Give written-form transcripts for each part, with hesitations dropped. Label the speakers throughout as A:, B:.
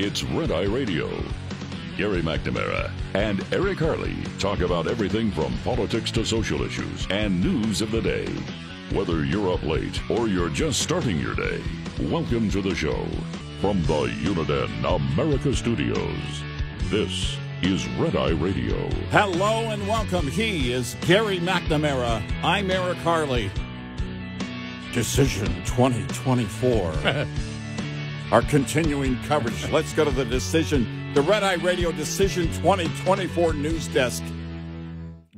A: It's Red Eye Radio. Gary McNamara and Eric Harley talk about everything from politics to social issues and news of the day. Whether you're up late or you're just starting your day, welcome to the show. From the Uniden America Studios, this is Red Eye Radio.
B: Hello and welcome. He is Gary McNamara. I'm Eric Harley. Decision 2024. Our continuing coverage. Let's go to the decision. The Red Eye Radio Decision 2024 news desk.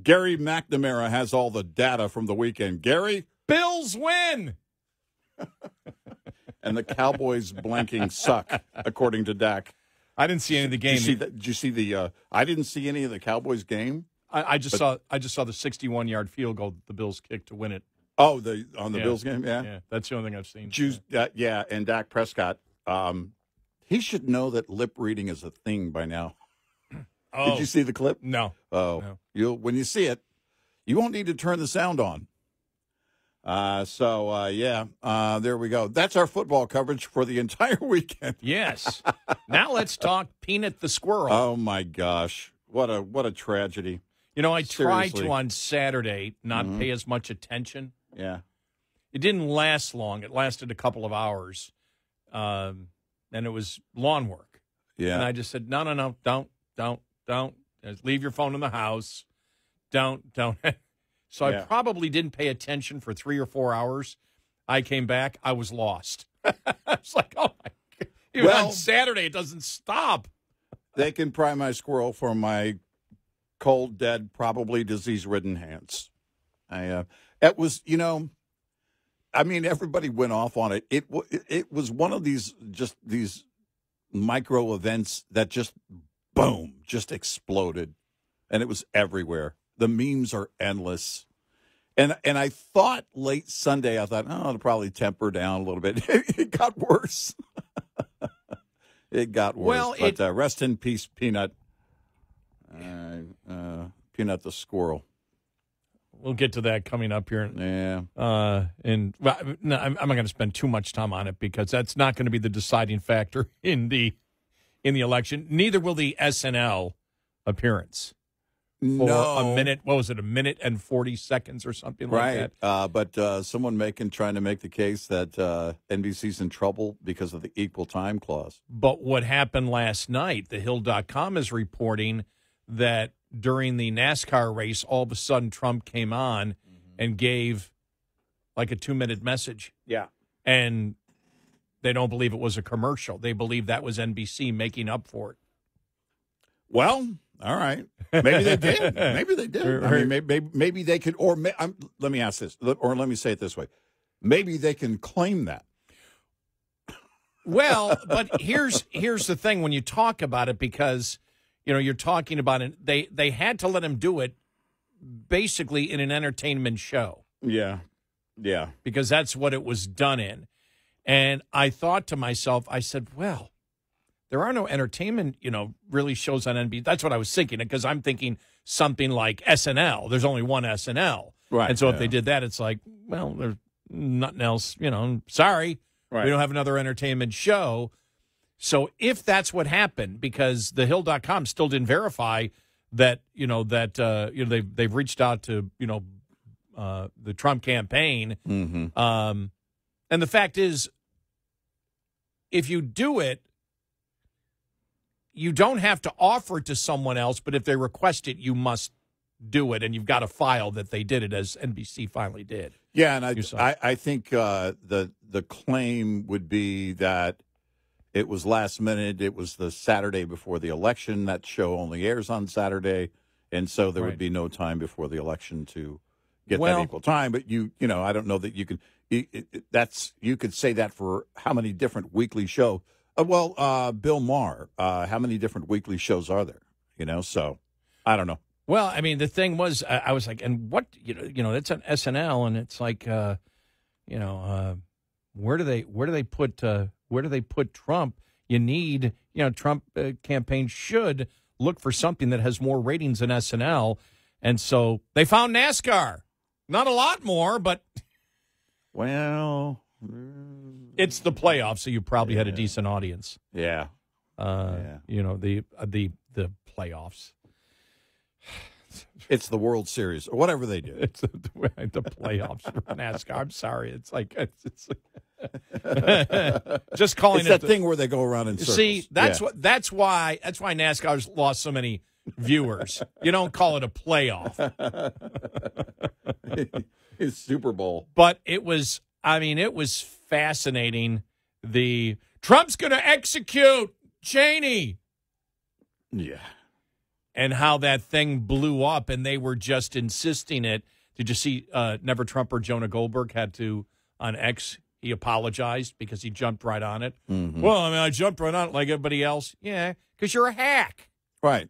B: Gary McNamara has all the data from the weekend. Gary?
C: Bills win.
B: And the Cowboys blanking suck, according to Dak.
C: I didn't see any of the game.
B: Did you see the? I didn't see any of the Cowboys game.
C: I just saw the 61-yard field goal that the Bills kicked to win it.
B: Oh, the Bills game,
C: Yeah, that's the only thing I've seen.
B: And Dak Prescott. He should know that lip reading is a thing by now.
C: Oh.
B: Did you see the clip?
C: No.
B: Oh, no. When you see it, you won't need to turn the sound on. There we go. That's our football coverage for the entire weekend.
C: Yes. Now let's talk Peanut the squirrel.
B: Oh my gosh, what a tragedy.
C: You know, I tried
B: Seriously.
C: to on Saturday not pay as much attention.
B: Yeah.
C: It didn't last long. It lasted a couple of hours, and it was lawn work.
B: Yeah.
C: And I just said, no, don't. Just leave your phone in the house. Don't. So I probably didn't pay attention for 3 or 4 hours. I came back. I was lost. I was like, oh, my God. Even on Saturday, it doesn't stop.
B: They can pry my squirrel for my cold, dead, probably disease-ridden hands. It was, everybody went off on it. It was one of these micro events that just, boom, just exploded. And it was everywhere. The memes are endless. And I thought late Sunday, it'll probably temper down a little bit. It got worse. It got worse. But rest in peace, Peanut. Peanut the squirrel.
C: We'll get to that coming up here.
B: Yeah.
C: I'm not going to spend too much time on it because that's not going to be the deciding factor in the election. Neither will the SNL appearance. For a minute, what was it, a minute and 40 seconds or something like that?
B: But someone trying to make the case that NBC's in trouble because of the equal time clause.
C: But what happened last night, thehill.com is reporting that during the NASCAR race, all of a sudden Trump came on and gave like a 2-minute message.
B: Yeah.
C: And they don't believe it was a commercial. They believe that was NBC making up for it.
B: Well, all right. Maybe they did. Maybe they did. I mean, maybe they could. Let me ask this, or let me say it this way: maybe they can claim that.
C: Well, but here's the thing: when you talk about it, because you're talking about it, they had to let him do it, basically in an entertainment show.
B: Yeah.
C: Because that's what it was done in, and I thought to myself, I said, well. There are no entertainment, really shows on NBC. That's what I was thinking, because I'm thinking something like SNL. There's only one SNL.
B: Right.
C: And so if they did that, it's like, well, there's nothing else, sorry.
B: Right.
C: We don't have another entertainment show. So if that's what happened, because thehill.com still didn't verify that, they've reached out to, the Trump campaign.
B: Mm-hmm.
C: And the fact is, if you do it, you don't have to offer it to someone else, but if they request it, you must do it, and you've got to file that they did it, as NBC finally did.
B: Yeah, and I think the claim would be that it was last minute. It was the Saturday before the election. That show only airs on Saturday, and so there would be no time before the election to get that equal time. But I don't know that you can. You could say that for how many different weekly shows. Bill Maher, how many different weekly shows are there? So I don't know.
C: Well, I mean, the thing was, I was like, and what, it's an SNL, and it's like, where do they put Trump? You need, Trump campaign should look for something that has more ratings than SNL, and so they found NASCAR. Not a lot more, but
B: well.
C: It's the playoffs, so you probably had a decent audience.
B: Yeah.
C: the playoffs.
B: It's the World Series or whatever they do.
C: It's the playoffs for NASCAR. I'm sorry. It's like just calling
B: it's
C: it
B: that thing where they go around in circles.
C: See, that's why NASCAR's lost so many viewers. You don't call it a playoff.
B: It's Super Bowl.
C: But it was fascinating. The Trump's going to execute Cheney.
B: Yeah.
C: And how that thing blew up, and they were just insisting it. Did you see Never Trumper Jonah Goldberg had to, on X, he apologized because he jumped right on it.
B: Mm-hmm.
C: Well, I jumped right on it like everybody else. Yeah, because you're a hack.
B: Right.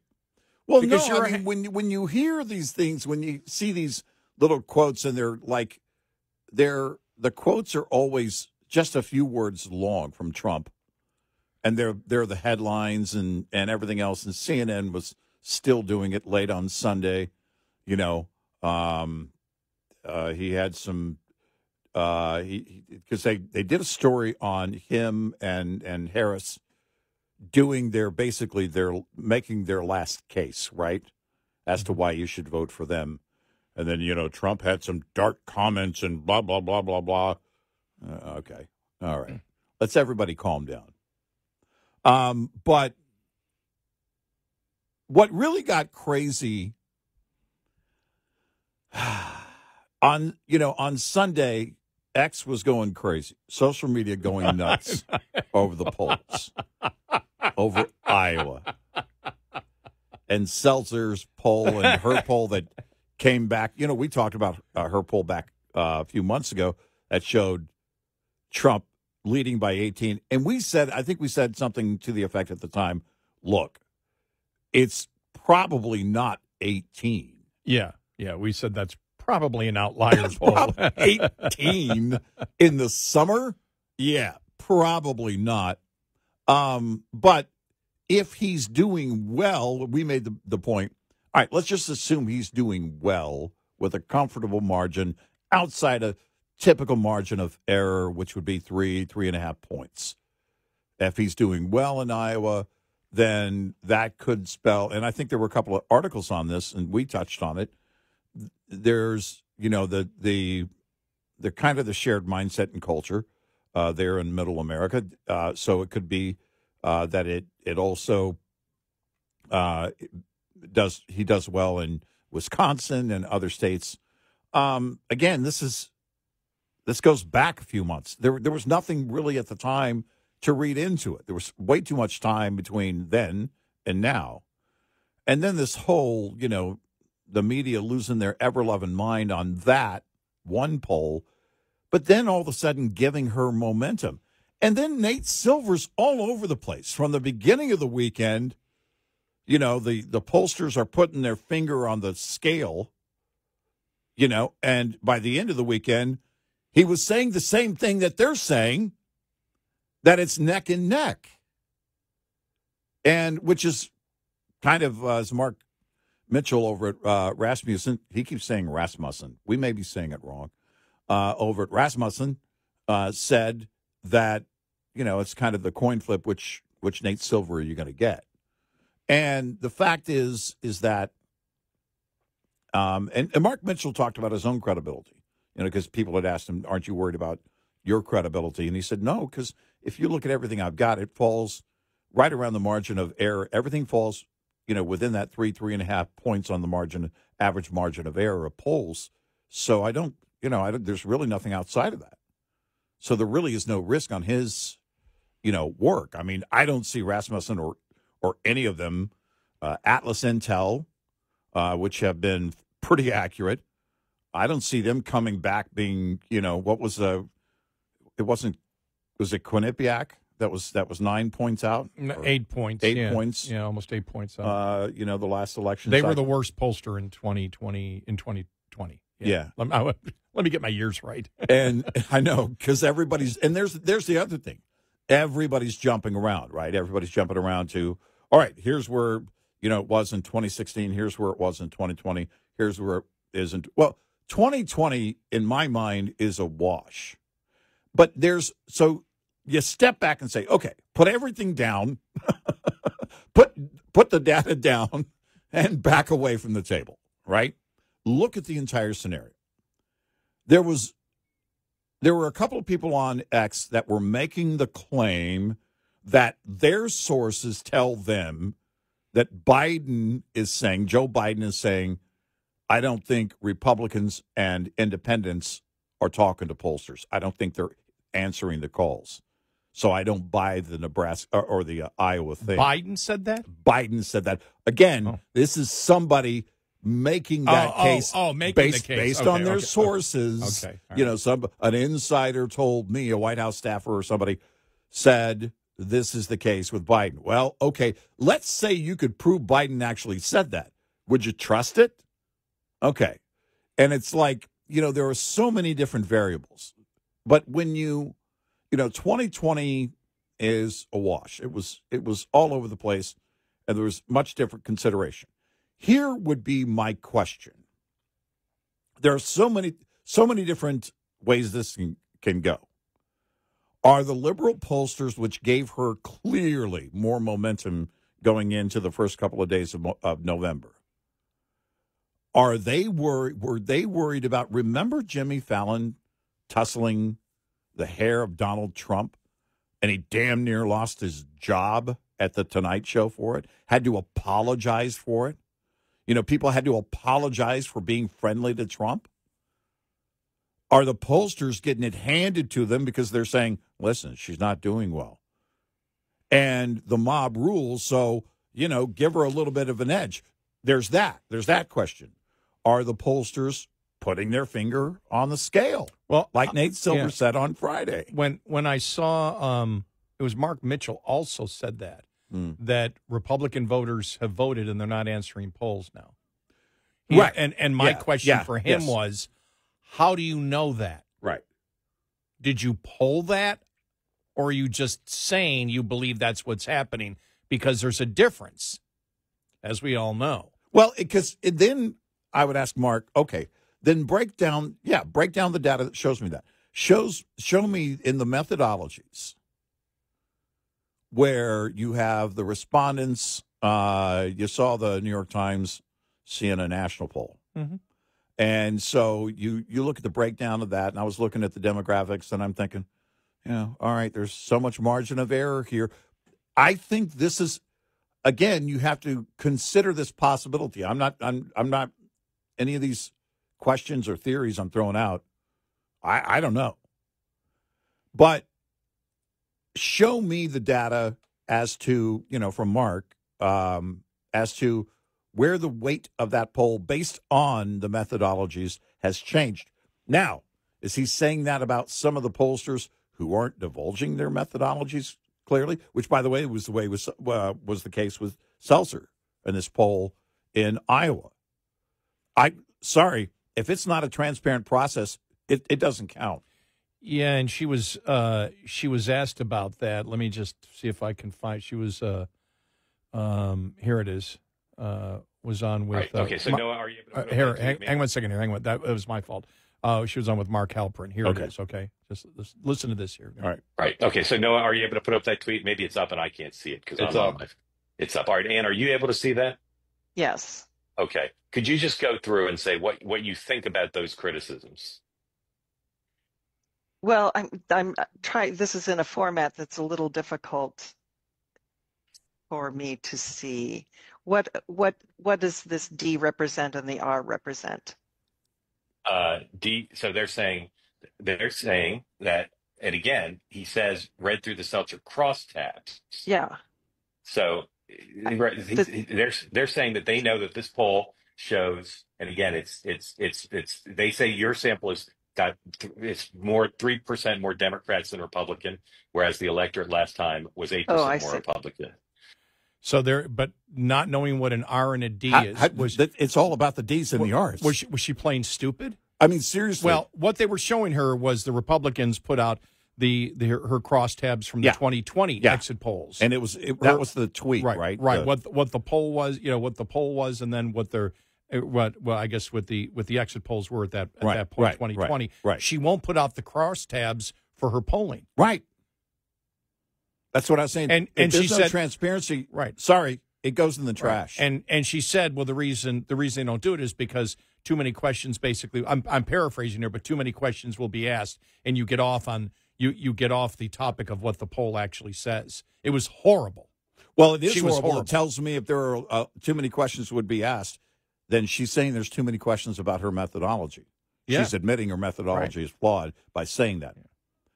B: Well,
C: Because
B: when you hear these things, when you see these little quotes, and the quotes are always just a few words long from Trump, and they're the headlines and everything else, and CNN was still doing it late on Sunday. He had some because they did a story on him and Harris doing making their last case, right, as to why you should vote for them. And then, Trump had some dark comments and blah, blah, blah, blah, blah. Okay. All right. Let's everybody calm down. But what really got crazy on Sunday, X was going crazy. Social media going nuts over the polls, over Iowa. And Seltzer's poll and her poll that came back. We talked about her poll back a few months ago that showed Trump leading by 18. And I think we said something to the effect at the time, look, it's probably not 18.
C: Yeah, we said that's probably an outlier poll.
B: 18 in the summer? Yeah, probably not. But if he's doing well, we made the point. All right, let's just assume he's doing well with a comfortable margin outside a typical margin of error, which would be 3.5 points. If he's doing well in Iowa, then that could spell, and I think there were a couple of articles on this, and we touched on it. There's, the kind of the shared mindset and culture there in Middle America. So it could be that it also he does well in Wisconsin and other states. Again, this goes back a few months. There was nothing really at the time to read into it. There was way too much time between then and now. And then this whole, the media losing their ever-loving mind on that one poll, but then all of a sudden giving her momentum. And then Nate Silver's all over the place. From the beginning of the weekend, the pollsters are putting their finger on the scale, and by the end of the weekend, he was saying the same thing that they're saying, that it's neck and neck. And which is kind of, as Mark Mitchell over at Rasmussen, he keeps saying Rasmussen. We may be saying it wrong. Over at Rasmussen said that, it's kind of the coin flip, which Nate Silver are you going to get? And the fact is that, and Mark Mitchell talked about his own credibility, because people had asked him, aren't you worried about your credibility? And he said, no, because if you look at everything I've got, it falls right around the margin of error. Everything falls, within that 3.5 points on the average margin of error of polls. So I don't, there's really nothing outside of that. So there really is no risk on his, work. I mean, I don't see Rasmussen or any of them, Atlas Intel, which have been pretty accurate. I don't see them coming back being, was it Quinnipiac that was 9 points out?
C: 8 points.
B: 8 points.
C: Yeah, almost 8 points out.
B: The last election.
C: They were the worst pollster in 2020.
B: Yeah.
C: Let me get my years right.
B: And I know, because everybody's, and there's the other thing. Everybody's jumping around, right? Everybody's jumping around to, all right, here's where, it was in 2016. Here's where it was in 2020. Here's where it isn't. Well, 2020, in my mind, is a wash. But so you step back and say, okay, put everything down put the data down and back away from the table, right? Look at the entire scenario. There were a couple of people on X that were making the claim that their sources tell them that Joe Biden is saying, I don't think Republicans and independents are talking to pollsters. I don't think they're answering the calls. So I don't buy the Nebraska or the Iowa thing.
C: Biden said that?
B: Biden said that. Again, this is somebody making that case based on their sources.
C: Okay.
B: You know, an insider told me, a White House staffer or somebody said this is the case with Biden. Well, okay, let's say you could prove Biden actually said that. Would you trust it? Okay. And it's like, you know, there are so many different variables. But when you know, 2020 is a wash. It was all over the place, and there was much different consideration. Here would be my question. There are so many different ways this can go. Are the liberal pollsters, which gave her clearly more momentum going into the first couple of days of November, were they worried about, remember Jimmy Fallon tussling the hair of Donald Trump, and he damn near lost his job at the Tonight Show for it, had to apologize for it? You know, people had to apologize for being friendly to Trump. Are the pollsters getting it handed to them because they're saying, listen, she's not doing well, and the mob rules, so, you know, give her a little bit of an edge? There's that question. Are the pollsters putting their finger on the scale? Well, like Nate Silver said on Friday.
C: When I saw, it was Mark Mitchell also said that Republican voters have voted and they're not answering polls now.
B: Right.
C: And my question for him was, how do you know that?
B: Right.
C: Did you poll that, or are you just saying you believe that's what's happening? Because there's a difference, as we all know.
B: Well, because then I would ask Mark, okay, then break down the data that shows me that. Show me in the methodologies where you have the respondents. You saw the New York Times Siena National poll.
C: Mm-hmm.
B: And so you look at the breakdown of that, and I was looking at the demographics, and I'm thinking, you know, all right, there's so much margin of error here. I think this is, again, you have to consider this possibility. I'm not any of these questions or theories I'm throwing out. I don't know. But show me the data as to, you know, from Mark, as to where the weight of that poll based on the methodologies has changed. Now, is he saying that about some of the pollsters who aren't divulging their methodologies clearly? Which, by the way, was the case with Seltzer in this poll in Iowa. Sorry, if it's not a transparent process, it doesn't count.
C: Yeah, and she was asked about that. Let me just see if I can find. She was here it is. Was on with.
D: Right. Okay. So Noah, are you able to
C: here? Hang one second here. Hang on. That was my fault. She was on with Mark Halperin. Here it is. Okay. Just listen to this here.
B: All right.
D: Right. Okay. So Noah, are you able to put up that tweet? Maybe it's up and I can't see it because
E: it's
D: I'm
E: up.
D: on my. It's up. All right. Ann, are you able to see that?
F: Yes.
D: Okay. Could you just go through and say what you think about those criticisms?
F: Well, I'm trying. This is in a format that's a little difficult for me to see. What does this D represent and the R represent?
D: D. So they're saying that, and again, he says read through the Seltzer crosstabs.
F: Yeah.
D: So they're saying that they know that this poll shows, and again, it's they say your sample it's more 3% more Democrats than Republican, whereas the electorate last time was 8% more Republican.
C: So but not knowing what an R and a D is.
B: It's all about the D's and the R's.
C: Was she playing stupid?
B: I mean, seriously.
C: Well, what they were showing her was the Republicans put out her crosstabs from the 2020 exit polls,
B: and that was the tweet, right?
C: Right. What the poll was, and then I guess what the exit polls were at that point, 2020.
B: Right.
C: She won't put out the crosstabs for her polling.
B: Right. That's what I was saying.
C: And
B: if
C: she
B: there's no
C: said
B: transparency.
C: right.
B: Sorry, it goes in the trash.
C: Right. And she said, well, the reason they don't do it is because too many questions. Basically, I'm paraphrasing here, but too many questions will be asked, and you get off on you get off the topic of what the poll actually says. It was horrible.
B: Well, it is
C: She was
B: horrible.
C: horrible.
B: It tells me if there are too many questions would be asked, then she's saying there's too many questions about her methodology.
C: Yeah.
B: She's admitting her methodology is flawed by saying that.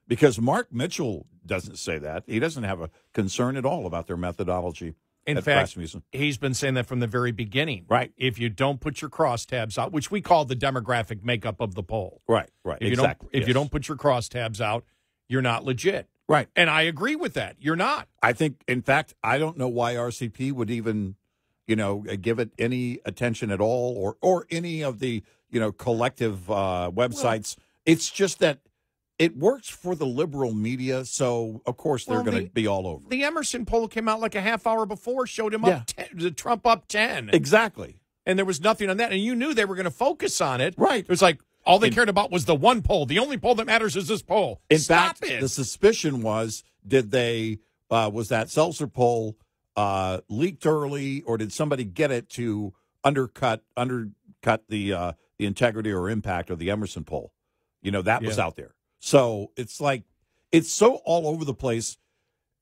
B: Because Mark Mitchell doesn't say that. He doesn't have a concern at all about their methodology.
C: In fact,
B: Rasmussen.
C: he's been saying that from the very beginning.
B: Right.
C: If you don't put your crosstabs out, which we call the demographic makeup of the poll.
B: Right.
C: If you don't put your crosstabs out, you're not legit.
B: Right.
C: And I agree with that. You're not.
B: I think, in fact, I don't know why RCP would even, give it any attention at all, or any of the, collective websites. It's just that it works for the liberal media, so of course they're going to be all over.
C: The Emerson poll came out like a half hour before, showed him up Trump up 10.
B: Exactly.
C: And there was nothing on that, and you knew they were going to focus on it.
B: Right.
C: It was like all they cared about was the one poll. The only poll that matters is this poll.
B: In
C: Stop
B: fact,
C: it.
B: the suspicion was, was that Seltzer poll leaked early, or did somebody get it to undercut the integrity or impact of the Emerson poll? That was out there. So it's like, it's so all over the place.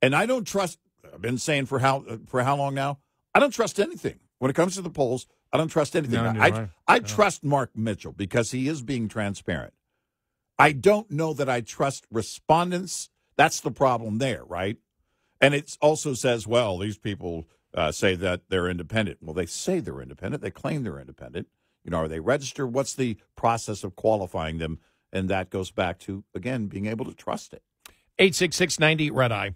B: And I don't trust, I've been saying for how long now? I don't trust anything. When it comes to the polls, I don't trust anything. I trust Mark Mitchell because he is being transparent. I don't know that I trust respondents. That's the problem there, right? And it also says, well, these people say that they're independent. Well, they say they're independent. They claim they're independent. Are they registered? What's the process of qualifying them? And that goes back to, again, being able to trust it.
C: 866-90 Red Eye.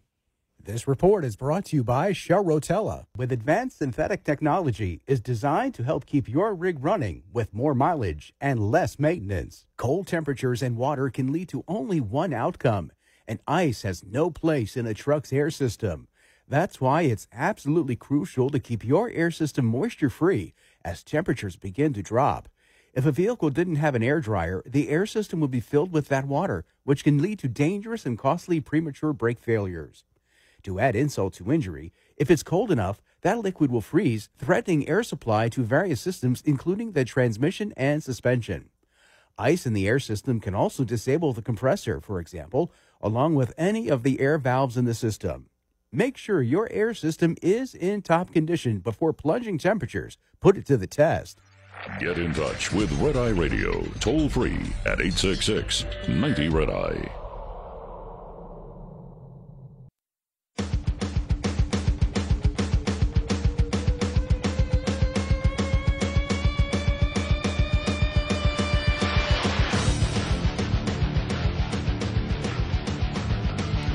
E: This report is brought to you by Shell Rotella. With advanced synthetic technology, is designed to help keep your rig running with more mileage and less maintenance. Cold temperatures and water can lead to only one outcome, and ice has no place in a truck's air system. That's why it's absolutely crucial to keep your air system moisture-free as temperatures begin to drop. If a vehicle didn't have an air dryer, the air system would be filled with that water, which can lead to dangerous and costly premature brake failures. To add insult to injury, if it's cold enough, that liquid will freeze, threatening air supply to various systems, including the transmission and suspension. Ice in the air system can also disable the compressor, for example, along with any of the air valves in the system. Make sure your air system is in top condition before plunging temperatures. Put it to the test.
A: Get in touch with Red Eye Radio, toll free at 866-90 Red Eye.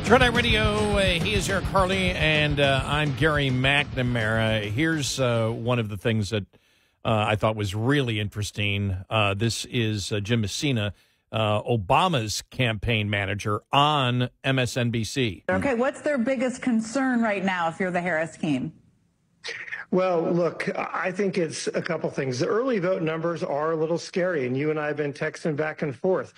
C: Red Eye Radio, he is Eric Harley, and I'm Gary McNamara. Here's one of the things that I thought was really interesting. This is Jim Messina, Obama's campaign manager on MSNBC.
G: Okay, what's their biggest concern right now if you're the Harris team?
H: Well, look, I think it's a couple things. The early vote numbers are a little scary, and you and I have been texting back and forth.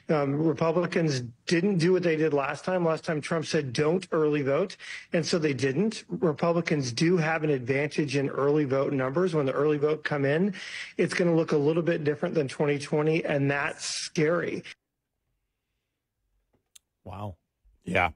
H: Republicans didn't do what they did last time. Last time Trump said don't early vote, and so they didn't. Republicans do have an advantage in early vote numbers. When the early vote come in, it's going to look a little bit different than 2020, and that's scary.
C: Wow.
B: Yeah.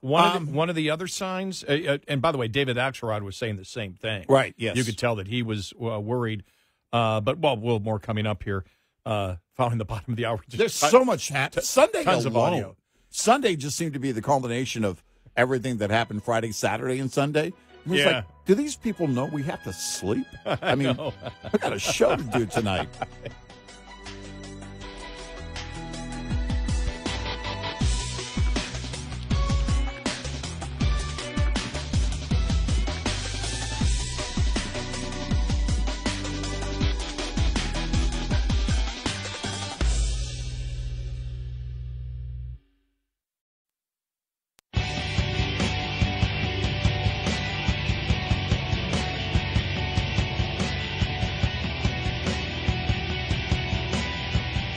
C: One of the other signs, and by the way, David Axelrod was saying the same thing.
B: Right, yes.
C: You could tell that he was worried. But, we'll more coming up here following the bottom of the hour.
B: There's so much Sunday
C: tons of
B: alone.
C: audio.
B: Sunday just seemed to be the culmination of everything that happened Friday, Saturday, and Sunday. It was
C: Yeah.
B: like, do these people know we have to sleep? I mean, I got a show to do tonight.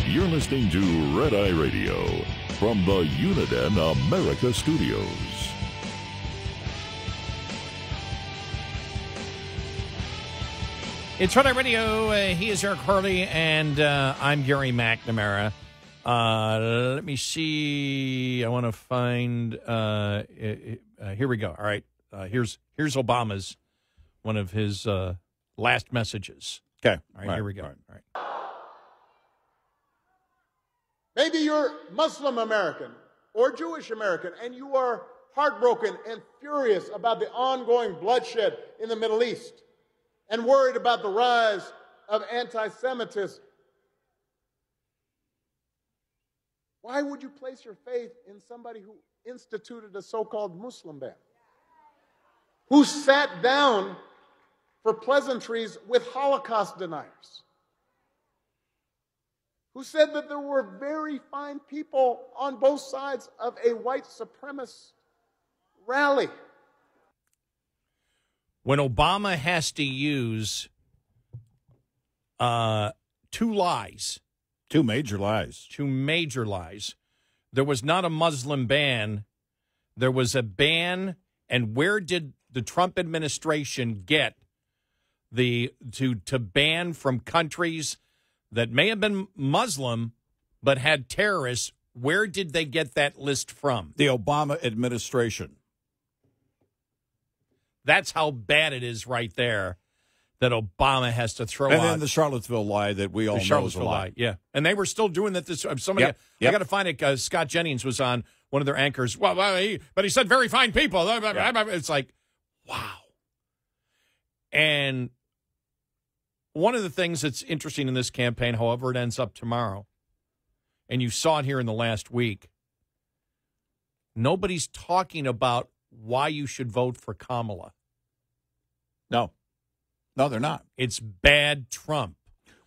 A: You're listening to Red Eye Radio. from the Uniden America Studios.
C: It's Friday Radio. He is Eric Harley, and I'm Gary McNamara. Let me see. I want to find. Here we go. All right. Here's Obama's one of his last messages.
B: Okay.
C: All right. Here we go.
B: All
C: right.
I: Maybe you're Muslim American or Jewish American, and you are heartbroken and furious about the ongoing bloodshed in the Middle East and worried about the rise of anti-Semitism. Why would you place your faith in somebody who instituted a so-called Muslim ban, who sat down for pleasantries with Holocaust deniers, who said that there were very fine people on both sides of a white supremacist rally?
C: When Obama has to use two lies.
B: Two major lies.
C: Two major lies. There was not a Muslim ban. There was a ban. And where did the Trump administration get to ban from countries that may have been Muslim but had terrorists? Where did they get that list from?
B: The Obama administration.
C: That's how bad it is right there that Obama has to throw out.
B: And then the Charlottesville lie that we all know is a lie.
C: Yeah. And they were still doing that. Somebody,
B: Yep.
C: I got to find it. Scott Jennings was on one of their anchors. But he said very fine people. Yeah. It's like, wow. And one of the things that's interesting in this campaign, however it ends up tomorrow, and you saw it here in the last week, nobody's talking about why you should vote for Kamala.
B: No, they're not.
C: It's bad Trump.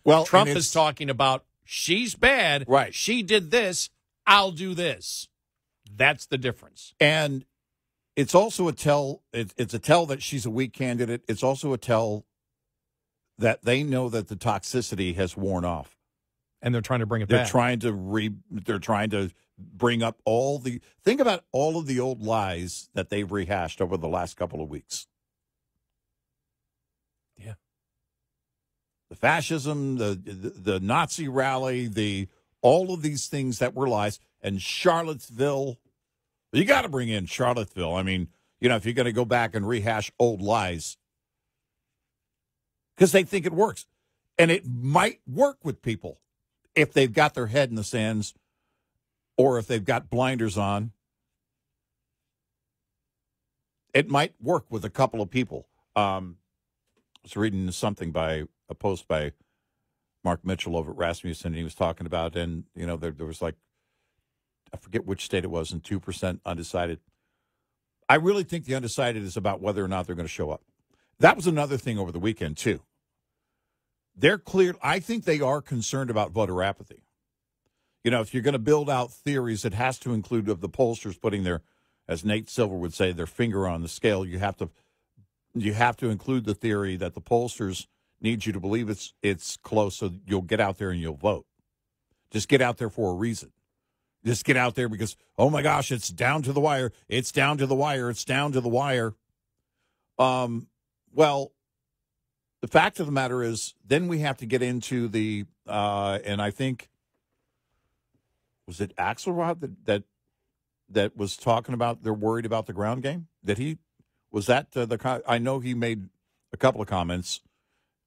B: Well,
C: Trump is talking about she's bad.
B: Right.
C: She did this. I'll do this. That's the difference.
B: And it's also a tell. It's a tell that she's a weak candidate. It's also a tell that they know that the toxicity has worn off,
C: and they're trying to bring it
B: back. They're trying to bring up think about all of the old lies that they've rehashed over the last couple of weeks.
C: Yeah.
B: The fascism, the Nazi rally, all of these things that were lies, and Charlottesville. You got to bring in Charlottesville. I mean, if you're going to go back and rehash old lies, because they think it works, and it might work with people if they've got their head in the sands. Or if they've got blinders on, it might work with a couple of people. I was reading a post by Mark Mitchell over at Rasmussen, and he was talking about, and there was I forget which state it was, and 2% undecided. I really think the undecided is about whether or not they're going to show up. That was another thing over the weekend too. I think they are concerned about voter apathy. If you're going to build out theories, it has to include of the pollsters putting their, as Nate Silver would say, their finger on the scale. You have to include the theory that the pollsters need you to believe it's close, so you'll get out there and you'll vote. Just get out there for a reason. Just get out there because, oh my gosh, it's down to the wire. It's down to the wire. It's down to the wire. Well, the fact of the matter is, then we have to get into and I think. Was it Axelrod that was talking about they're worried about the ground game? I know he made a couple of comments,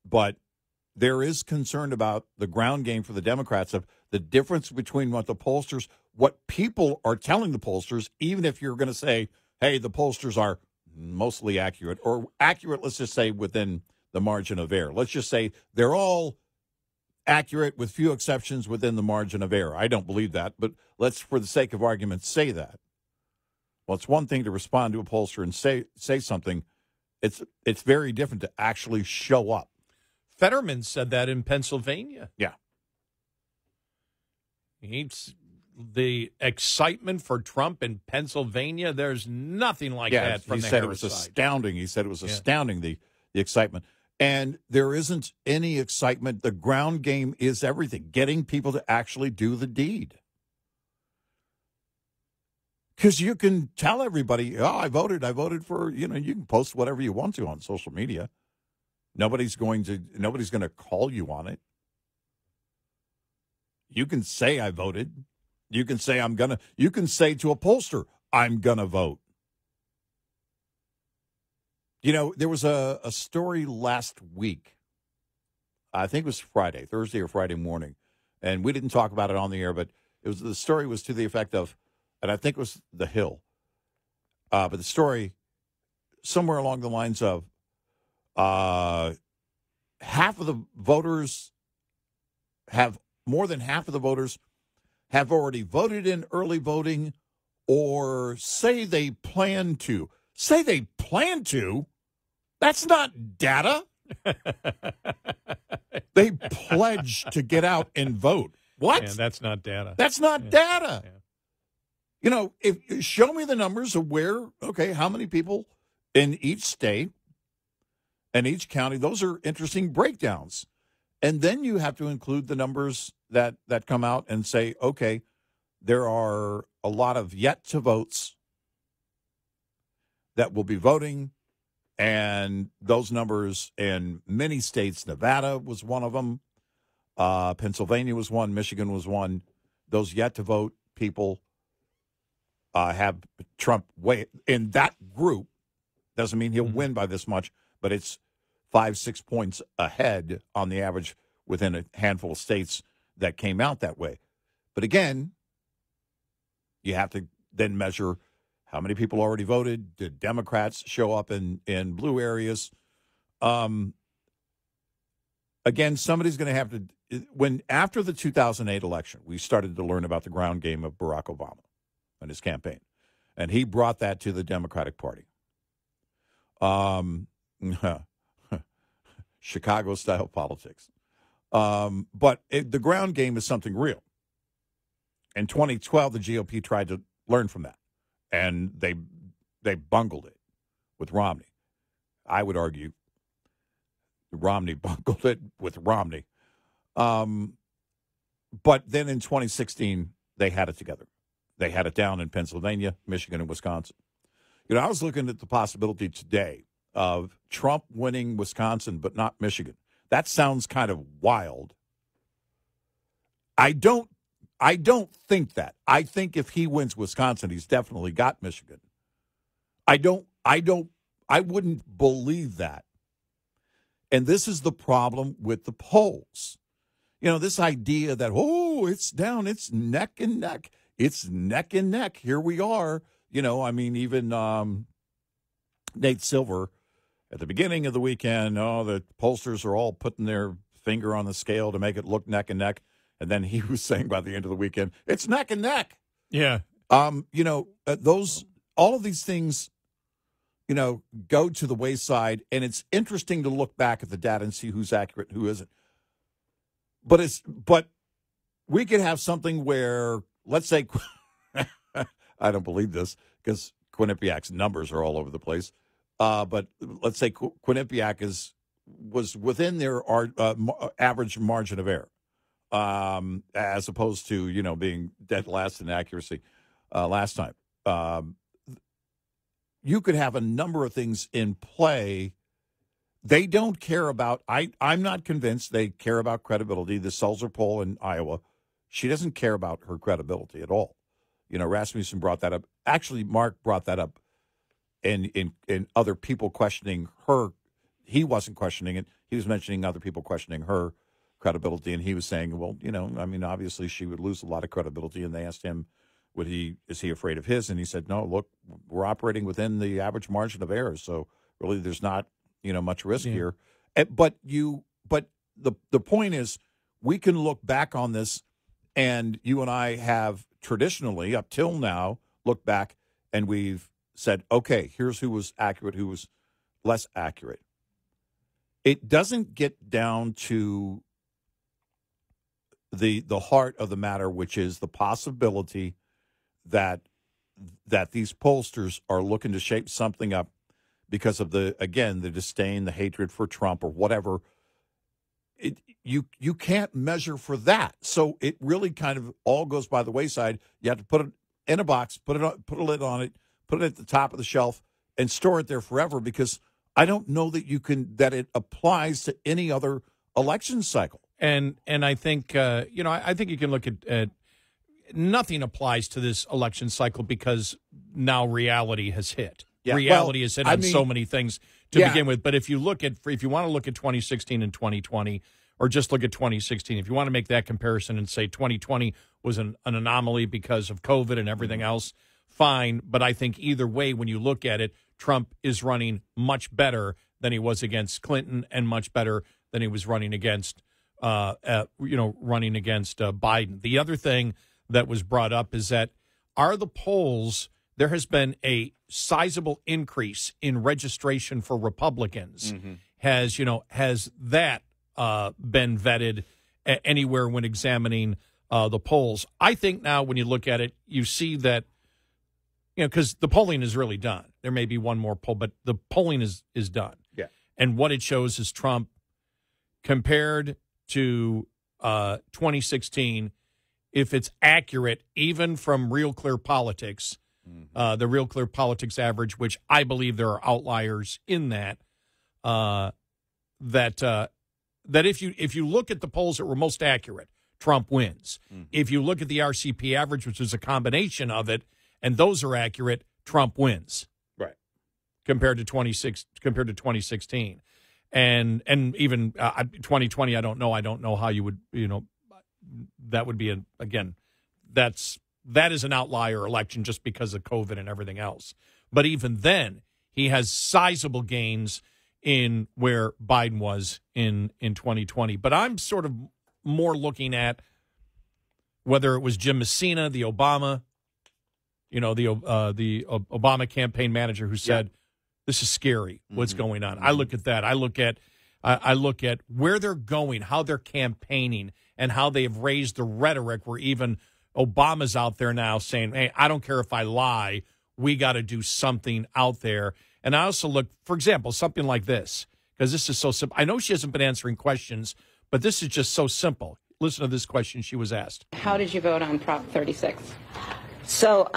B: but there is concern about the ground game for the Democrats, of the difference between what people are telling the pollsters, even if you're going to say, hey, the pollsters are mostly accurate, or accurate, let's just say within the margin of error. Let's just say they're all accurate with few exceptions within the margin of error. I don't believe that, but let's, for the sake of argument, say that. Well, it's one thing to respond to a pollster and say something. It's very different to actually show up.
C: Fetterman said that in Pennsylvania.
B: Yeah.
C: The excitement for Trump in Pennsylvania, there's nothing like that from the Harris side. He said it was
B: astounding. He said it was astounding, the excitement. And there isn't any excitement. The ground game is everything, getting people to actually do the deed. Because you can tell everybody, oh, I voted for, you can post whatever you want to on social media. Nobody's going to call you on it. You can say I voted. You can say you can say to a pollster, I'm going to vote. There was a story last week. I think it was Thursday or Friday morning. And we didn't talk about it on the air, but the story was to the effect of, and I think it was The Hill. But the story, somewhere along the lines of, more than half of the voters have already voted in early voting or say they plan to. Say they plan to? That's not data. They pledge to get out and vote. What?
C: Yeah, that's not data.
B: That's not data. Yeah. If show me the numbers of how many people in each state and each county. Those are interesting breakdowns. And then you have to include the numbers that come out and say, okay, there are a lot of yet to votes that will be voting. And those numbers in many states, Nevada was one of them, Pennsylvania was one, Michigan was one. Those yet to vote people have Trump way in that group. Doesn't mean he'll win by this much, but it's 5-6 points ahead on the average within a handful of states that came out that way. But again, you have to then measure how many people already voted. Did Democrats show up in blue areas? Again, somebody's going to have to, after the 2008 election, we started to learn about the ground game of Barack Obama and his campaign. And he brought that to the Democratic Party. Chicago-style politics. But the ground game is something real. In 2012, the GOP tried to learn from that, and they bungled it with Romney. I would argue Romney bungled it with Romney. But then in 2016, they had it together. They had it down in Pennsylvania, Michigan, and Wisconsin. I was looking at the possibility today of Trump winning Wisconsin but not Michigan. That sounds kind of wild. I don't think that. I think if he wins Wisconsin, he's definitely got Michigan. I wouldn't believe that. And this is the problem with the polls. This idea that, it's down, it's neck and neck. It's neck and neck. Here we are. Even Nate Silver at the beginning of the weekend, the pollsters are all putting their finger on the scale to make it look neck and neck. And then he was saying by the end of the weekend, it's neck and neck.
C: Yeah.
B: All of these things, go to the wayside. And it's interesting to look back at the data and see who's accurate and who isn't. But we could have something where, let's say, I don't believe this because Quinnipiac's numbers are all over the place. But let's say Quinnipiac was within their average margin of error, as opposed to being dead last in accuracy last time. You could have a number of things in play. They don't care about. I'm not convinced they care about credibility. The Sulzer poll in Iowa, she doesn't care about her credibility at all. Rasmussen brought that up. Actually, Mark brought that up. In other people questioning her, he wasn't questioning it. He was mentioning other people questioning her credibility, and he was saying, well, obviously she would lose a lot of credibility. And they asked him, is he afraid of his? And he said, no, look, we're operating within the average margin of error, so really there's not much risk here. But the point is, we can look back on this, and you and I have traditionally up till now looked back, and we've said, okay, here's who was accurate, who was less accurate. It doesn't get down to the heart of the matter, which is the possibility that these pollsters are looking to shape something up because of the disdain, the hatred for Trump or whatever. You can't measure for that. So it really kind of all goes by the wayside. You have to put it in a box, put a lid on it, put it at the top of the shelf, and store it there forever, because I don't know that it applies to any other election cycle.
C: And I think I think you can look at nothing applies to this election cycle because now reality has hit. Yeah. Reality has hit on so many things to begin with. But if you want to look at 2016 and 2020, or just look at 2016, if you want to make that comparison and say 2020 was an anomaly because of COVID and everything else, fine. But I think either way, when you look at it, Trump is running much better than he was against Clinton, and much better than he was running against Biden. The other thing that was brought up is that there has been a sizable increase in registration for Republicans. Mm-hmm. Has that been vetted anywhere when examining the polls? I think now when you look at it, you see that, because the polling is really done. There may be one more poll, but the polling is done.
B: Yeah.
C: And what it shows is Trump, compared to 2016, if it's accurate, even from Real Clear Politics, the Real Clear Politics average, which I believe there are outliers in that, that if you look at the polls that were most accurate, Trump wins. Mm-hmm. If you look at the RCP average, which is a combination of it, and those are accurate, Trump wins.
B: Right.
C: Compared to 2016. And even 2020, I don't know how you would, that would be that is an outlier election just because of COVID and everything else. But even then, he has sizable gains in where Biden was in 2020. But I'm sort of more looking at whether it was Jim Messina, the Obama campaign manager, who said, this is scary, what's going on. I look at that. I look at where they're going, how they're campaigning, and how they have raised the rhetoric, where even Obama's out there now saying, hey, I don't care if I lie. We got to do something out there. And I also look, for example, something like this, because this is so simple. I know she hasn't been answering questions, but this is just so simple. Listen to this question she was asked.
J: How did you vote on Prop 36? So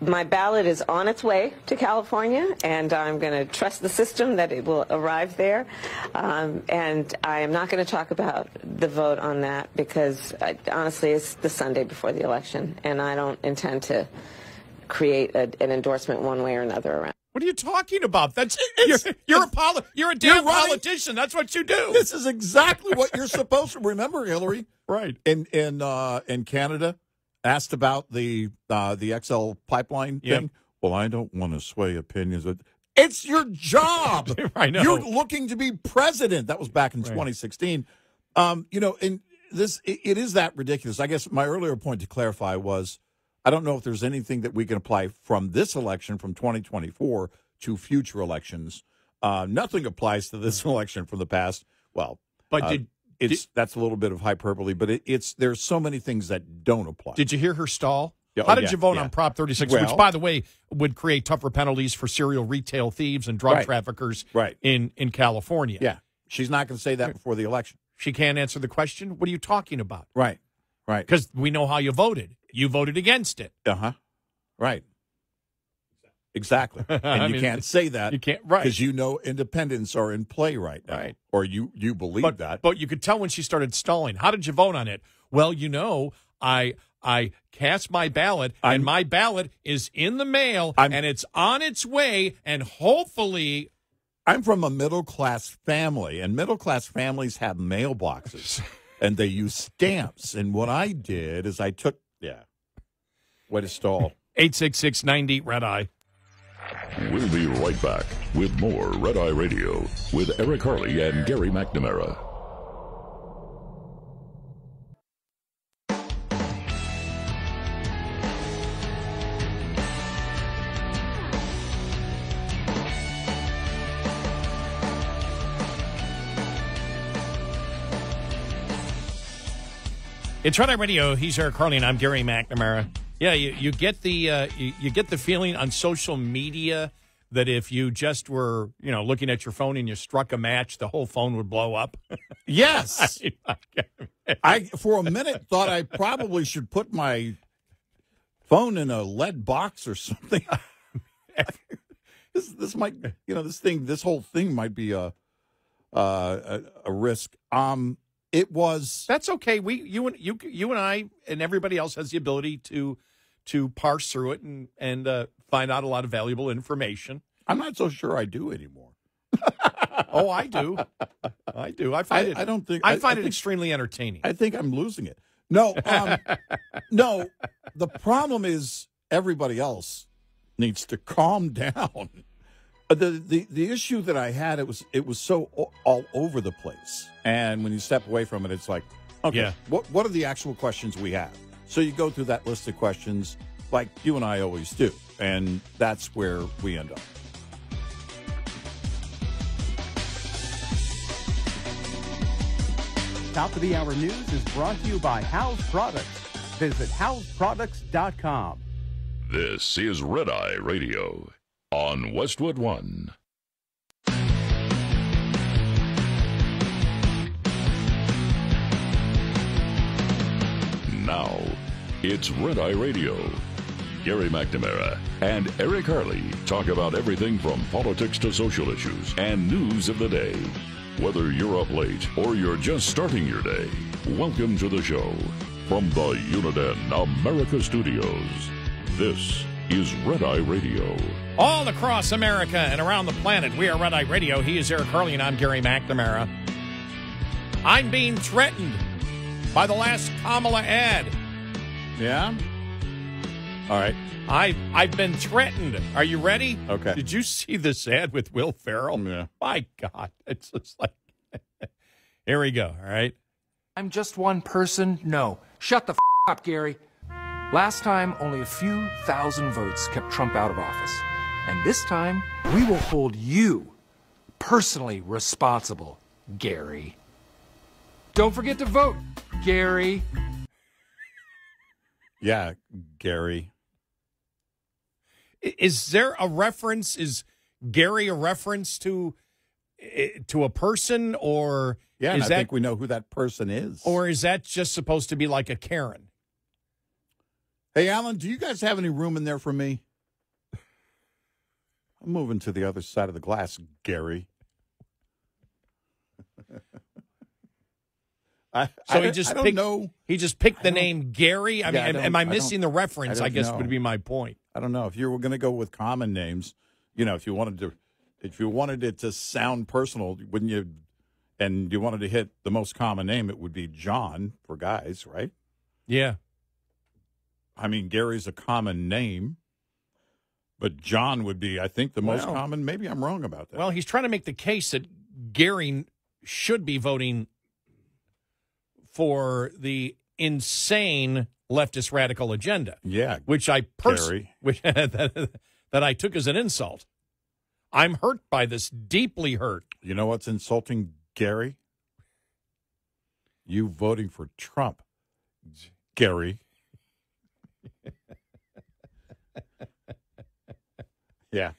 J: my ballot is on its way to California, and I'm going to trust the system that it will arrive there. And I am not going to talk about the vote on that because, honestly, it's the Sunday before the election, and I don't intend to create an endorsement one way or another around.
C: What are you talking about? You're a damn politician. That's what you do.
B: This is exactly what you're supposed to remember, Hillary.
C: Right.
B: In Canada, asked about the XL pipeline thing. Well, I don't want to sway opinions. It's your job.
C: I know.
B: You're looking to be president. That was back in 2016. And this it is that ridiculous. I guess my earlier point to clarify was, I don't know if there's anything that we can apply from this election, from 2024, to future elections. Nothing applies to this election from the past. Well,
C: but
B: that's a little bit of hyperbole, but there's so many things that don't apply.
C: Did you hear her stall? How did you vote on Prop 36, which, by the way, would create tougher penalties for serial retail thieves and drug traffickers in California?
B: Yeah. She's not going to say that before the election.
C: She can't answer the question? What are you talking about?
B: Right.
C: Because we know how you voted. You voted against it.
B: Uh-huh. Right. Exactly. And you can't say that.
C: You can't, right.
B: Because independents are in play right now.
C: Right.
B: Or you believe that.
C: But you could tell when she started stalling. How did you vote on it? Well, I cast my ballot, and my ballot is in the mail, and it's on its way, and hopefully...
B: I'm from a middle-class family, and middle-class families have mailboxes, and they use stamps. And what I did is I took... Yeah. Way to stall.
C: 866-90-RED-EYE.
A: We'll be right back with more Red Eye Radio with Eric Harley and Gary McNamara.
C: It's Red Eye Radio. He's Eric Harley, and I'm Gary McNamara. Yeah, you get the you get the feeling on social media that if you just were looking at your phone and you struck a match, the whole phone would blow up.
B: Yes, I for a minute thought I probably should put my phone in a lead box or something. This might, this whole thing might be a risk. It was.
C: That's okay. You and I and everybody else has the ability to parse through it and find out a lot of valuable information.
B: I'm not so sure I do anymore.
C: Oh, I do. I do. I find it extremely entertaining.
B: I think I'm losing it. No, no. The problem is everybody else needs to calm down. The issue that I had, it was so all over the place, and when you step away from it, it's like, okay,
C: Yeah.
B: what are the actual questions we have? So you go through that list of questions like you and I always do, and that's where we end up.
E: Top of the Hour News is brought to you by House Products. Visit houseproducts.com.
A: This is Red Eye Radio on Westwood One. Now, it's Red Eye Radio. Gary McNamara and Eric Harley talk about everything from politics to social issues and news of the day. Whether you're up late or you're just starting your day, welcome to the show. From the Uniden America Studios, this is Red Eye Radio.
C: All across America and around the planet, we are Red Eye Radio. He is Eric Harley, and I'm Gary McNamara. I'm being threatened by the last Kamala ad.
B: Yeah? All right.
C: I've been threatened. Are you ready?
B: Okay.
C: Did you see this ad with Will Ferrell?
B: Yeah.
C: My God. It's just like, here we go, all right?
K: I'm just one person? No. Shut the up, Gary. Last time, only a few thousand votes kept Trump out of office. And this time, we will hold you personally responsible, Gary. Don't forget to vote, Gary.
B: Yeah, Gary.
C: Is there a reference? Is Gary a reference to a person, or
B: Yeah,
C: is
B: and I think we know who that person is.
C: or is that just supposed to be like a Karen?
B: Hey, Alan, do you guys have any room in there for me? I'm moving to the other side of the glass, Gary.
C: He just picked the name Gary. I
B: Yeah,
C: mean, am I missing the reference?
B: I
C: I
B: don't
C: guess
B: know.
C: would be my point.
B: I don't know if you were going to go with common names. If you wanted it to sound personal, wouldn't you? And you wanted to hit the most common name, it would be John for guys, right?
C: Yeah.
B: I mean, Gary's a common name, but John would be, I think, the most
C: Well-
B: common. Maybe I'm wrong about that.
C: Well, he's trying to make the case that Gary should be voting for the insane leftist radical agenda.
B: Yeah,
C: which I
B: Gary.
C: that I took as an insult. I'm hurt by this, deeply hurt.
B: You know what's insulting, Gary? You voting for Trump, Gary. Yeah.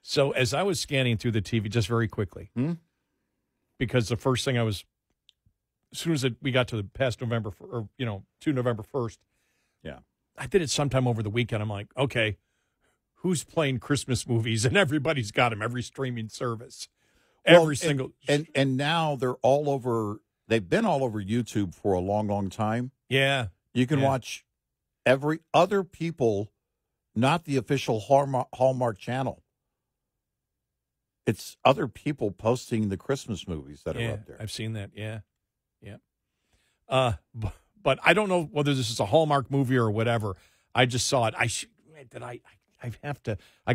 C: So as I was scanning through the TV, just very quickly, because the first thing as soon as we got to the past November, to November 1st,
B: yeah,
C: I did it sometime over the weekend. I'm like, okay, who's playing Christmas movies? And everybody's got them, every streaming service, every single.
B: And now they're all over. They've been all over YouTube for a long, long time.
C: Yeah.
B: You can watch every other people, not the official Hallmark channel. It's other people posting the Christmas movies that are up there.
C: I've seen that. Yeah. But I don't know whether this is a Hallmark movie or whatever. I just saw it. I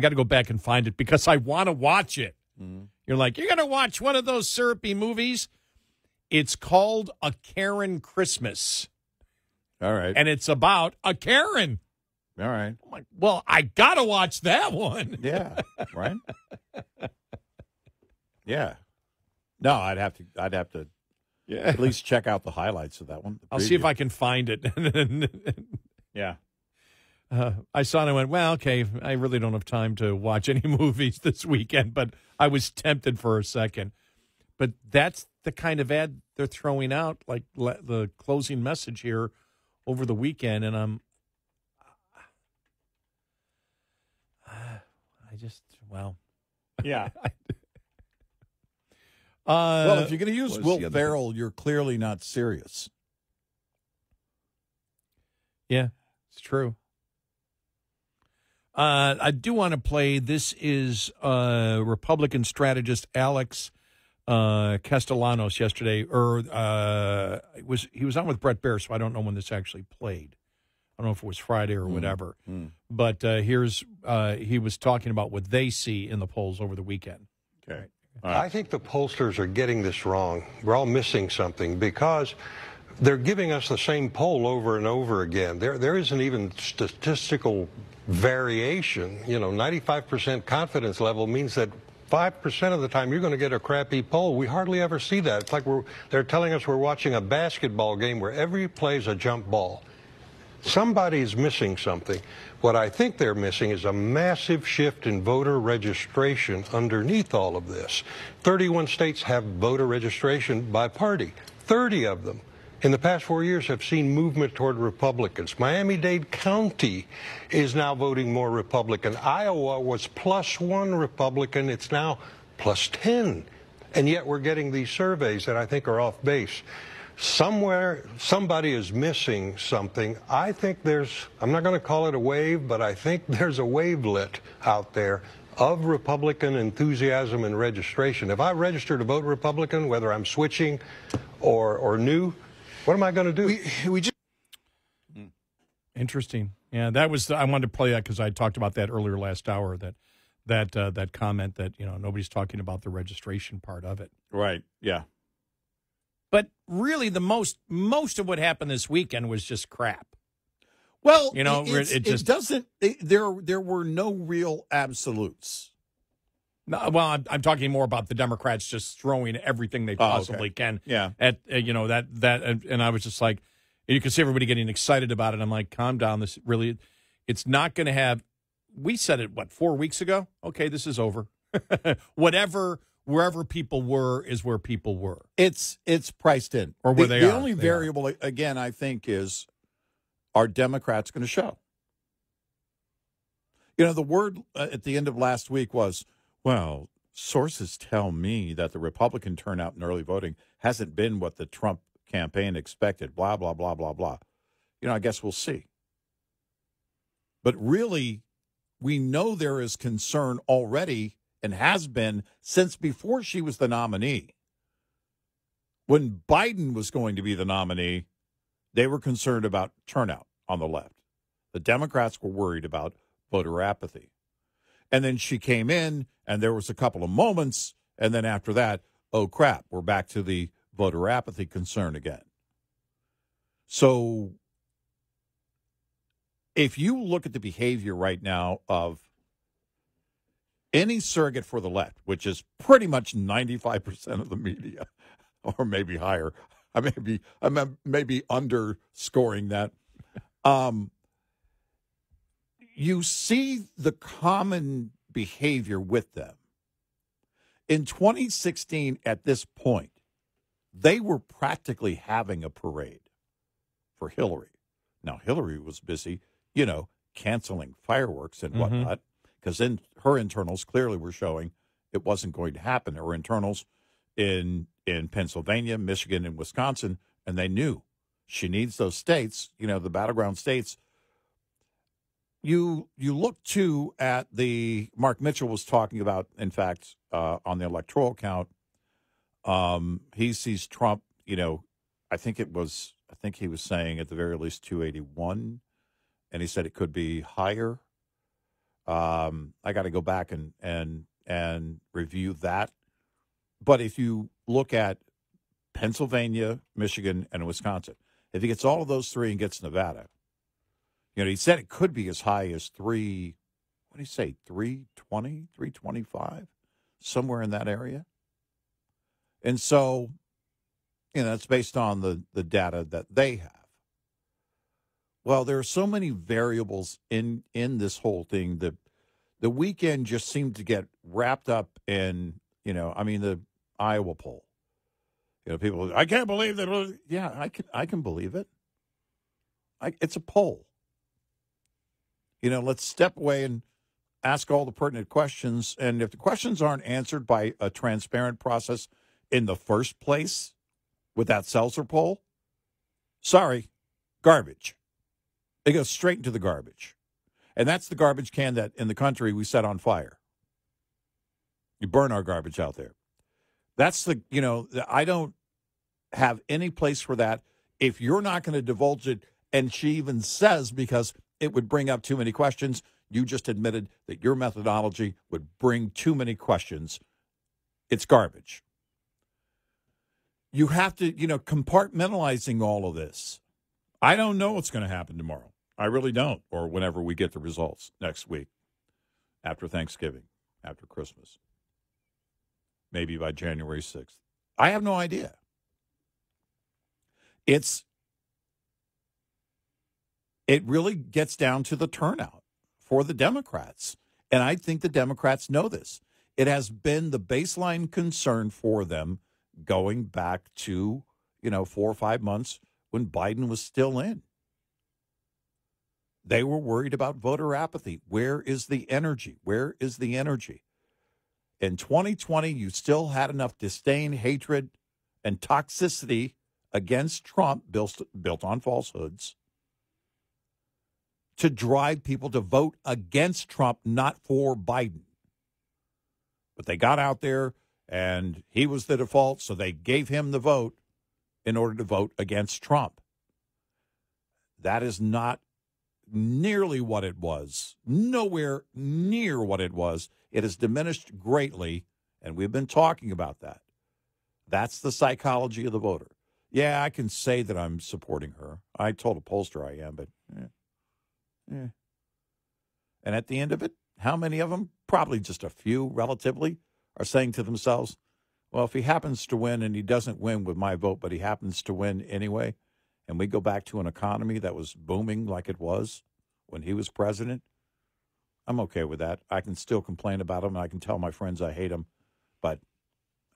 C: got to go back and find it because I want to watch it. You're like, you're going to watch one of those syrupy movies? It's called A Karen Christmas.
B: All right.
C: And it's about a Karen.
B: All right.
C: I'm like, well, I got to watch that one.
B: Yeah. Right. Yeah. No, I'd have to at least check out the highlights of that one.
C: I'll see if I can find it.
B: Yeah.
C: I saw it and I went, well, okay, I really don't have time to watch any movies this weekend, but I was tempted for a second. But that's the kind of ad they're throwing out, like the closing message here over the weekend, and
B: Yeah.
C: Well,
B: Well, if you're going to use Will Ferrell, you're clearly not serious.
C: Yeah, it's true. I do want to play. This is Republican strategist Alex Castellanos yesterday, he was on with Brett Baer, so I don't know when this actually played. I don't know if it was Friday or whatever. But he was talking about what they see in the polls over the weekend.
B: Okay.
L: I think the pollsters are getting this wrong. We're all missing something because they're giving us the same poll over and over again. There isn't even statistical variation. 95% confidence level means that 5% of the time you're going to get a crappy poll. We hardly ever see that. It's like they're telling us we're watching a basketball game where every play is a jump ball. Somebody's missing something. What I think they're missing is a massive shift in voter registration underneath all of this. 31 states have voter registration by party. 30 of them in the past 4 years have seen movement toward Republicans. Miami-Dade County is now voting more Republican. Iowa was +1 Republican. It's now +10. And yet we're getting these surveys that I think are off base. Somewhere, somebody is missing something. I think I'm not going to call it a wave, but I think there's a wavelet out there of Republican enthusiasm and registration. If I register to vote Republican, whether I'm switching or new, what am I going to do?
C: Interesting. Yeah, that was. I wanted to play that because I talked about that earlier last hour. That comment that nobody's talking about the registration part of it.
B: Right. Yeah.
C: But really, the most of what happened this weekend was just crap.
B: Well,
C: it just
B: doesn't. There were no real absolutes.
C: No, well, I'm talking more about the Democrats just throwing everything they possibly can.
B: Yeah.
C: At and I was just like, you can see everybody getting excited about it. I'm like, calm down. It's not going to have. We said it 4 weeks ago. Okay, this is over. Wherever people were is where people were.
B: It's priced in,
C: or where they are.
B: The only variable, again, I think, is are Democrats going to show? The word at the end of last week was, well, sources tell me that the Republican turnout in early voting hasn't been what the Trump campaign expected, blah, blah, blah, blah, blah. I guess we'll see. But really, we know there is concern already and has been since before she was the nominee. When Biden was going to be the nominee, they were concerned about turnout on the left. The Democrats were worried about voter apathy. And then she came in, and there was a couple of moments, and then after that, oh, crap, we're back to the voter apathy concern again. So if you look at the behavior right now of any surrogate for the left, which is pretty much 95% of the media, or maybe higher, I may be underscoring that. You see the common behavior with them. In 2016, at this point, they were practically having a parade for Hillary. Now, Hillary was busy, canceling fireworks and whatnot, because then her internals clearly were showing it wasn't going to happen. There were internals in Pennsylvania, Michigan, and Wisconsin, and they knew she needs those states, the battleground states. You look, too, at Mark Mitchell was talking about, in fact, on the electoral count, he sees Trump, I think he was saying at the very least 281, and he said it could be higher. I got to go back and review that. But if you look at Pennsylvania, Michigan, and Wisconsin, if he gets all of those three and gets Nevada, he said it could be as high as 320, 325, somewhere in that area. And so, it's based on the data that they have. Well, there are so many variables in this whole thing. The weekend just seemed to get wrapped up in, the Iowa poll. People, I can't believe that. Yeah, I can believe it. It's a poll. Let's step away and ask all the pertinent questions. And if the questions aren't answered by a transparent process in the first place with that Seltzer poll, sorry, garbage. It goes straight into the garbage. And that's the garbage can that in the country we set on fire. You burn our garbage out there. That's I don't have any place for that. If you're not going to divulge it, and she even says because it would bring up too many questions, you just admitted that your methodology would bring too many questions. It's garbage. You have to, compartmentalizing all of this. I don't know what's going to happen tomorrow. I really don't, or whenever we get the results next week, after Thanksgiving, after Christmas, maybe by January 6th. I have no idea. It really gets down to the turnout for the Democrats. And I think the Democrats know this. It has been the baseline concern for them going back to, 4 or 5 months when Biden was still in. They were worried about voter apathy. Where is the energy? Where is the energy? In 2020, you still had enough disdain, hatred, and toxicity against Trump built on falsehoods to drive people to vote against Trump, not for Biden. But they got out there, and he was the default, so they gave him the vote in order to vote against Trump. That is not nearly what it was, nowhere near what it was. It has diminished greatly, and we've been talking about that. That's the psychology of the voter. Yeah, I can say that I'm supporting her. I told a pollster I am, but And at the end of it, how many of them, probably just a few relatively, are saying to themselves, well, if he happens to win and he doesn't win with my vote, but he happens to win anyway, and we go back to an economy that was booming like it was when he was president, I'm okay with that. I can still complain about him, and I can tell my friends I hate him, but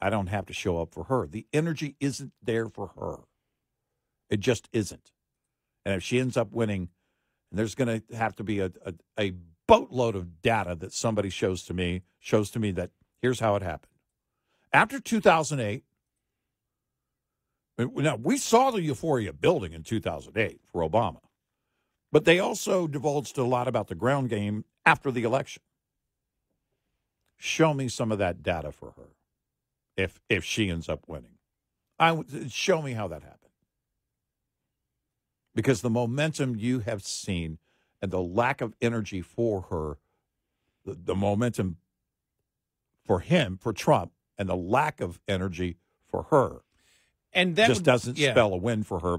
B: I don't have to show up for her. The energy isn't there for her. It just isn't. And if she ends up winning, and there's going to have to be a boatload of data that somebody shows to me that here's how it happened. After 2008, now we saw the euphoria building in 2008 for Obama, but they also divulged a lot about the ground game after the election. Show me some of that data for her if she ends up winning. Show me how that happened. Because the momentum you have seen and the lack of energy for her, the momentum for him, for Trump, and the lack of energy for her,
C: and that
B: just doesn't spell a win for her.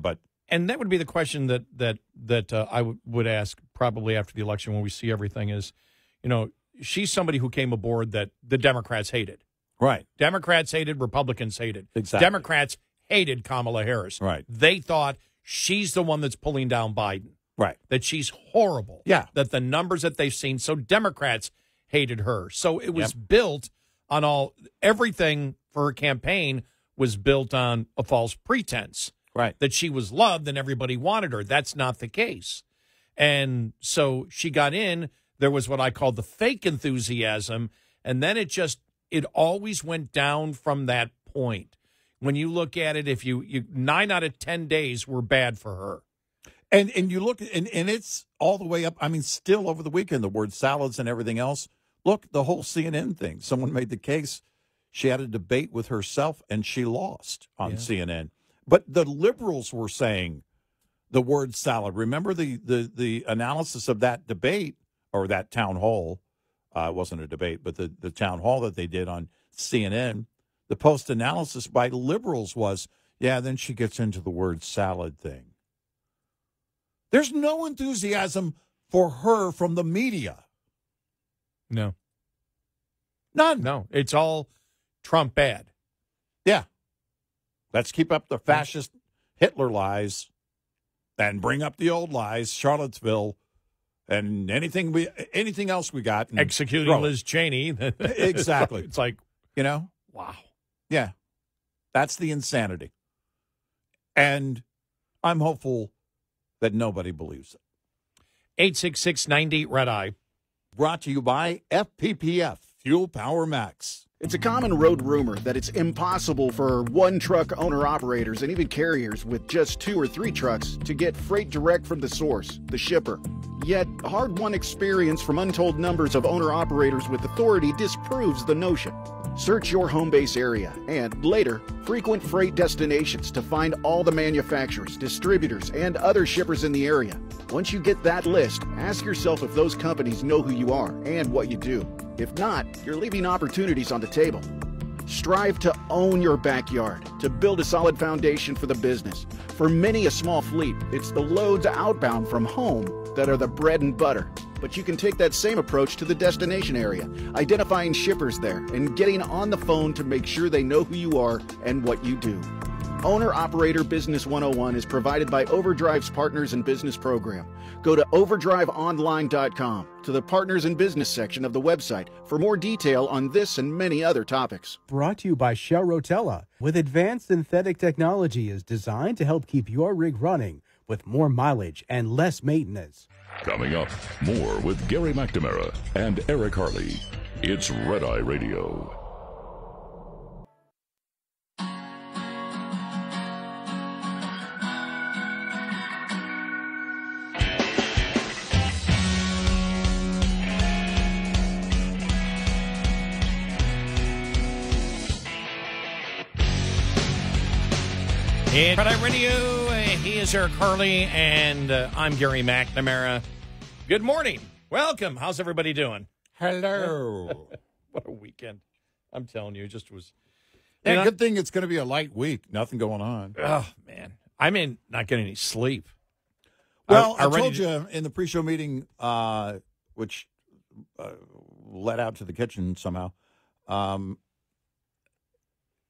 C: And that would be the question that I would ask probably after the election when we see everything is, she's somebody who came aboard that the Democrats hated.
B: Right.
C: Democrats hated, Republicans hated.
B: Exactly.
C: Democrats hated Kamala Harris.
B: Right.
C: They thought she's the one that's pulling down Biden.
B: Right.
C: That she's horrible.
B: Yeah.
C: That the numbers that they've seen. So Democrats hated her. So it was built on everything for her campaign was built on a false pretense.
B: Right.
C: That she was loved and everybody wanted her. That's not the case. And so she got in. There was what I call the fake enthusiasm. And then it always went down from that point. When you look at it, if you 9 out of 10 days were bad for her.
B: And you look, and it's all the way up. I mean, still over the weekend, the word salads and everything else. Look, the whole CNN thing. Someone made the case. She had a debate with herself, and she lost on CNN. But the liberals were saying the word salad. Remember the analysis of that debate or that town hall? It wasn't a debate, but the town hall that they did on CNN. The post-analysis by liberals was, then she gets into the word salad thing. There's no enthusiasm for her from the media.
C: No.
B: None.
C: No. It's all Trump bad.
B: Yeah. Let's keep up the fascist Hitler lies and bring up the old lies, Charlottesville, and anything else we got.
C: Executing Liz Cheney.
B: Exactly.
C: It's like, wow.
B: Yeah. That's the insanity. And I'm hopeful that nobody believes it.
C: 866-98-RED-EYE.
B: Brought to you by FPPF, Fuel Power Max.
M: It's a common road rumor that it's impossible for one-truck owner-operators and even carriers with just 2 or 3 trucks to get freight direct from the source, the shipper. Yet, hard-won experience from untold numbers of owner-operators with authority disproves the notion. Search your home base area and, later, frequent freight destinations to find all the manufacturers, distributors, and other shippers in the area. Once you get that list, ask yourself if those companies know who you are and what you do. If not, you're leaving opportunities on the table. Strive to own your backyard, to build a solid foundation for the business. For many a small fleet, it's the loads outbound from home that are the bread and butter. But you can take that same approach to the destination area, identifying shippers there and getting on the phone to make sure they know who you are and what you do. Owner-Operator Business 101 is provided by Overdrive's Partners in Business program. Go to overdriveonline.com to the Partners in Business section of the website for more detail on this and many other topics.
E: Brought to you by Shell Rotella, with advanced synthetic technology is designed to help keep your rig running with more mileage and less maintenance.
A: Coming up, more with Gary McNamara and Eric Harley. It's Red Eye Radio.
C: And Red Eye Radio, he is Eric Harley, and I'm Gary McNamara. Good morning. Welcome. How's everybody doing?
B: Hello.
C: What a weekend. I'm telling you, it just was.
B: Yeah, good thing it's going to be a light week. Nothing going on.
C: Oh, man. I'm not getting any sleep.
B: Well, I told you in the pre-show meeting, which led out to the kitchen somehow,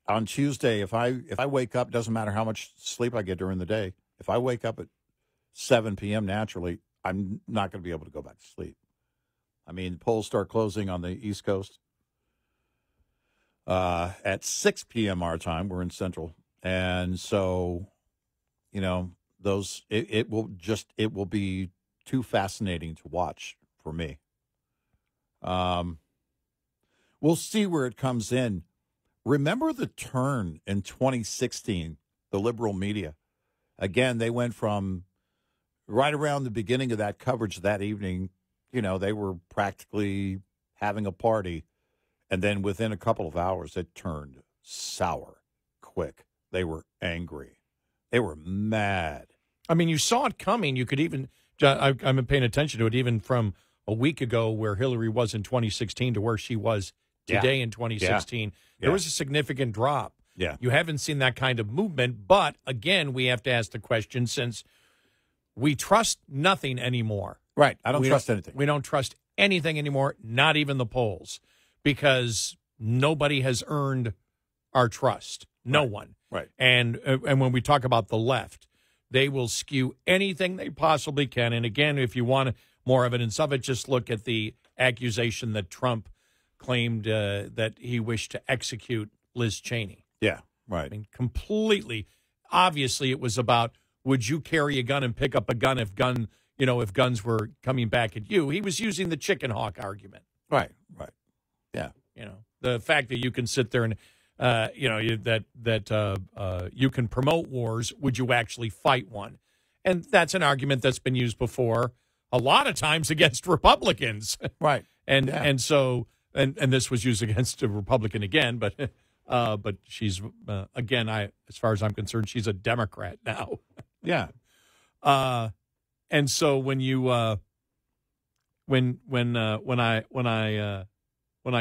B: on Tuesday, if I wake up, doesn't matter how much sleep I get during the day, if I wake up at 7 p.m. naturally, I'm not going to be able to go back to sleep. I mean, polls start closing on the East Coast at 6 p.m. our time. We're in Central. And so, you know, it will be too fascinating to watch for me. We'll see where it comes in. Remember the turn in 2016, the liberal media. Again, they went from right around the beginning of that coverage that evening, you know, they were practically having a party. And then within a couple of hours, it turned sour quick. They were angry. They were mad.
C: I mean, you saw it coming. You could even, I've been paying attention to it even from a week ago where Hillary was in 2016 to where she was today in 2016. There was a significant drop.
B: Yeah.
C: You haven't seen that kind of movement. But, again, we have to ask the question, since we trust nothing anymore.
B: Right. I don't trust anything.
C: We don't trust anything anymore, not even the polls, because nobody has earned our trust. No one.
B: Right.
C: And when we talk about the left, they will skew anything they possibly can. And, again, if you want more evidence of it, just look at the accusation that Trump claimed that he wished to execute Liz Cheney.
B: Yeah, right.
C: I mean, completely. Obviously, it was about, would you carry a gun and pick up a gun if guns were coming back at you? He was using the chicken hawk argument.
B: Right. Yeah.
C: You know, the fact that you can sit there and, you can promote wars. Would you actually fight one? And that's an argument that's been used before, a lot of times against Republicans.
B: Right.
C: And so. And this was used against a Republican again, but she's again, as far as I'm concerned, she's a Democrat now.
B: Yeah.
C: And so when you when I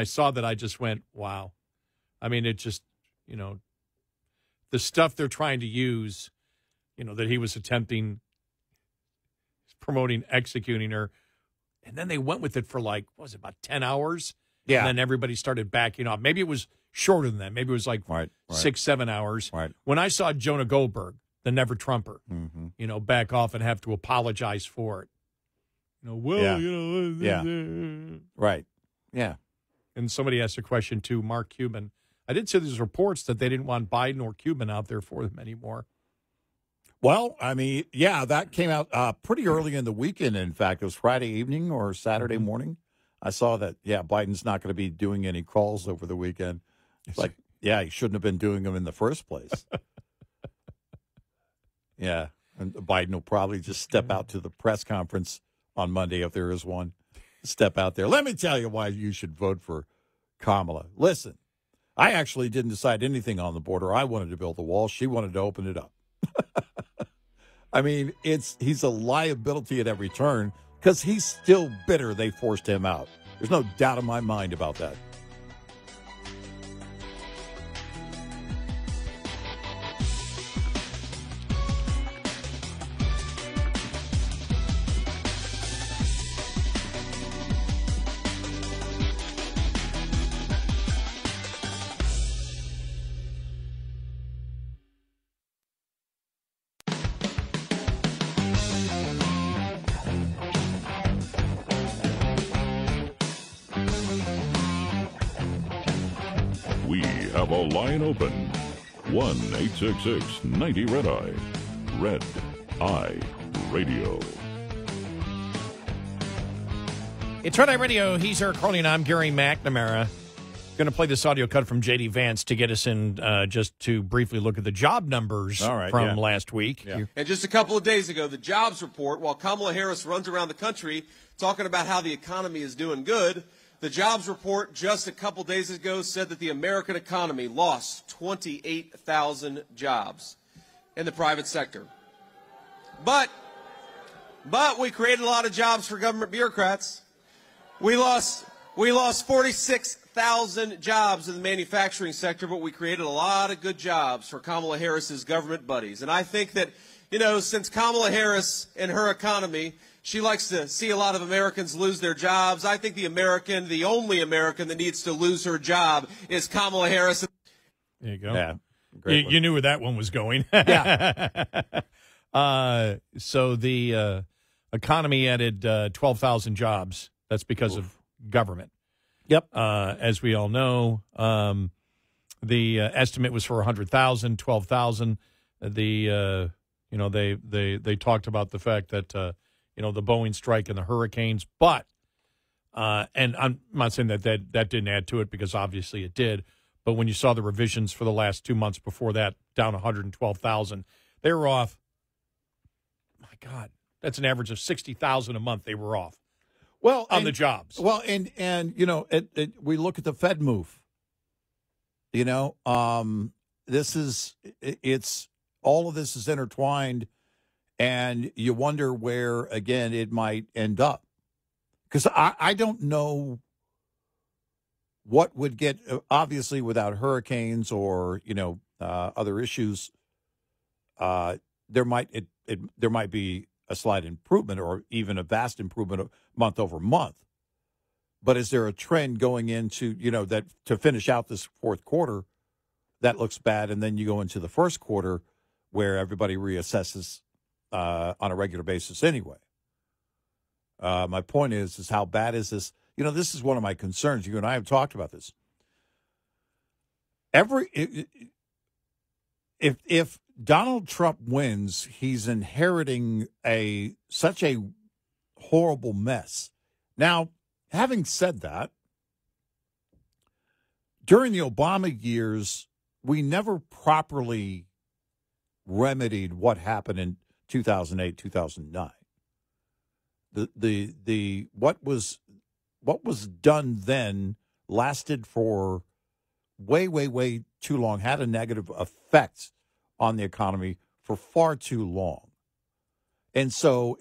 C: saw that, I just went, wow. I mean, it just, you know, the stuff they're trying to use, you know, that he was attempting promoting executing her, and then they went with it for like, what was it, about 10 hours?
B: Yeah.
C: And then everybody started backing off. Maybe it was shorter than that. Maybe it was like 6-7 hours.
B: Right.
C: When I saw Jonah Goldberg, the Never Trumper,
B: mm-hmm.
C: you know, back off and have to apologize for it. You know,
B: Right. Yeah.
C: And somebody asked a question to Mark Cuban. I did see there's reports that they didn't want Biden or Cuban out there for them anymore.
B: Well, I mean, yeah, that came out pretty early in the weekend. In fact, it was Friday evening or Saturday morning. I saw that. Yeah, Biden's not going to be doing any calls over the weekend. It's like, yeah, he shouldn't have been doing them in the first place. Yeah, and Biden will probably just step out to the press conference on Monday if there is one. Step out there. Let me tell you why you should vote for Kamala. Listen, I actually didn't decide anything on the border. I wanted to build the wall. She wanted to open it up. I mean, he's a liability at every turn because he's still bitter they forced him out. There's no doubt in my mind about that.
A: We have a line open. 1-866-90-RED-EYE. Red Eye Radio.
C: It's Red Eye Radio. He's Eric Carly, and I'm Gary McNamara. Going to play this audio cut from J.D. Vance to get us in just to briefly look at the job numbers from last week.
N: Yeah. And just a couple of days ago, the jobs report, while Kamala Harris runs around the country talking about how the economy is doing good, the jobs report just a couple days ago said that the American economy lost 28,000 jobs in the private sector. But we created a lot of jobs for government bureaucrats. We lost 46,000 jobs in the manufacturing sector, but we created a lot of good jobs for Kamala Harris's government buddies. And I think that, since Kamala Harris and her economy, she likes to see a lot of Americans lose their jobs. I think the only American that needs to lose her job is Kamala Harris.
C: There you go.
B: Yeah,
C: you knew where that one was going.
B: Yeah.
C: So the economy added 12,000 jobs. That's because of government.
B: Yep.
C: As we all know, the estimate was for 100,000, 12,000. They talked about the fact that the Boeing strike and the hurricanes, but and I'm not saying that didn't add to it because obviously it did. But when you saw the revisions for the last 2 months before that, down 112,000, they were off. My God, that's an average of 60,000 a month. They were off.
B: Well,
C: on the jobs.
B: Well, and we look at the Fed move. It's all of this is intertwined, and you wonder where again it might end up, because I don't know what would get obviously without hurricanes or other issues. There might be a slight improvement or even a vast improvement month over month. But is there a trend going into, that to finish out this fourth quarter that looks bad, and then you go into the first quarter where everybody reassesses on a regular basis anyway? My point is how bad is this? This is one of my concerns. You and I have talked about this. If Donald Trump wins, he's inheriting such a horrible mess. Now, having said that, during the Obama years, we never properly remedied what happened in 2008, 2009. What was done then lasted for way too long, had a negative effect on the economy for far too long. And so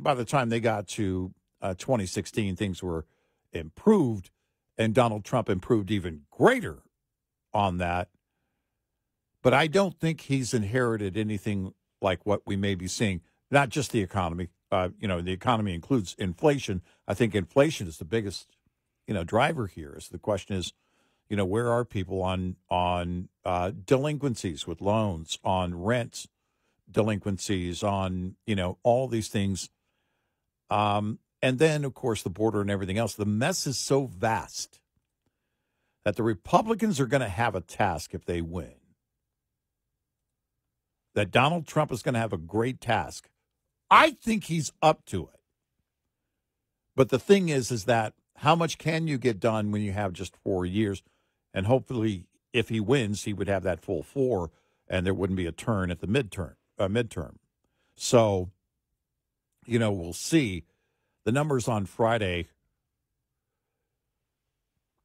B: by the time they got to 2016, things were improved, and Donald Trump improved even greater on that. But I don't think he's inherited anything like what we may be seeing, not just the economy. The economy includes inflation. I think inflation is the biggest, driver here. So the question is, where are people on delinquencies with loans, on rent delinquencies, on, all these things. And then, of course, the border and everything else. The mess is so vast that the Republicans are going to have a task if they win. That Donald Trump is going to have a great task. I think he's up to it. But the thing is that how much can you get done when you have just 4 years? And hopefully, if he wins, he would have that full 4, and there wouldn't be a turn at the midterm. So, we'll see. The numbers on Friday,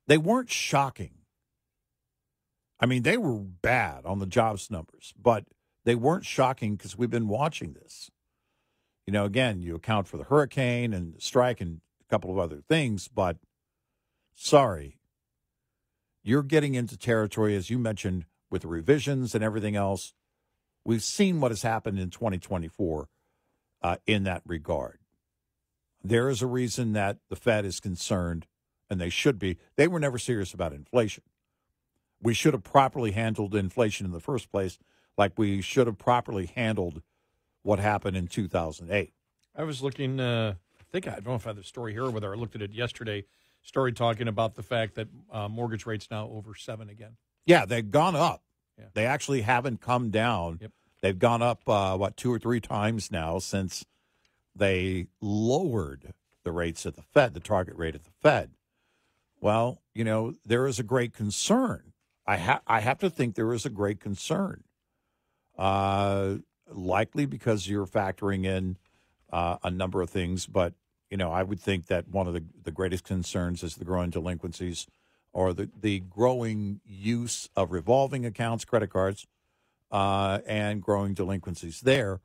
B: they weren't shocking. I mean, they were bad on the jobs numbers, but they weren't shocking because we've been watching this. Again, you account for the hurricane and the strike and a couple of other things, but sorry, you're getting into territory, as you mentioned, with the revisions and everything else. We've seen what has happened in 2024 in that regard. There is a reason that the Fed is concerned, and they should be. They were never serious about inflation. We should have properly handled inflation in the first place, like we should have properly handled what happened in 2008.
C: I was looking, I don't know if I have the story here or whether I looked at it yesterday, story talking about the fact that mortgage rates now over 7 again.
B: Yeah, they've gone up.
C: Yeah.
B: They actually haven't come down.
C: Yep.
B: They've gone up, 2 or 3 times now since they lowered the rates at the Fed, the target rate at the Fed. Well, there is a great concern. I have to think there is a great concern. Likely because you're factoring in a number of things, but I would think that one of the greatest concerns is the growing delinquencies, or the growing use of revolving accounts, credit cards, and growing delinquencies there.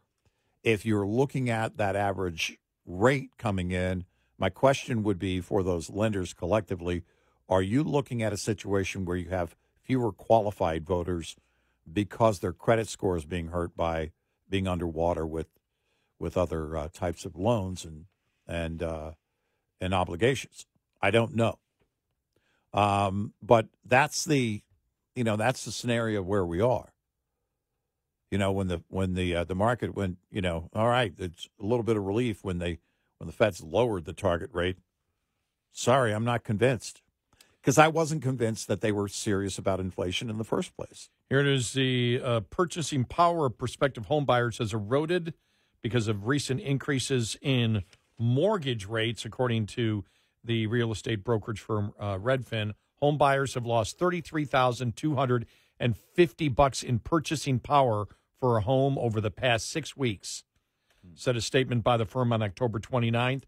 B: If you're looking at that average rate coming in, my question would be for those lenders collectively: are you looking at a situation where you have fewer qualified voters because their credit score is being hurt by being underwater with other types of loans and obligations? I don't know, but that's the scenario where we are. When the market went, all right, it's a little bit of relief when the Fed's lowered the target rate. Sorry, I'm not convinced, because I wasn't convinced that they were serious about inflation in the first place.
C: Here it is. The purchasing power of prospective home buyers has eroded because of recent increases in mortgage rates, according to the real estate brokerage firm Redfin. Home buyers have lost $33,250 in purchasing power for a home over the past 6 weeks, said a statement by the firm on October 29th.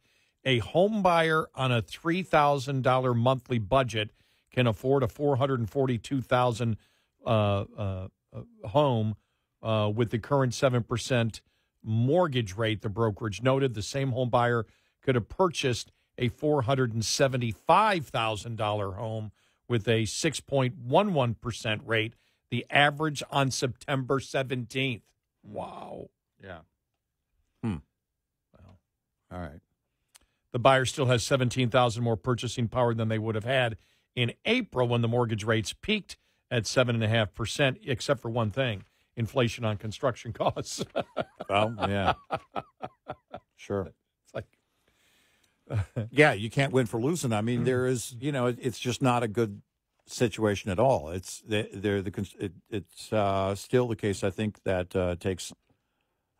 C: A home buyer on a $3,000 monthly budget can afford a $442,000 home with the current 7% mortgage rate, the brokerage noted. The same home buyer could have purchased a $475,000 home with a 6.11% rate, the average on September 17th. Wow.
B: Yeah. Wow. All right.
C: The buyer still has $17,000 more purchasing power than they would have had in April when the mortgage rates peaked at 7.5%, except for one thing: inflation on construction costs.
B: Well, yeah. Sure.
C: It's like,
B: yeah, you can't win for losing. I mean, there is, it's just not a good situation at all. It's still the case, I think, that it takes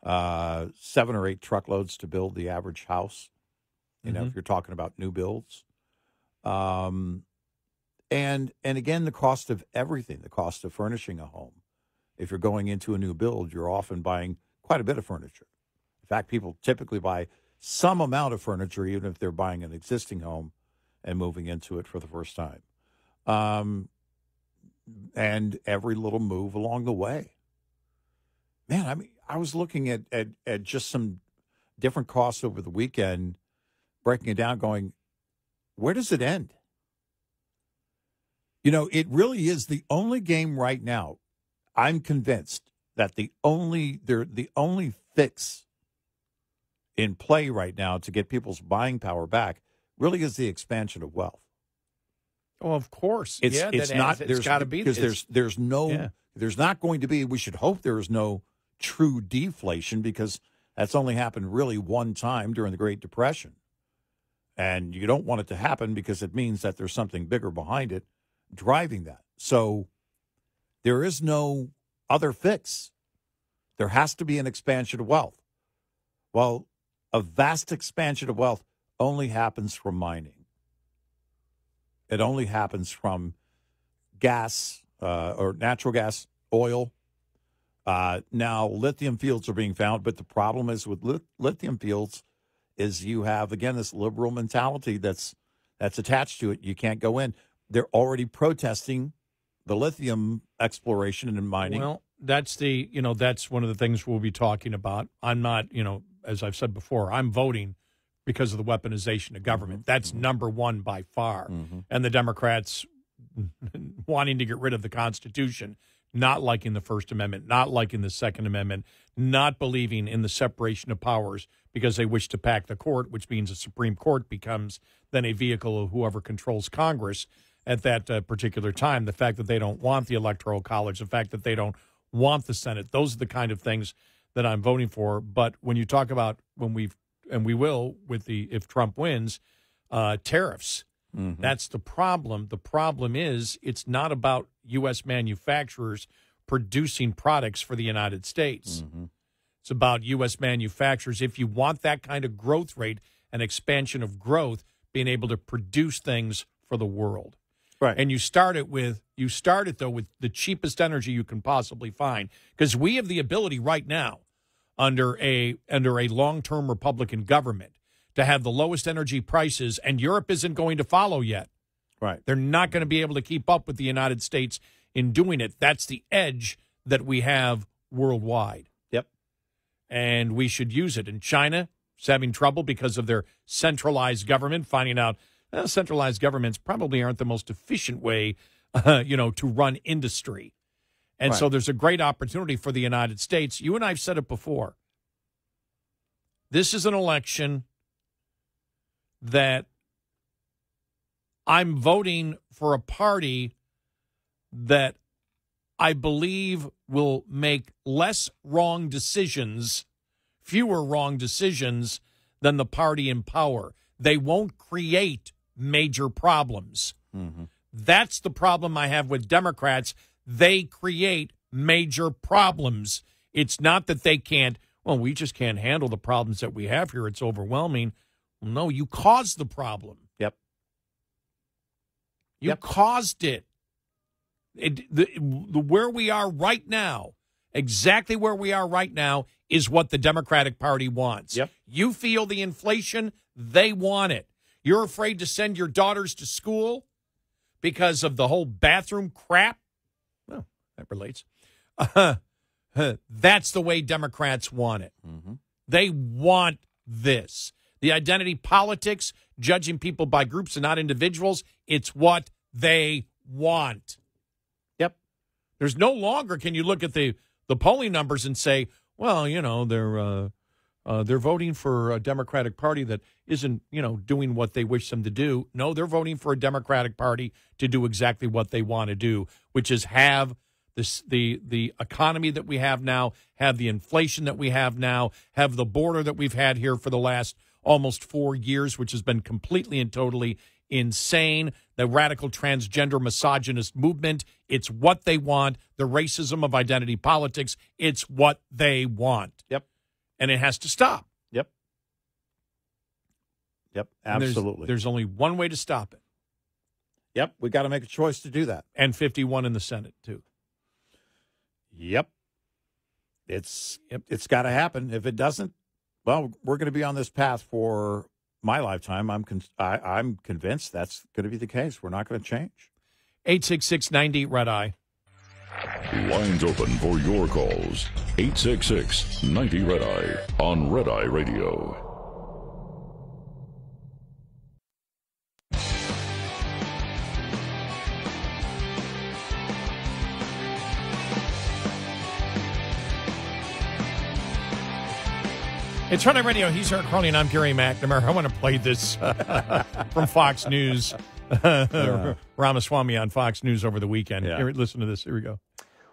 B: 7 or 8 truckloads to build the average house. If you're talking about new builds. And again, the cost of everything, the cost of furnishing a home. If you're going into a new build, you're often buying quite a bit of furniture. In fact, people typically buy some amount of furniture, even if they're buying an existing home and moving into it for the first time. And every little move along the way. Man, I mean, I was looking at just some different costs over the weekend, breaking it down, going, where does it end? It really is the only game right now. I'm convinced that the only fix in play right now to get people's buying power back really is the expansion of wealth.
C: Oh, of course.
B: It's got to be, because there's not going to be. We should hope there is no true deflation, because that's only happened really one time during the Great Depression. And you don't want it to happen, because it means that there's something bigger behind it driving that. So there is no other fix. There has to be an expansion of wealth. Well, a vast expansion of wealth only happens from mining. It only happens from gas or natural gas, oil. Now, lithium fields are being found, but the problem is with lithium fields is you have, again, this liberal mentality that's attached to it. You can't go in. They're already protesting the lithium exploration and mining.
C: Well, that's that's one of the things we'll be talking about. I'm not, as I've said before, I'm voting because of the weaponization of government. That's number one by far. And the Democrats wanting to get rid of the Constitution, not liking the First Amendment, not liking the Second Amendment, not believing in the separation of powers because they wish to pack the court, which means the Supreme Court becomes then a vehicle of whoever controls Congress at that particular time. The fact that they don't want the Electoral College, the fact that they don't want the Senate, those are the kind of things that I'm voting for. But when you talk about we will with if Trump wins, tariffs, that's the problem. The problem is it's not about U.S. manufacturers producing products for the United States. It's about U.S. manufacturers. If you want that kind of growth rate and expansion of growth, being able to produce things for the world.
B: Right.
C: And you start it with the cheapest energy you can possibly find, because we have the ability right now under a long-term Republican government to have the lowest energy prices, and Europe isn't going to follow yet.
B: Right.
C: They're not going to be able to keep up with the United States in doing it. That's the edge that we have worldwide.
B: Yep.
C: And we should use it. And China is having trouble because of their centralized government, finding out centralized governments probably aren't the most efficient way, to run industry. And so there's a great opportunity for the United States. You and I have said it before. This is an election that I'm voting for a party that I believe will make less wrong decisions, fewer wrong decisions than the party in power. They won't create major problems. That's the problem I have with Democrats. They create major problems. It's not that they can't, we just can't handle the problems that we have here. It's overwhelming. No, you caused the problem.
B: Yep.
C: You caused it. Where we are right now, exactly where we are right now, is what the Democratic Party wants.
B: Yep.
C: You feel the inflation, they want it. You're afraid to send your daughters to school because of the whole bathroom crap? Well, that relates. That's the way Democrats want it. They want this. The identity politics, judging people by groups and not individuals, it's what they want.
B: Yep.
C: There's no longer can you look at the polling numbers and say, well, they're voting for a Democratic Party that isn't, doing what they wish them to do. No, they're voting for a Democratic Party to do exactly what they want to do, which is have the economy that we have now, have the inflation that we have now, have the border that we've had here for the last almost 4 years, which has been completely and totally insane. The radical transgender misogynist movement, it's what they want. The racism of identity politics, it's what they want.
B: Yep.
C: And it has to stop.
B: Yep. Yep, absolutely.
C: There's only one way to stop it.
B: Yep, we got to make a choice to do that.
C: And 51 in the Senate, too.
B: Yep. It's got to happen. If it doesn't, well, we're going to be on this path for my lifetime. I'm convinced that's going to be the case. We're not going to change.
C: 866-90-RED-EYE.
A: Lines open for your calls. 866-90-RED-EYE on Red Eye Radio.
C: It's Red Eye Radio. He's Eric Carly, and I'm Gary McNamara. I want to play this from Fox News. Ramaswamy on Fox News over the weekend.
B: Yeah.
C: Here, listen to this. Here we go.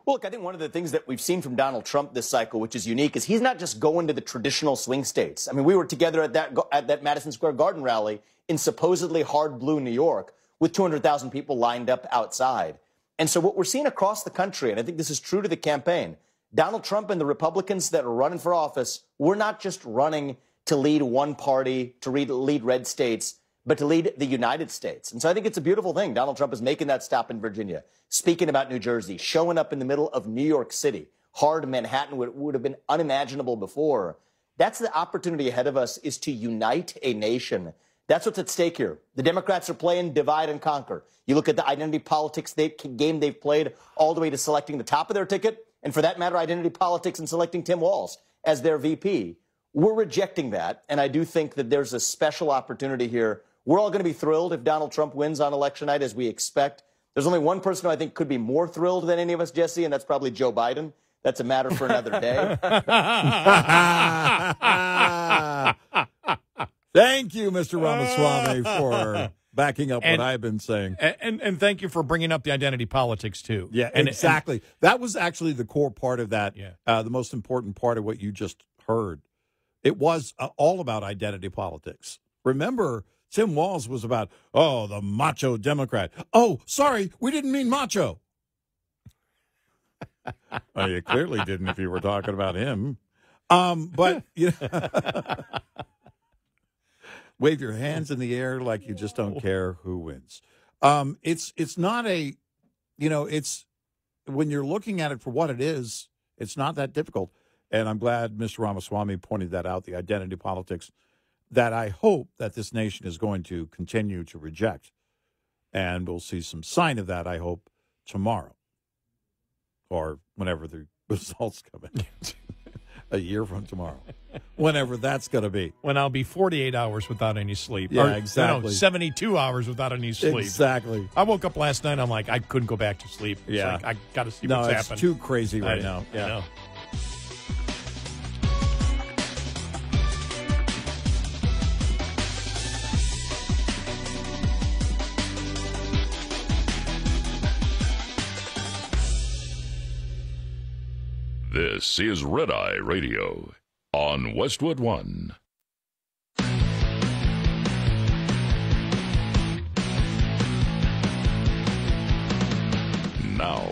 O: Well, look, I think one of the things that we've seen from Donald Trump this cycle, which is unique, is he's not just going to the traditional swing states. I mean, we were together at that Madison Square Garden rally in supposedly hard blue New York with 200,000 people lined up outside. And so what we're seeing across the country, and I think this is true to the campaign, Donald Trump and the Republicans that are running for office, we're not just running to lead one party, to lead red states, but to lead the United States. And so I think it's a beautiful thing. Donald Trump is making that stop in Virginia, speaking about New Jersey, showing up in the middle of New York City. Hard Manhattan would have been unimaginable before. That's the opportunity ahead of us, is to unite a nation. That's what's at stake here. The Democrats are playing divide and conquer. You look at the identity politics game they've played all the way to selecting the top of their ticket, and for that matter, identity politics and selecting Tim Walz as their VP. We're rejecting that, and I do think that there's a special opportunity here. We're all going to be thrilled if Donald Trump wins on election night, as we expect. There's only one person who I think could be more thrilled than any of us, Jesse, and that's probably Joe Biden. That's a matter for another day.
B: Thank you, Mr. Ramaswamy, for backing up what I've been saying.
C: And thank you for bringing up the identity politics, too.
B: Yeah, exactly. That was actually the core part of that, the most important part of what you just heard. It was all about identity politics. Remember, Tim Walz was about, the macho Democrat. Oh, sorry, we didn't mean macho. Well, you clearly didn't if you were talking about him. But, wave your hands in the air like you just don't care who wins. It's not a, it's, when you're looking at it for what it is, it's not that difficult. And I'm glad Mr. Ramaswamy pointed that out, the identity politics, that I hope that this nation is going to continue to reject. And we'll see some sign of that, I hope, tomorrow. Or whenever the results come in. A year from tomorrow. Whenever that's going to be.
C: When I'll be 48 hours without any sleep.
B: Yeah, exactly.
C: 72 hours without any sleep.
B: Exactly.
C: I woke up last night, I'm like, I couldn't go back to sleep. It's like, I got to see what's happening.
B: No, it's too crazy right now.
C: Yeah. I know.
A: This is Red Eye Radio on Westwood One. Now,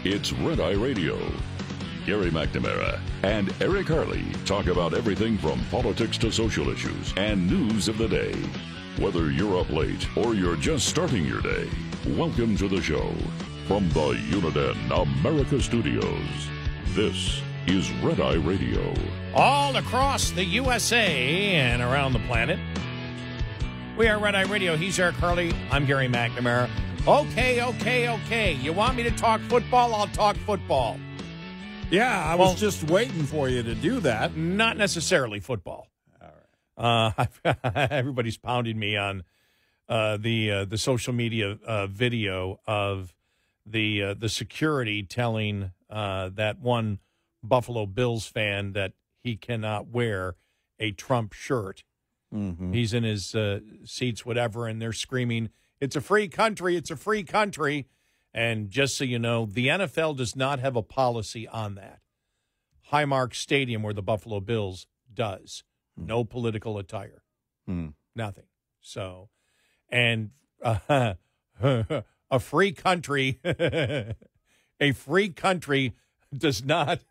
A: it's Red Eye Radio. Gary McNamara and Eric Harley talk about everything from politics to social issues and news of the day. Whether you're up late or you're just starting your day, welcome to the show. From the Uniden America Studios, this is Red Eye Radio.
C: All across the USA and around the planet, we are Red Eye Radio. He's Eric Harley. I'm Gary McNamara. Okay. You want me to talk football? I'll talk football.
B: Yeah, I was just waiting for you to do that.
C: Not necessarily football. All right. Everybody's pounding me on the social media video of the security telling that one Buffalo Bills fan that he cannot wear a Trump shirt.
B: Mm-hmm.
C: He's in his seats, whatever, and they're screaming, "It's a free country! It's a free country!" And just so you know, the NFL does not have a policy on that. Highmark Stadium, where the Buffalo Bills does. No political attire. Nothing. So, and a free country, a free country does not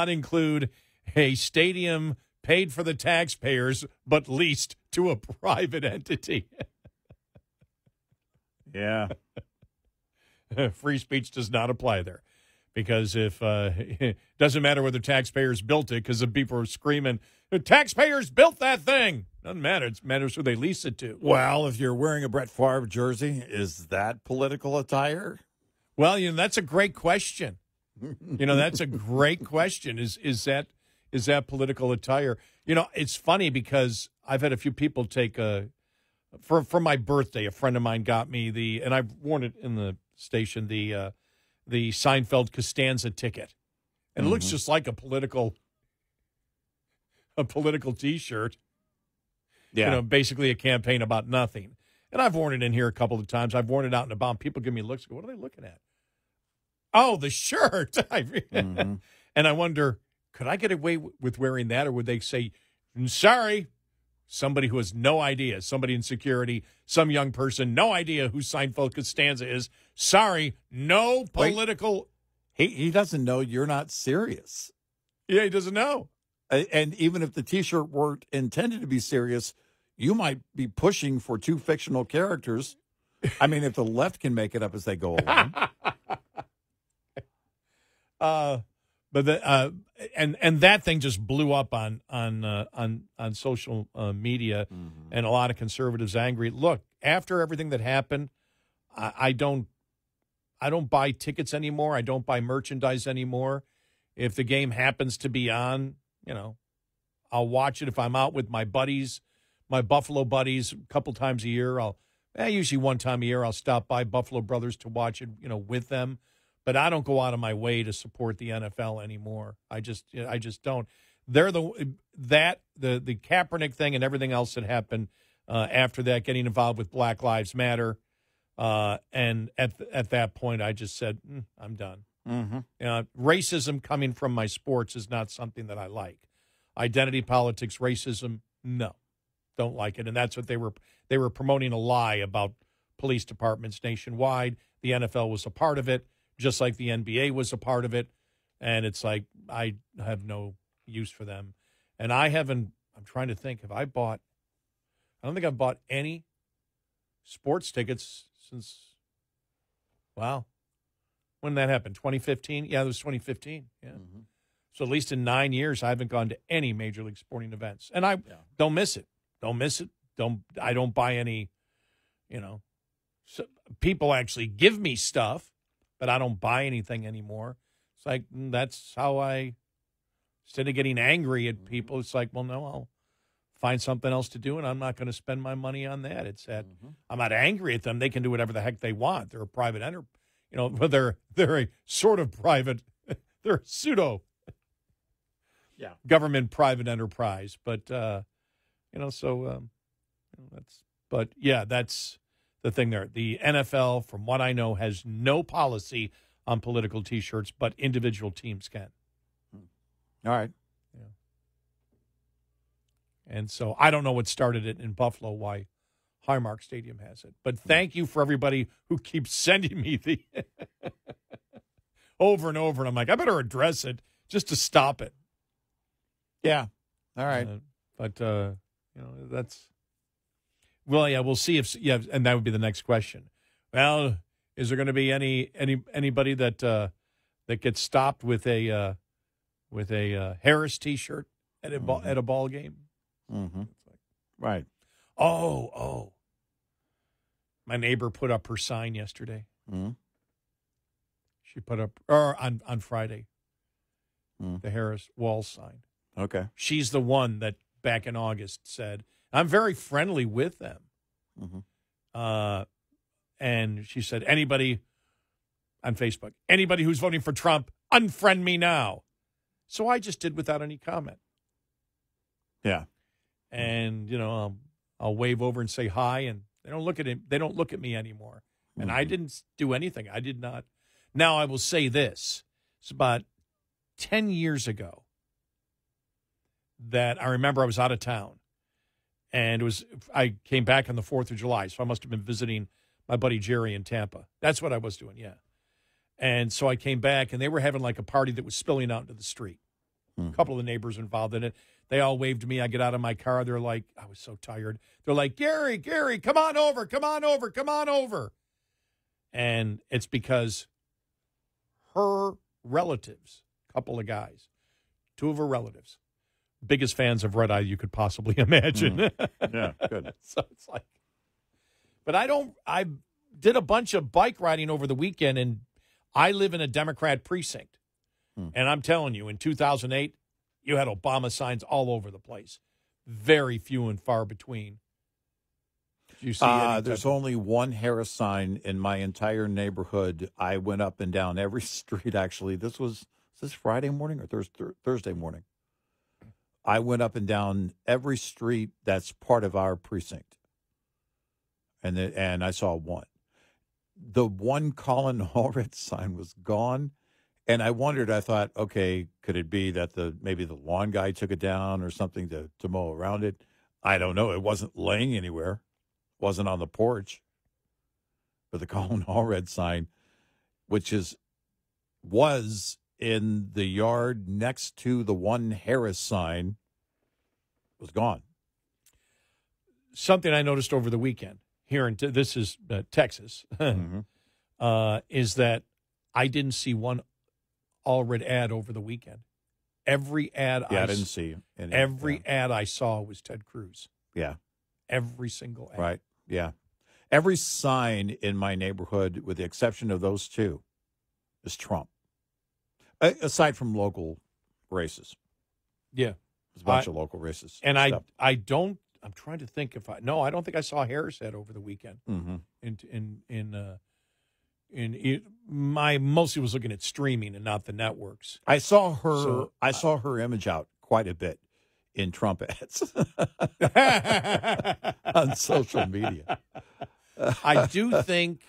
C: include a stadium paid for the taxpayers, but leased to a private entity.
B: Yeah.
C: Free speech does not apply there. Because if it doesn't matter whether taxpayers built it, because the people are screaming, "The taxpayers built that thing." Doesn't matter. It matters who they lease it to.
B: Well, if you're wearing a Brett Favre jersey, is that political attire?
C: Well, that's a great question. That's a great question. Is that political attire? It's funny because I've had a few people take for my birthday. A friend of mine got me and I've worn it in the station, the Seinfeld Costanza ticket. And it looks just like a political T-shirt.
B: Yeah.
C: Basically a campaign about nothing. And I've worn it in here a couple of times. I've worn it out and about. People give me looks. Go, what are they looking at? Oh, the shirt. And I wonder, could I get away with wearing that? Or would they say, sorry, somebody who has no idea, somebody in security, some young person, no idea who Seinfeld Costanza is. Sorry, no political.
B: He doesn't know you're not serious.
C: Yeah, he doesn't know.
B: And even if the T-shirt weren't intended to be serious, you might be pushing for two fictional characters. I mean, if the left can make it up as they go along.
C: But and that thing just blew up on social media, and a lot of conservatives angry. Look, after everything that happened, I don't buy tickets anymore. I don't buy merchandise anymore. If the game happens to be on, I'll watch it. If I'm out with my buddies, my Buffalo buddies, a couple times a year, usually one time a year, I'll stop by Buffalo Brothers to watch it, with them. But I don't go out of my way to support the NFL anymore. I just don't. They're the Kaepernick thing and everything else that happened after that, getting involved with Black Lives Matter, and at that point, I just said, I'm done. Racism coming from my sports is not something that I like. Identity politics, racism, no, don't like it. And that's what they were promoting, a lie about police departments nationwide. The NFL was a part of it, just like the NBA was a part of it. And it's like, I have no use for them. And I'm trying to think, I don't think I've bought any sports tickets since, when did that happen? 2015? Yeah, it was 2015. Yeah. So at least in 9 years, I haven't gone to any Major League Sporting events. And I don't miss it. I don't buy any, so people actually give me stuff, but I don't buy anything anymore. It's like, that's how instead of getting angry at people, it's like, well, no, I'll find something else to do, and I'm not going to spend my money on that. It's that I'm not angry at them. They can do whatever the heck they want. They're a private enterprise. They're a sort of private, they're a pseudo government private enterprise. But, that's the thing there. The NFL, from what I know, has no policy on political T-shirts, but individual teams can.
B: All right.
C: Yeah. And so I don't know what started it in Buffalo, why Highmark Stadium has it. But thank you for everybody who keeps sending me the over and over. And I'm like, I better address it just to stop it.
B: Yeah. All right.
C: That's, we'll see and that would be the next question. Well, is there going to be anybody that gets stopped with a Harris T-shirt at a ball game?
B: Right.
C: Oh. My neighbor put up her sign yesterday. She put up, on Friday, the Harris Walls sign.
B: Okay.
C: She's the one that back in August said, I'm very friendly with them. And she said, anybody on Facebook, anybody who's voting for Trump, unfriend me now. So I just did without any comment.
B: Yeah.
C: And, I'll wave over and say hi, and they don't look at him. They don't look at me anymore. And I didn't do anything. I did not. Now, I will say this. It's about 10 years that I remember I was out of town. And I came back on the 4th of July, so I must have been visiting my buddy Jerry in Tampa. That's what I was doing, yeah. And so I came back, and they were having like a party that was spilling out into the street. A couple of the neighbors involved in it. They all waved to me. I get out of my car. They're like, I was so tired. They're like, Gary, come on over. And it's because her relatives, a couple of guys, two of her relatives, biggest fans of Red Eye you could possibly imagine.
B: Yeah, good.
C: So it's like, but I did a bunch of bike riding over the weekend, and I live in a Democrat precinct. And I'm telling you, in 2008, you had Obama signs all over the place. Very few and far between. Did you see
B: there's only one Harris sign in my entire neighborhood. I went up and down every street, actually. Is this Friday morning or Thursday morning? I went up and down every street that's part of our precinct. And I saw one. The one Colin Allred sign was gone. And I thought, okay, could it be that maybe the lawn guy took it down or something to mow around it? I don't know. It wasn't laying anywhere. It wasn't on the porch. But the Colin Allred sign, which was in the yard next to the one Harris sign was gone.
C: Something I noticed over the weekend here in this is Texas, is that I didn't see one Allred ad over the weekend. Every ad
B: I didn't see any.
C: Every ad I saw was Ted Cruz.
B: Yeah.
C: Every single ad.
B: Right. Yeah. Every sign in my neighborhood, with the exception of those two, is Trump. Aside from local races.
C: Yeah.
B: There's a bunch of local races.
C: And I'm trying to think I don't think I saw Harris ad over the weekend. My mostly was looking at streaming and not the networks.
B: I saw her image out quite a bit in Trump ads on social media.
C: I do think,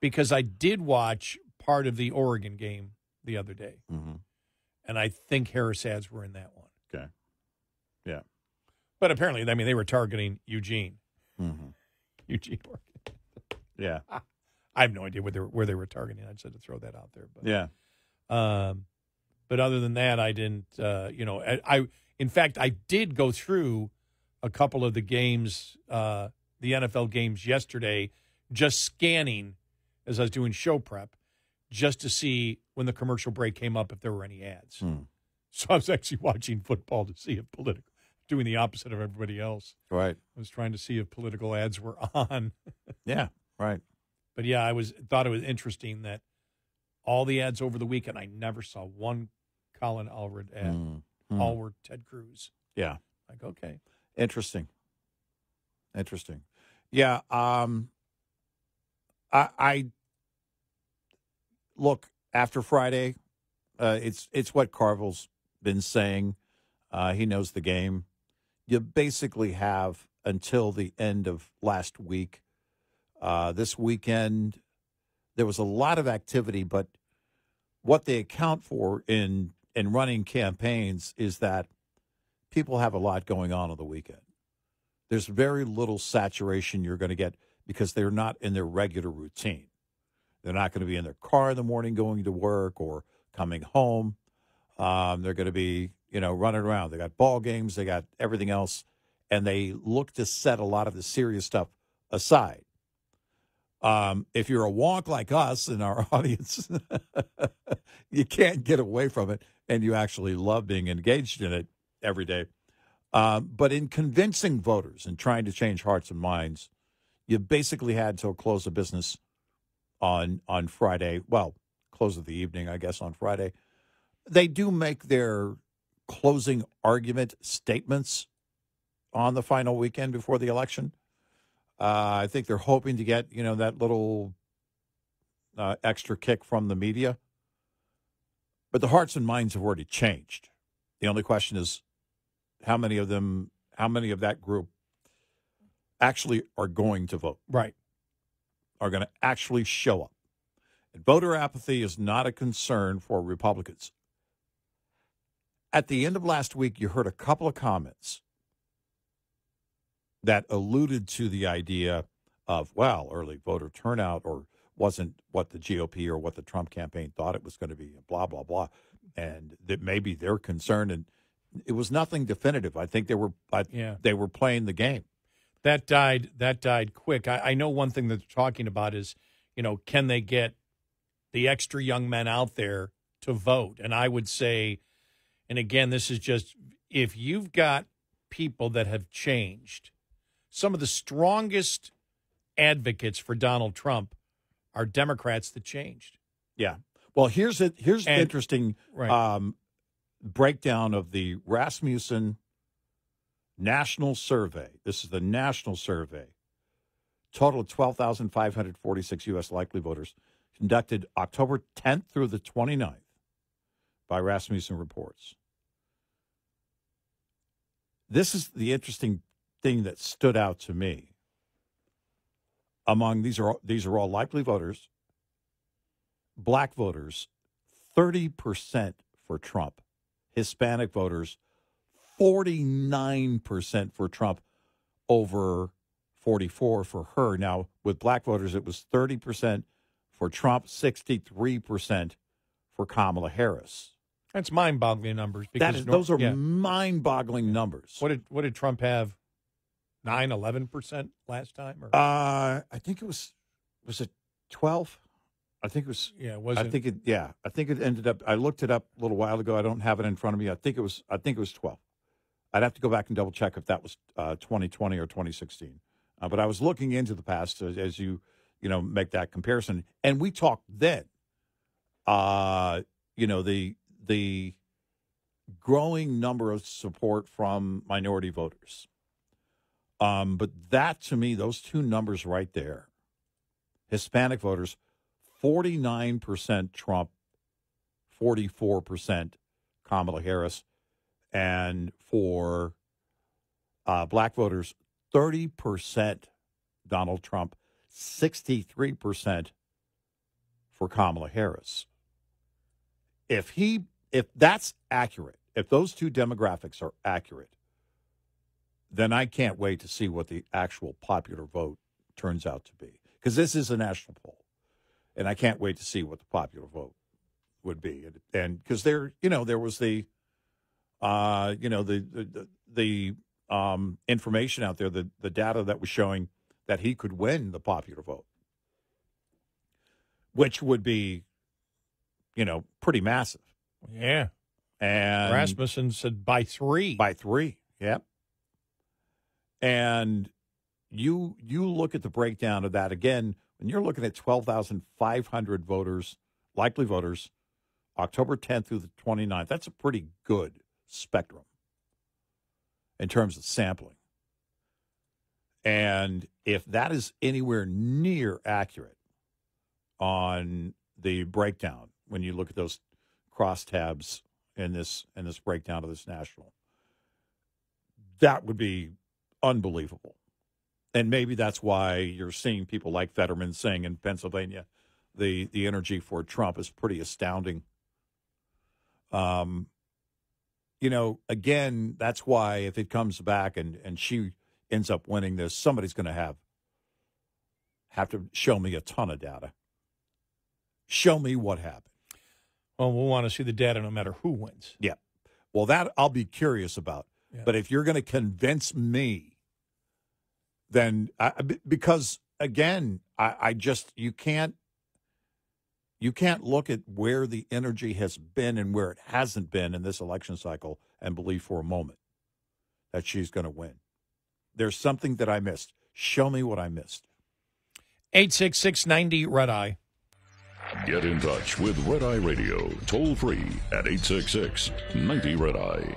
C: because I did watch part of the Oregon game the other day, and I think Harris ads were in that one.
B: Okay. Yeah.
C: But apparently, they were targeting Eugene. Eugene, Oregon.
B: Yeah.
C: I have no idea where they were targeting. I just had to throw that out there. But,
B: yeah.
C: But other than that, I didn't, in fact, I did go through a couple of the games, the NFL games yesterday, just scanning as I was doing show prep, just to see when the commercial break came up if there were any ads. So I was actually watching football to see if doing the opposite of everybody else.
B: Right.
C: I was trying to see if political ads were on.
B: Yeah, right.
C: But yeah, I thought it was interesting that all the ads over the weekend, I never saw one Colin Allred ad. All were Ted Cruz.
B: Yeah.
C: Like, okay.
B: Interesting. Yeah. I look, after Friday, it's what Carville's been saying. He knows the game. You basically have until the end of last week. This weekend, there was a lot of activity, but what they account for in running campaigns is that people have a lot going on the weekend. There's very little saturation you're going to get because they're not in their regular routine. They're not going to be in their car in the morning going to work or coming home. They're going to be, running around. They got ball games. They got everything else. And they look to set a lot of the serious stuff aside. If you're a wonk like us in our audience, you can't get away from it, and you actually love being engaged in it every day. But in convincing voters and trying to change hearts and minds, you basically had till close of business on Friday. Well, close of the evening, I guess, on Friday. They do make their closing argument statements on the final weekend before the election. I think they're hoping to get, that little extra kick from the media. But the hearts and minds have already changed. The only question is how many of that group actually are going to vote.
C: Right.
B: Are going to actually show up. And voter apathy is not a concern for Republicans. At the end of last week, you heard a couple of comments that alluded to the idea of, early voter turnout or wasn't what the GOP or what the Trump campaign thought it was going to be, blah, blah, blah. And that maybe they're concerned. And it was nothing definitive. I think they were playing the game.
C: That died quick. I know one thing that they're talking about is, can they get the extra young men out there to vote? And I would say, and again, this is just, if you've got people that have changed, some of the strongest advocates for Donald Trump are Democrats that changed.
B: Yeah. Well, here's an interesting breakdown of the Rasmussen National Survey. This is the national survey. Total of 12,546 U.S. likely voters, conducted October 10th through the 29th by Rasmussen Reports. This is the interesting thing that stood out to me. Among these are all likely voters. Black voters, 30% for Trump. Hispanic voters, 49% for Trump, over 44% for her. Now, with black voters, it was 30% for Trump, 63% for Kamala Harris.
C: That's mind-boggling numbers. Because
B: Those are mind-boggling numbers.
C: What did Trump have? 11% last time? Or?
B: I think it was it 12? I think it was.
C: Yeah, was it?
B: I think it ended up. I looked it up a little while ago. I don't have it in front of me. I think it was 12. I'd have to go back and double check if that was 2020 or 2016. But I was looking into the past as you make that comparison, and we talked then. The growing number of support from minority voters. But that, to me, those two numbers right there, Hispanic voters, 49% Trump, 44% Kamala Harris, and for black voters, 30% Donald Trump, 63% for Kamala Harris. If that's accurate, if those two demographics are accurate, then I can't wait to see what the actual popular vote turns out to be. Because this is a national poll, and I can't wait to see what the popular vote would be. And because there was the information out there, the data that was showing that he could win the popular vote, which would be, pretty massive.
C: Yeah.
B: And
C: Rasmussen said by 3.
B: By 3, yep. And you look at the breakdown of that again, when you're looking at 12,500 voters, likely voters, October 10th through the 29th, that's a pretty good spectrum in terms of sampling. And if that is anywhere near accurate on the breakdown, when you look at those crosstabs in this breakdown of this national, that would be unbelievable. And maybe that's why you're seeing people like Fetterman saying in Pennsylvania the energy for Trump is pretty astounding. Again, that's why if it comes back and she ends up winning this, somebody's going to have to show me a ton of data. Show me what happened.
C: Well, we'll want to see the data no matter who wins.
B: Yeah. Well, that I'll be curious about. Yeah. But if you're going to convince me, then because again, I just you can't look at where the energy has been and where it hasn't been in this election cycle and believe for a moment that she's going to win. There's something that I missed. Show me what I missed.
C: 866-90-RED-EYE.
A: Get in touch with Red Eye Radio, toll free at 866-90-RED-EYE.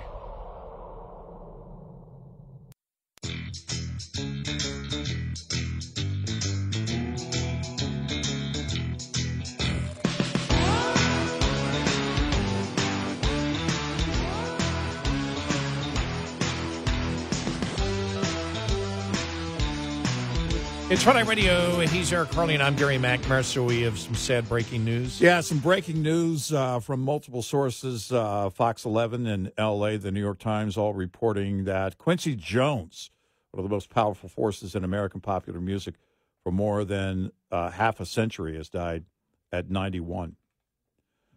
C: It's Red Eye Radio. He's Eric Carly, and I'm Gary McNamara. So we have some sad breaking news.
B: Yeah, some breaking news from multiple sources. Fox 11 in L.A., the New York Times, all reporting that Quincy Jones, one of the most powerful forces in American popular music for more than half a century, has died at 91.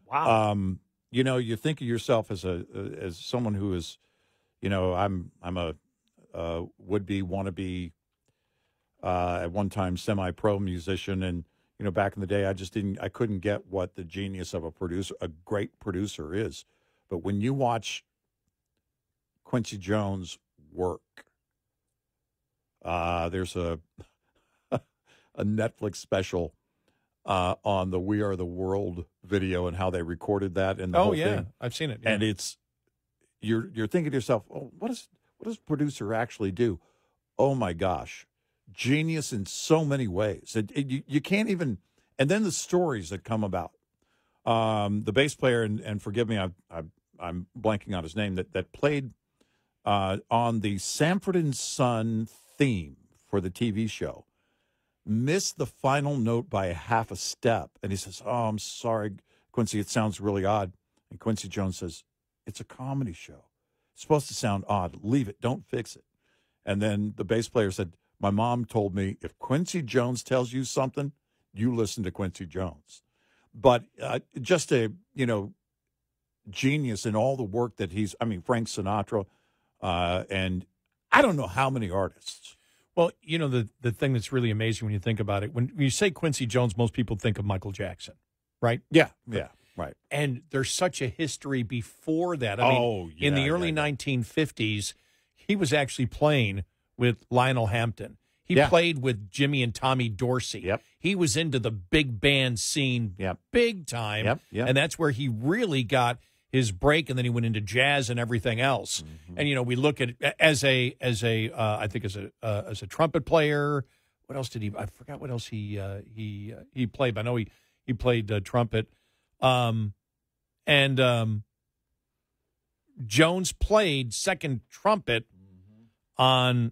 C: Wow.
B: You think of yourself as someone who is, I'm a would-be, wannabe, at one time semi-pro musician, and back in the day I couldn't get what the genius of a great producer is. But when you watch Quincy Jones work, there's a Netflix special on the We Are the World video and how they recorded that and the whole thing.
C: I've seen it. Yeah.
B: And it's you're thinking to yourself, oh, what does a producer actually do? Oh my gosh. Genius in so many ways. You can't even, and then the stories that come about. The bass player, and forgive me, I'm blanking on his name, that played on the Sanford and Son theme for the TV show, missed the final note by a half a step. And he says, oh, I'm sorry, Quincy, it sounds really odd. And Quincy Jones says, it's a comedy show. It's supposed to sound odd. Leave it. Don't fix it. And then the bass player said, my mom told me if Quincy Jones tells you something, you listen to Quincy Jones. but just a, genius in all the work that Frank Sinatra, and I don't know how many artists.
C: Well, the thing that's really amazing when you think about it, when you say Quincy Jones, most people think of Michael Jackson, right?
B: Yeah, right.
C: And there's such a history before that. In the early 1950s, he was actually playing with Lionel Hampton. He played with Jimmy and Tommy Dorsey.
B: Yep.
C: He was into the big band scene big time.
B: Yep.
C: And that's where he really got his break, and then he went into jazz and everything else.
B: Mm-hmm.
C: And we look at it as a trumpet player. What else did he? I forgot what else he played. But I know he played trumpet. Jones played second trumpet on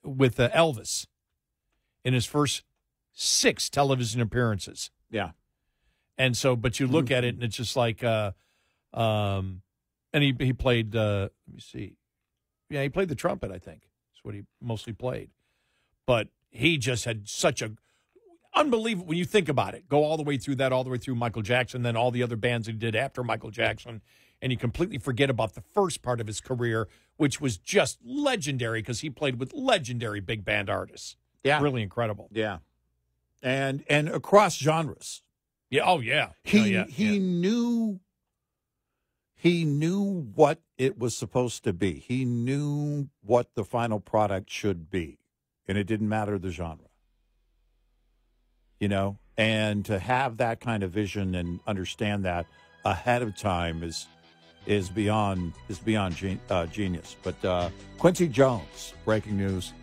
C: with Elvis in his first 6 television appearances.
B: Yeah.
C: And so, but you look at it and it's just like, and he played, let me see. Yeah, he played the trumpet, I think. That's what he mostly played. But he just had such a unbelievable, when you think about it, go all the way through Michael Jackson, then all the other bands he did after Michael Jackson, and you completely forget about the first part of his career, which was just legendary because he played with legendary big band artists.
B: Yeah.
C: Really incredible.
B: Yeah. And across genres.
C: Yeah. Oh, yeah.
B: He knew what it was supposed to be. He knew what the final product should be, and it didn't matter the genre. And to have that kind of vision and understand that ahead of time is beyond genius. But Quincy Jones, breaking news,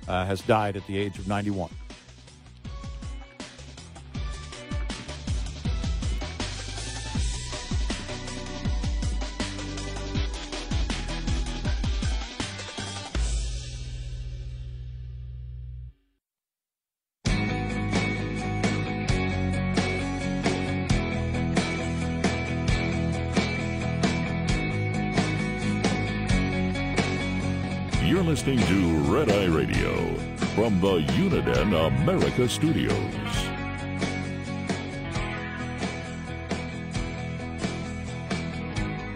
B: has died at the age of 91.
A: You're listening to Red Eye Radio from the Uniden America Studios.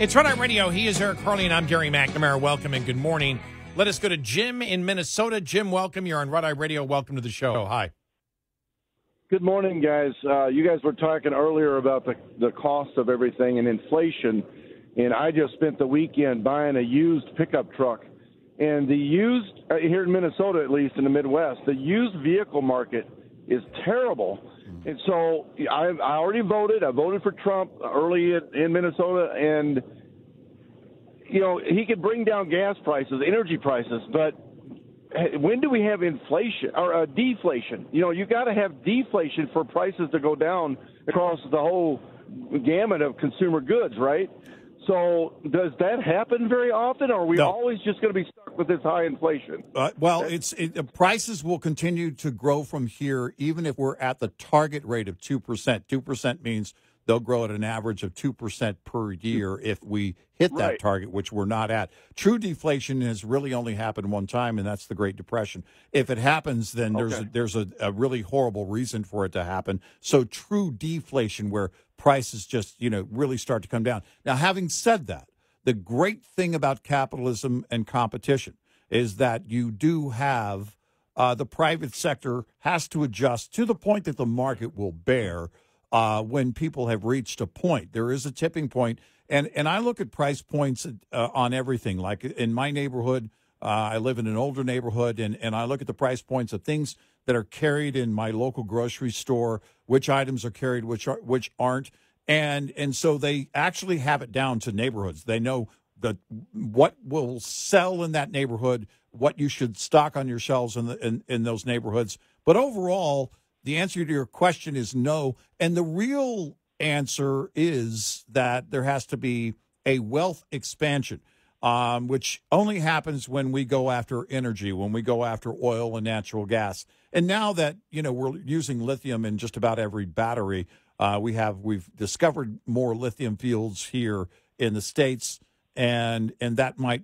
C: It's Red Eye Radio. He is Eric Harley, and I'm Gary McNamara. Welcome and good morning. Let us go to Jim in Minnesota. Jim, welcome. You're on Red Eye Radio. Welcome to the show. Hi.
P: Good morning, guys. You guys were talking earlier about the cost of everything and inflation, and I just spent the weekend buying a used pickup truck. And the used, here in Minnesota at least, in the Midwest, the used vehicle market is terrible. And so I already voted. I voted for Trump early in Minnesota, and, he could bring down gas prices, energy prices, but when do we have inflation or deflation? You got to have deflation for prices to go down across the whole gamut of consumer goods, right? So does that happen very often, or are we always just going to be stuck with this high inflation?
B: Prices will continue to grow from here, even if we're at the target rate of 2%. 2% means they'll grow at an average of 2% per year if we hit that target, which we're not at. True deflation has really only happened one time, and that's the Great Depression. If it happens, then there's a really horrible reason for it to happen. So true deflation, where prices just, really start to come down. Now, having said that, the great thing about capitalism and competition is that you do have the private sector has to adjust to the point that the market will bear when people have reached a point. There is a tipping point. And I look at price points on everything. Like in my neighborhood, I live in an older neighborhood, and I look at the price points of things that are carried in my local grocery store, which items are carried, which aren't. And so they actually have it down to neighborhoods. They know what will sell in that neighborhood, what you should stock on your shelves in those neighborhoods. But overall, the answer to your question is no. And the real answer is that there has to be a wealth expansion, which only happens when we go after energy, when we go after oil and natural gas. And now that, we're using lithium in just about every battery, we've discovered more lithium fields here in the States, and that might,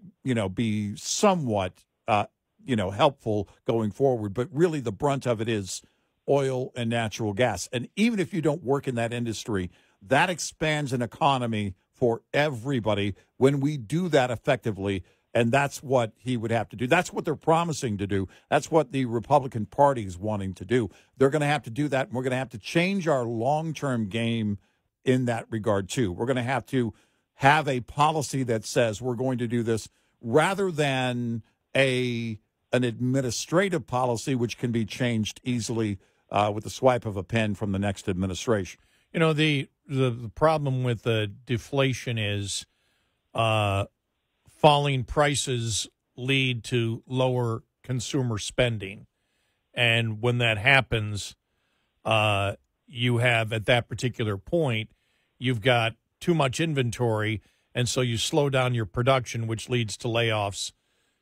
B: be somewhat, helpful going forward. But really the brunt of it is oil and natural gas. And even if you don't work in that industry, that expands an economy for everybody when we do that effectively. And that's what he would have to do. That's what they're promising to do. That's what the Republican Party is wanting to do. They're going to have to do that, and we're going to have to change our long-term game in that regard, too. We're going to have a policy that says we're going to do this rather than an administrative policy which can be changed easily with the swipe of a pen from the next administration.
C: You know, the problem with the deflation is falling prices lead to lower consumer spending. And when that happens, you have, at that particular point, you've got too much inventory, and so you slow down your production, which leads to layoffs,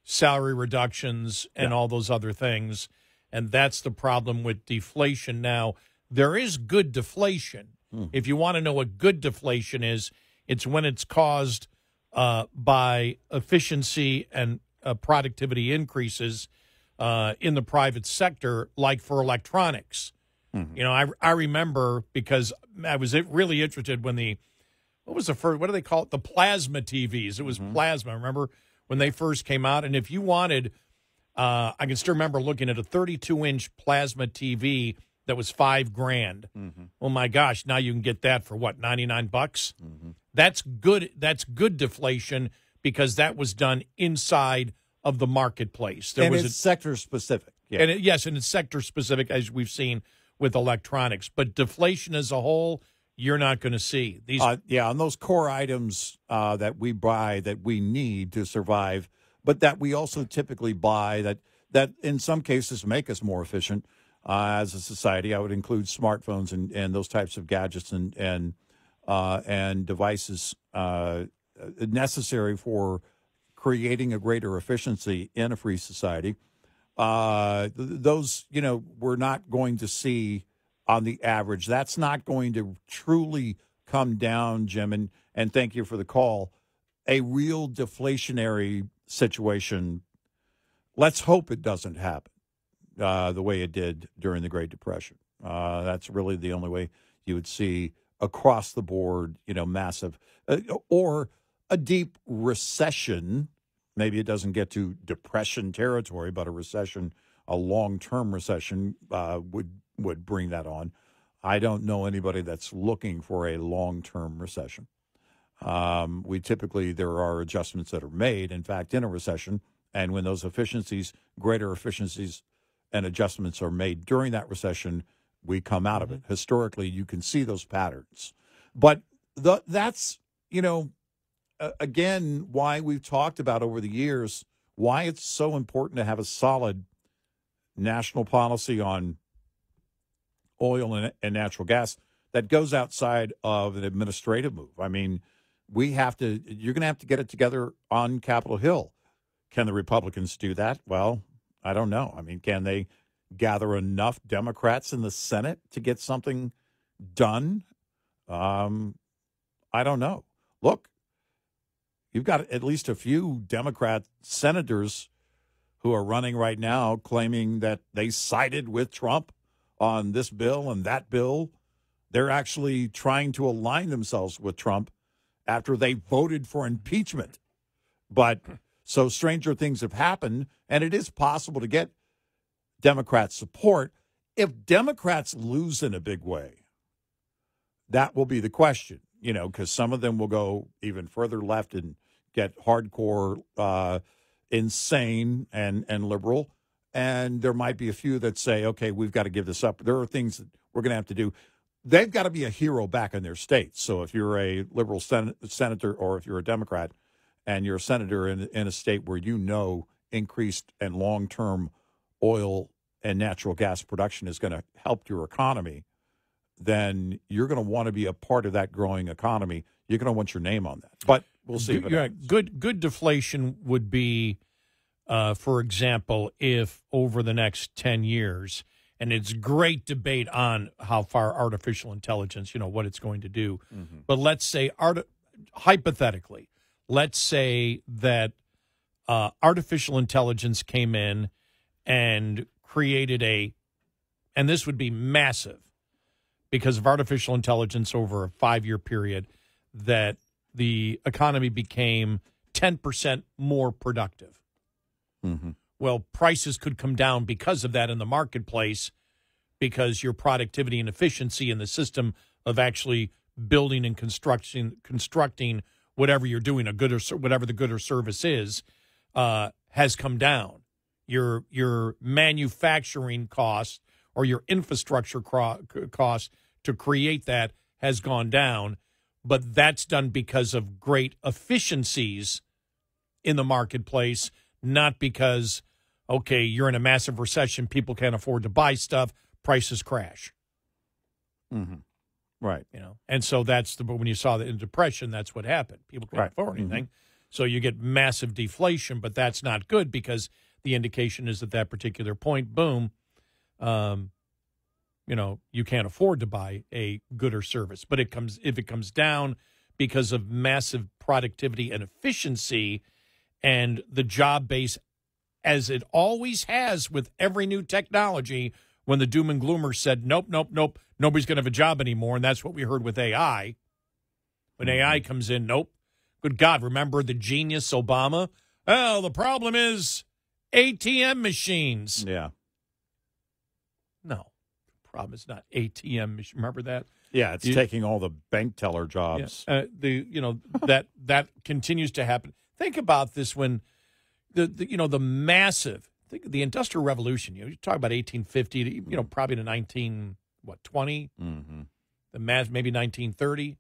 C: salary reductions, and all those other things. And that's the problem with deflation. Now, there is good deflation. If you want to know what good deflation is, it's when it's caused by efficiency and productivity increases in the private sector, like for electronics. You know, I remember, because I was really interested when what was the first, what do they call it? The plasma TVs. It was plasma. I remember when they first came out. And if you wanted, I can still remember looking at a 32-inch plasma TV that was $5,000. Oh my gosh! Now you can get that for what, $99? That's good. That's good deflation, because that was done inside of the marketplace.
B: And it's sector specific. Yeah.
C: And and it's sector specific, as we've seen with electronics. But deflation as a whole, you're not going to see these.
B: On those core items that we buy, that we need to survive, but that we also typically buy that in some cases make us more efficient. As a society, I would include smartphones and those types of gadgets and devices necessary for creating a greater efficiency in a free society. Those, we're not going to see on the average. That's not going to truly come down, Jim, and thank you for the call. A real deflationary situation. Let's hope it doesn't happen the way it did during the Great Depression. That's really the only way you would see across the board, massive or a deep recession. Maybe it doesn't get to depression territory, but a recession, a long-term recession would bring that on. I don't know anybody that's looking for a long-term recession. There are adjustments that are made, in fact, in a recession, and when those greater efficiencies and adjustments are made during that recession, we come out of it. Historically, you can see those patterns. But that's, again, why we've talked about over the years, why it's so important to have a solid national policy on oil and natural gas that goes outside of an administrative move. I mean, you're going to have to get it together on Capitol Hill. Can the Republicans do that? Well, I don't know. I mean, can they gather enough Democrats in the Senate to get something done? I don't know. Look, you've got at least a few Democrat senators who are running right now claiming that they sided with Trump on this bill and that bill. They're actually trying to align themselves with Trump after they voted for impeachment. But so stranger things have happened, and it is possible to get Democrat support. If Democrats lose in a big way, that will be the question, because some of them will go even further left and get hardcore, insane and liberal. And there might be a few that say, okay, we've got to give this up. There are things that we're going to have to do. They've got to be a hero back in their states. So if you're a liberal senator, or if you're a Democrat and you're a senator in a state where increased and long-term oil and natural gas production is going to help your economy, then you're going to want to be a part of that growing economy. You're going to want your name on that. But we'll see.
C: Good deflation would be, for example, if over the next 10 years, and it's great debate on how far artificial intelligence, what it's going to do. But let's say, hypothetically, let's say that artificial intelligence came in and created a and this would be massive because of artificial intelligence over a 5-year period, that the economy became 10% more productive.
B: Mm-hmm.
C: Well, prices could come down because of that in the marketplace, because your productivity and efficiency in the system of actually building and constructing whatever you're doing, a good or whatever the good or service is, has come down. Your manufacturing cost or your infrastructure cost to create that has gone down, but that's done because of great efficiencies in the marketplace, not because, okay, you're in a massive recession, people can't afford to buy stuff, prices crash.
B: Mm-hmm. Right.
C: And so that's when you saw that in depression, that's what happened. People can't afford anything. Mm-hmm. So you get massive deflation, but that's not good because the indication is at that particular point, boom, you can't afford to buy a good or service. But if it comes down because of massive productivity and efficiency and the job base, as it always has with every new technology, when the doom and gloomers said, nope, nobody's going to have a job anymore, and that's what we heard with AI. When AI comes in, nope. Good God, remember the genius Obama? Oh, the problem is ATM machines.
B: Yeah.
C: No, the problem is not ATM machines. Remember that?
B: Yeah, it's taking all the bank teller jobs.
C: Yeah, that continues to happen. Think about this when the massive, think of the Industrial Revolution. You talk about 1850 to probably to 1920.
B: Mm-hmm.
C: The maybe 1930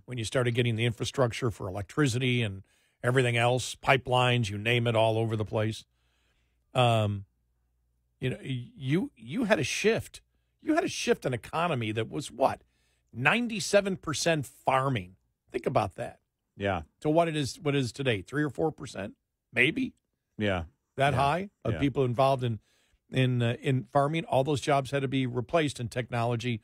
C: when you started getting the infrastructure for electricity and everything else, pipelines, you name it, all over the place. You had a shift. You had a shift in economy that was what? 97% farming. Think about that.
B: Yeah.
C: To what it is today, 3 or 4%, maybe.
B: Yeah.
C: That high of people involved in farming. All those jobs had to be replaced, and technology,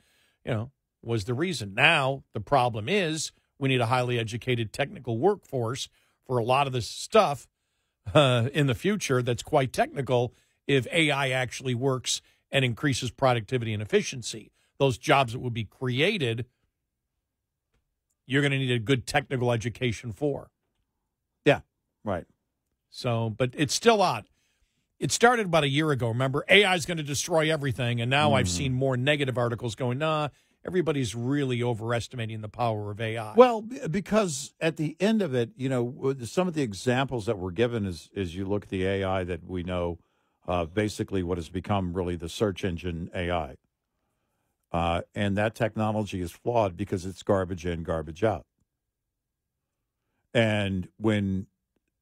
C: was the reason. Now the problem is we need a highly educated technical workforce for a lot of this stuff in the future that's quite technical. If AI actually works and increases productivity and efficiency, those jobs that will be created, you're going to need a good technical education for.
B: Yeah, right.
C: So, but it's still odd. It started about a year ago. Remember, AI is going to destroy everything, and now I've seen more negative articles going, nah, everybody's really overestimating the power of AI.
B: Well, because at the end of it, some of the examples that were given is you look at the AI that we know, basically what has become really the search engine AI. And that technology is flawed because it's garbage in, garbage out. And when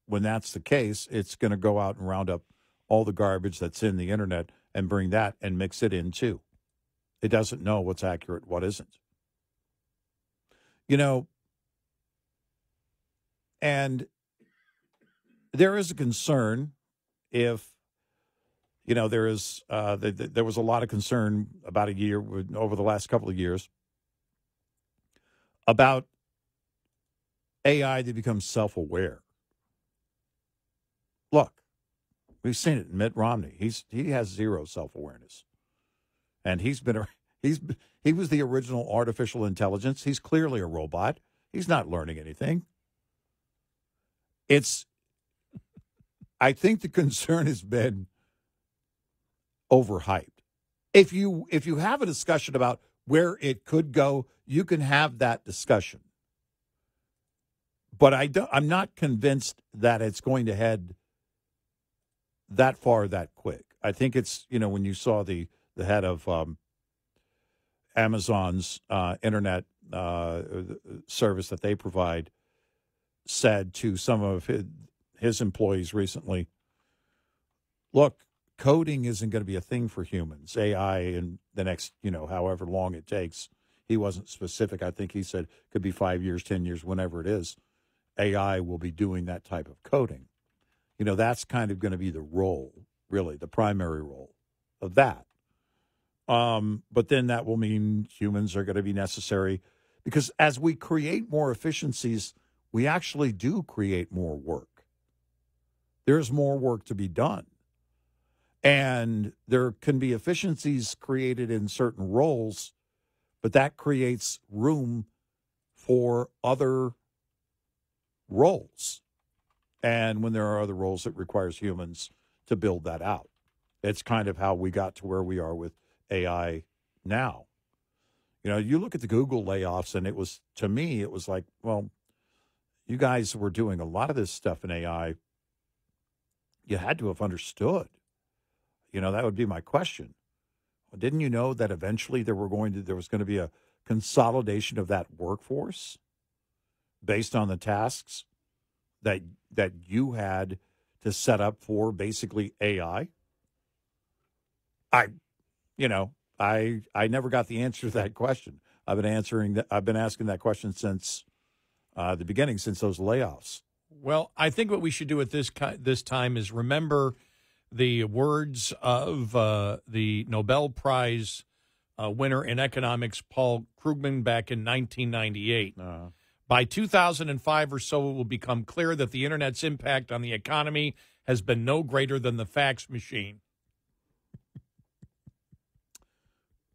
B: that's the case, it's going to go out and round up all the garbage that's in the internet and bring that and mix it in too. It doesn't know what's accurate, what isn't. And there is a concern if, there was a lot of concern about over the last couple of years about AI that becomes self-aware. Look, we've seen it in Mitt Romney. He has zero self-awareness. And he was the original artificial intelligence. He's clearly a robot. He's not learning anything. I think the concern has been overhyped. If you have a discussion about where it could go, you can have that discussion. But I'm not convinced that it's going to head that far that quick. I think it's, when you saw the head of Amazon's internet service that they provide said to some of his employees recently, look, coding isn't going to be a thing for humans. AI in the next, however long it takes. He wasn't specific. I think he said it could be 5 years, 10 years, whenever it is. AI will be doing that type of coding. That's kind of going to be the role, really, the primary role of that. But then that will mean humans are going to be necessary because as we create more efficiencies, we actually do create more work. There's more work to be done. And there can be efficiencies created in certain roles, but that creates room for other roles. And when there are other roles, it requires humans to build that out. It's kind of how we got to where we are with AI now. You know, you look at the Google layoffs, and it was, to me, it was like, well, you guys were doing a lot of this stuff in AI. You had to have understood. You know, that would be my question. Well, didn't you know that eventually there was going to be a consolidation of that workforce based on the tasks that you had to set up for basically AI? I never got the answer to that question. I've been asking that question since the beginning, since those layoffs.
C: Well, I think what we should do at this time is remember the words of the Nobel Prize winner in economics, Paul Krugman, back in 1998. By 2005 or so, it will become clear that the Internet's impact on the economy has been no greater than the fax machine.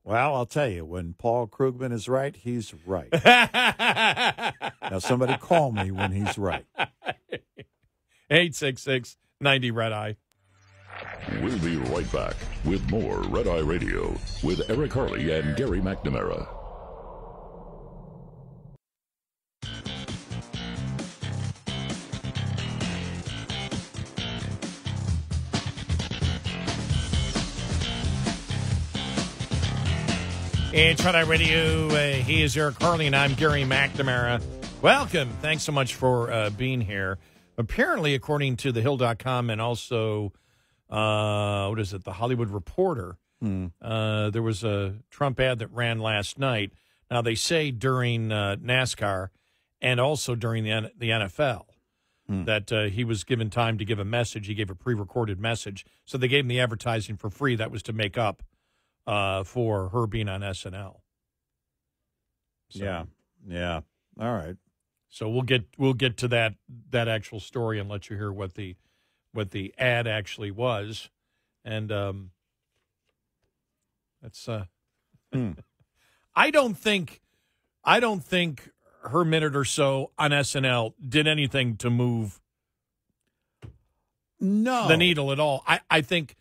B: Well, I'll tell you, when Paul Krugman is right, he's right. Now, somebody call me when he's right.
C: 866-90-RED-EYE.
A: We'll be right back with more Red Eye Radio with Eric Harley and Gary McNamara.
C: It's Red Eye Radio. He is Eric Harley, and I'm Gary McNamara. Welcome. Thanks so much for being here. Apparently, according to thehill.com and also, The Hollywood Reporter, there was a Trump ad that ran last night. Now, they say during NASCAR and also during the NFL that he was given time to give a message. He gave a pre-recorded message. So they gave him the advertising for free. That was to make up for her being on SNL. So,
B: yeah. All right.
C: So we'll get to that actual story and let you hear what the ad actually was, and that's I don't think her minute or so on SNL did anything to move the needle at all. I think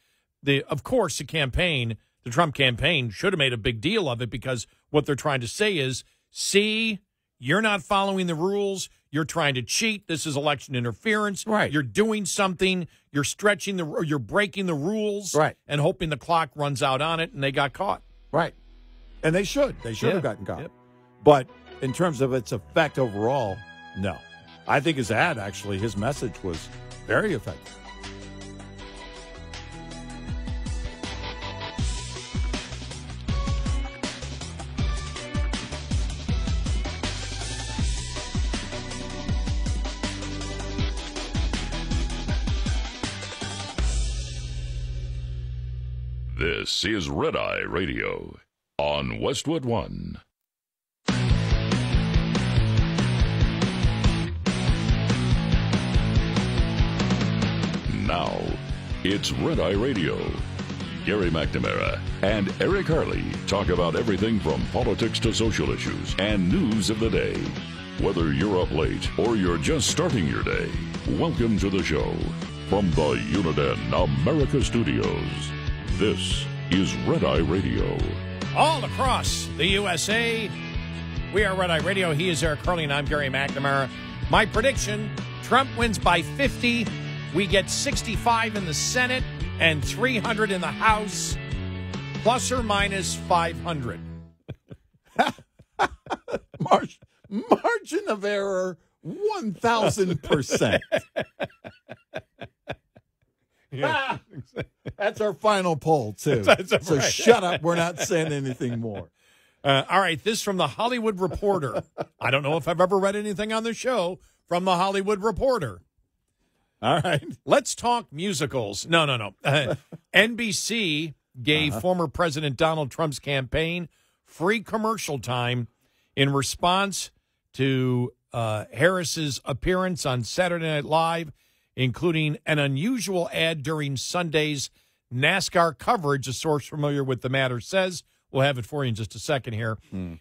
C: of course the Trump campaign should have made a big deal of it, because what they're trying to say is, see, you're not following the rules. You're trying to cheat. This is election interference.
B: Right.
C: You're doing something. You're you're breaking the rules.
B: Right.
C: And hoping the clock runs out on it, and they got caught.
B: Right. And they should. They should have gotten caught. Yep. But in terms of its effect overall, no. I think his ad, actually, his message was very effective.
A: This is Red Eye Radio on Westwood One. Now, it's Red Eye Radio. Gary McNamara and Eric Harley talk about everything from politics to social issues and news of the day. Whether you're up late or you're just starting your day, welcome to the show. From the Uniden America Studios, this is Red Eye Radio.
C: All across the USA, we are Red Eye Radio. He is Eric Harley, and I'm Gary McNamara. My prediction, Trump wins by 50. We get 65 in the Senate and 300 in the House, plus or minus 500.
B: Margin of error, 1,000%. Yeah. That's our final poll, too. So right. Shut up. We're not saying anything more.
C: All right. This from the Hollywood Reporter. I don't know if I've ever read anything on the show from the Hollywood Reporter.
B: All right.
C: Let's talk musicals. No. NBC gave former President Donald Trump's campaign free commercial time in response to Harris's appearance on Saturday Night Live, including an unusual ad during Sunday's NASCAR coverage, a source familiar with the matter says. We'll have it for you in just a second here.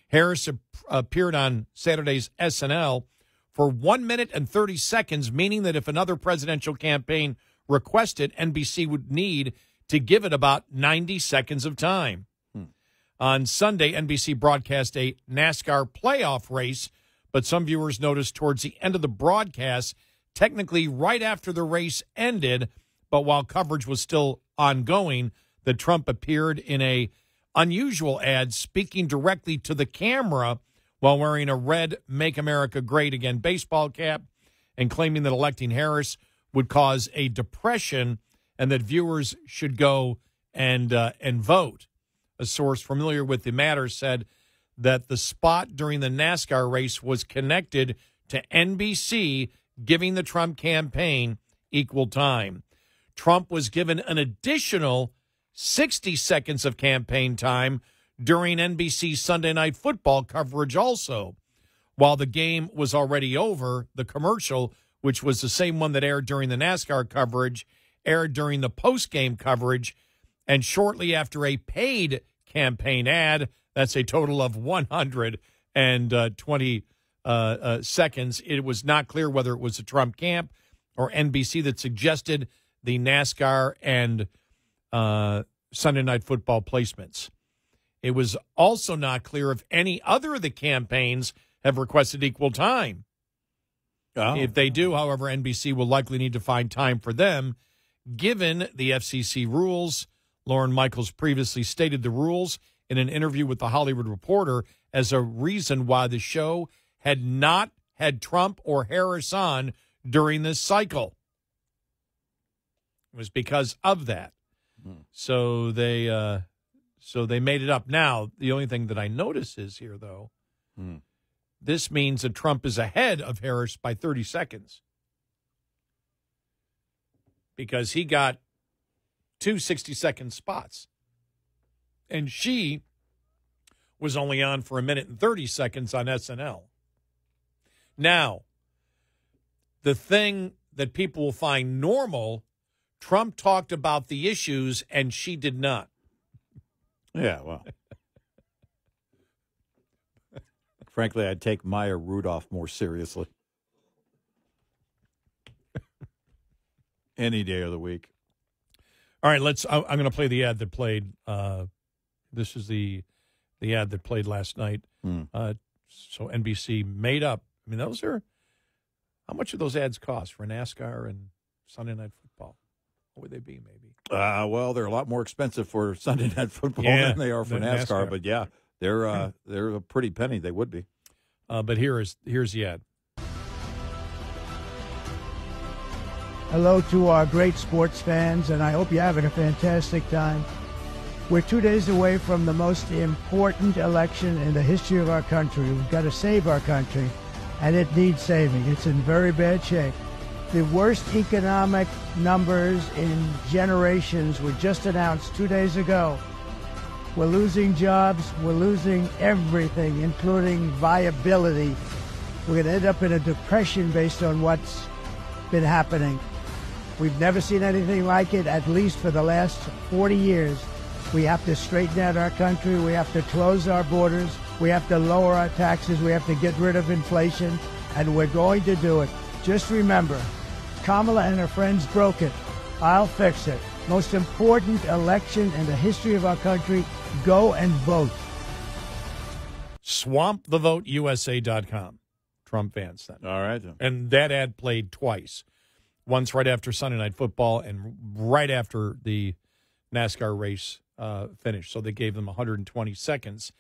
C: Harris appeared on Saturday's SNL for 1 minute and 30 seconds, meaning that if another presidential campaign requested, NBC would need to give it about 90 seconds of time. On Sunday, NBC broadcast a NASCAR playoff race, but some viewers noticed towards the end of the broadcast, technically right after the race ended, but while coverage was still ongoing, that Trump appeared in a unusual ad speaking directly to the camera while wearing a red Make America Great Again baseball cap and claiming that electing Harris would cause a depression and that viewers should go and vote. A source familiar with the matter said that the spot during the NASCAR race was connected to NBC giving the Trump campaign equal time. Trump was given an additional 60 seconds of campaign time during NBC's Sunday Night Football coverage also. While the game was already over, the commercial, which was the same one that aired during the NASCAR coverage, aired during the post-game coverage, and shortly after a paid campaign ad, that's a total of 120 seconds. It was not clear whether it was the Trump camp or NBC that suggested the NASCAR and Sunday Night Football placements. It was also not clear if any other of the campaigns have requested equal time. Oh. If they do, however, NBC will likely need to find time for them. Given the FCC rules, Lorne Michaels previously stated the rules in an interview with The Hollywood Reporter as a reason why the show had not had Trump or Harris on during this cycle. It was because of that. So they made it up. Now, the only thing that I notice is here, though, this means that Trump is ahead of Harris by 30 seconds because he got 2 60-second spots. And she was only on for 1 minute and 30 seconds on SNL. Now, the thing that people will find normal, Trump talked about the issues and she did not.
B: Yeah, well. Frankly, I'd take Maya Rudolph more seriously. Any day of the week.
C: All right, I'm going to play the ad that played. This is the ad that played last night. So NBC made up. I mean, those are, how much do those ads cost for NASCAR and Sunday Night Football? What would they be, maybe?
B: Well, they're a lot more expensive for Sunday Night Football than they are for NASCAR. But yeah, they're a pretty penny. They would be.
C: But here's the ad.
Q: Hello to our great sports fans, and I hope you're having a fantastic time. We're 2 days away from the most important election in the history of our country. We've got to save our country, and it needs saving. It's in very bad shape. The worst economic numbers in generations were just announced 2 days ago. We're losing jobs. We're losing everything, including viability. We're going to end up in a depression based on what's been happening. We've never seen anything like it, at least for the last 40 years. We have to straighten out our country. We have to close our borders. We have to lower our taxes. We have to get rid of inflation, and we're going to do it. Just remember, Kamala and her friends broke it. I'll fix it. Most important election in the history of our country. Go and vote.
C: SwampTheVoteUSA.com. Trump fans then.
B: All right.
C: And that ad played twice. Once right after Sunday Night Football and right after the NASCAR race finished. So they gave them 120 seconds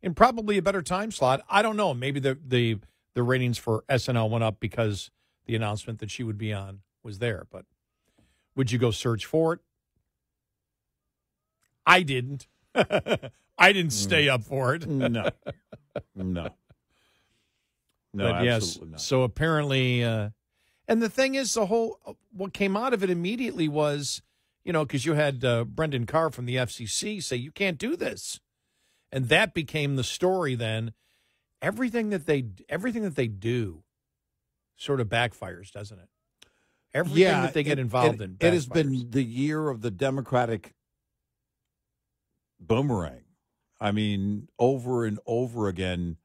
C: in probably a better time slot. I don't know. Maybe the ratings for SNL went up because the announcement that she would be on was there. But would you go search for it? I didn't. I didn't stay up for it.
B: No.
C: But yes,
B: not.
C: So apparently, and the thing is, what came out of it immediately was, because you had Brendan Carr from the FCC say, you can't do this. And that became the story then. Everything that they do sort of backfires, doesn't it? Everything that they get involved in backfires.
B: It has been the year of the Democratic boomerang. I mean, over and over again,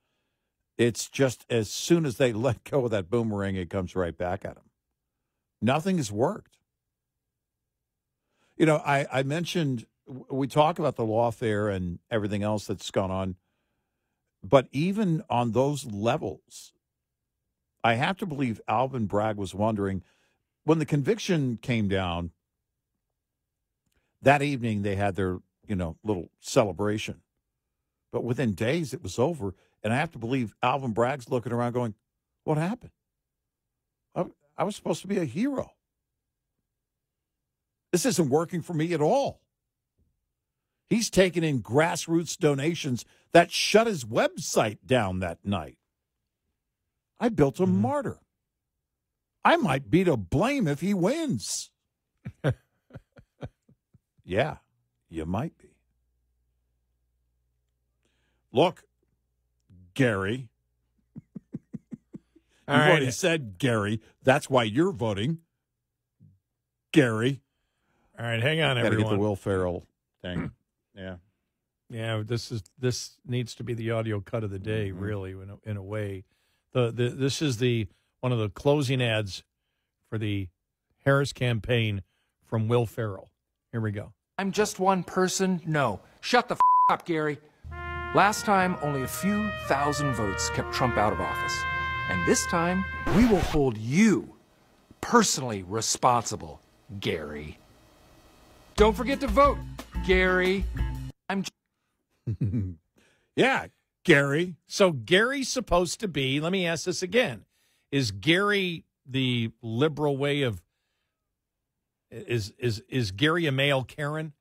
B: it's just as soon as they let go of that boomerang, it comes right back at them. Nothing has worked. You know, I mentioned, we talk about the lawfare and everything else that's gone on, but even on those levels, I have to believe Alvin Bragg was wondering, when the conviction came down, that evening they had their, little celebration. But within days it was over, and I have to believe Alvin Bragg's looking around going, what happened? I was supposed to be a hero. This isn't working for me at all. He's taken in grassroots donations that shut his website down that night. I built a martyr. I might be to blame if he wins. Yeah, you might be. Look, Gary. You've already said Gary. That's why you're voting. Gary.
C: All right, hang on,
B: Gotta
C: everyone.
B: get the Will Ferrell thing. Yeah.
C: Yeah, this needs to be the audio cut of the day, really, in a way. This is one of the closing ads for the Harris campaign from Will Ferrell. Here we go.
K: I'm just one person? No. Shut the up, Gary. Last time, only a few thousand votes kept Trump out of office. And this time, we will hold you personally responsible, Gary. Don't forget to vote, Gary.
B: Yeah, Gary.
C: So Gary's supposed to be, let me ask this again. Is Gary the liberal way of, is Gary a male Karen?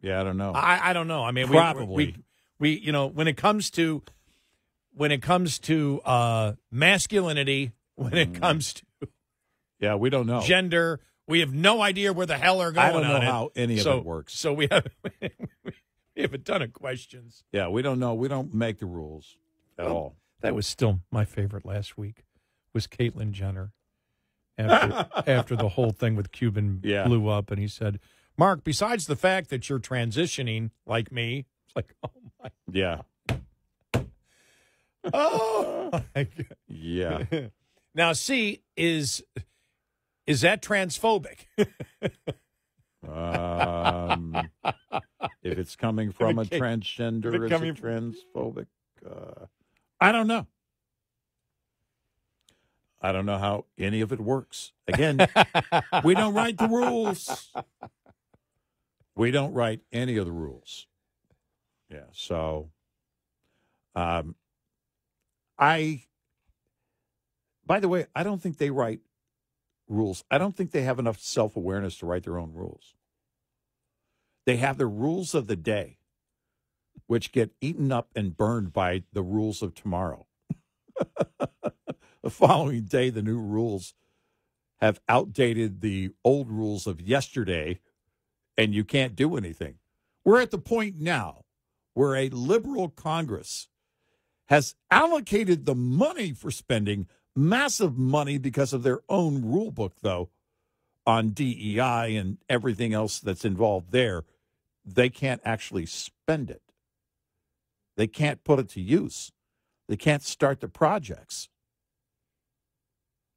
B: Yeah, I don't know.
C: I don't know. I mean,
B: probably.
C: We when it comes to masculinity, when it comes to
B: we don't know
C: gender, we have no idea where the hell are going.
B: I don't know
C: on
B: how any of it works.
C: So we have a ton of questions.
B: Yeah, we don't know. We don't make the rules at all.
C: That was still my favorite last week. Was Caitlyn Jenner after the whole thing with Cuban blew up, and he said, "Mark, besides the fact that you're transitioning like me." It's like, oh my.
B: Yeah.
C: Oh. My God.
B: Yeah.
C: Now, see, is that transphobic?
B: If it's coming from a transgender, is it transphobic? I don't know. I don't know how any of it works. Again, we don't write the rules. We don't write any of the rules. Yeah, so by the way, I don't think they write rules. I don't think they have enough self-awareness to write their own rules. They have the rules of the day, which get eaten up and burned by the rules of tomorrow. The following day, the new rules have outdated the old rules of yesterday, and you can't do anything. We're at the point now where a liberal Congress has allocated the money for spending, massive money because of their own rule book, though, on DEI and everything else that's involved there. They can't actually spend it. They can't put it to use. They can't start the projects.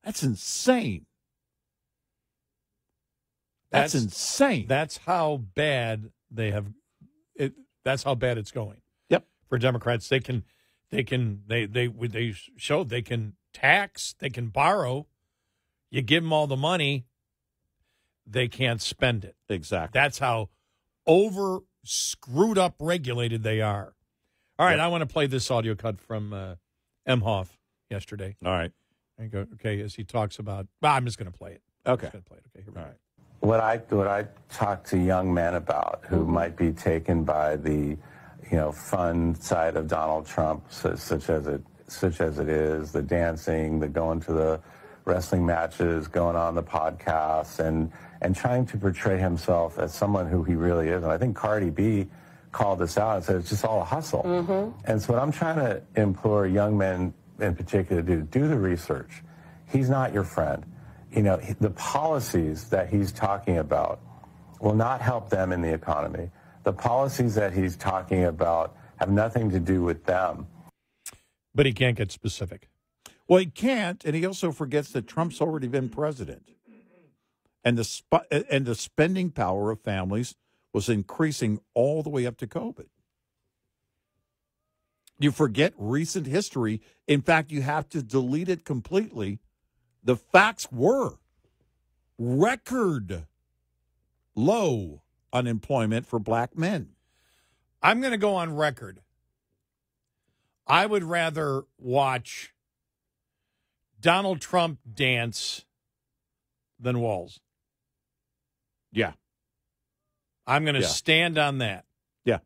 B: That's insane. That's insane.
C: That's how bad they have it. That's how bad it's going.
B: Yep.
C: For Democrats, they showed they can tax, they can borrow. You give them all the money, they can't spend it.
B: Exactly.
C: That's how over screwed up regulated they are. All right, I want to play this audio cut from Emhoff yesterday.
B: All right.
C: I go, okay, as he talks about, I'm just going to play it.
B: Okay.
C: I'm just going to play it. Okay, here we go.
B: All right.
R: What I talk to young men about who might be taken by the, fun side of Donald Trump, such as it is, the dancing, the going to the wrestling matches, going on the podcasts, and trying to portray himself as someone who he really is. And I think Cardi B called this out and said it's just all a hustle. Mm-hmm. And so what I'm trying to implore young men in particular to do the research. He's not your friend. The policies that he's talking about will not help them in the economy. The policies that he's talking about have nothing to do with them.
C: But he can't get specific.
B: Well, he can't, and he also forgets that Trump's already been president. And the spending power of families was increasing all the way up to COVID. You forget recent history. In fact, you have to delete it completely. The facts were record low unemployment for black men.
C: I'm going to go on record. I would rather watch Donald Trump dance than Walz.
B: Yeah.
C: I'm going to stand on that.
B: Yeah.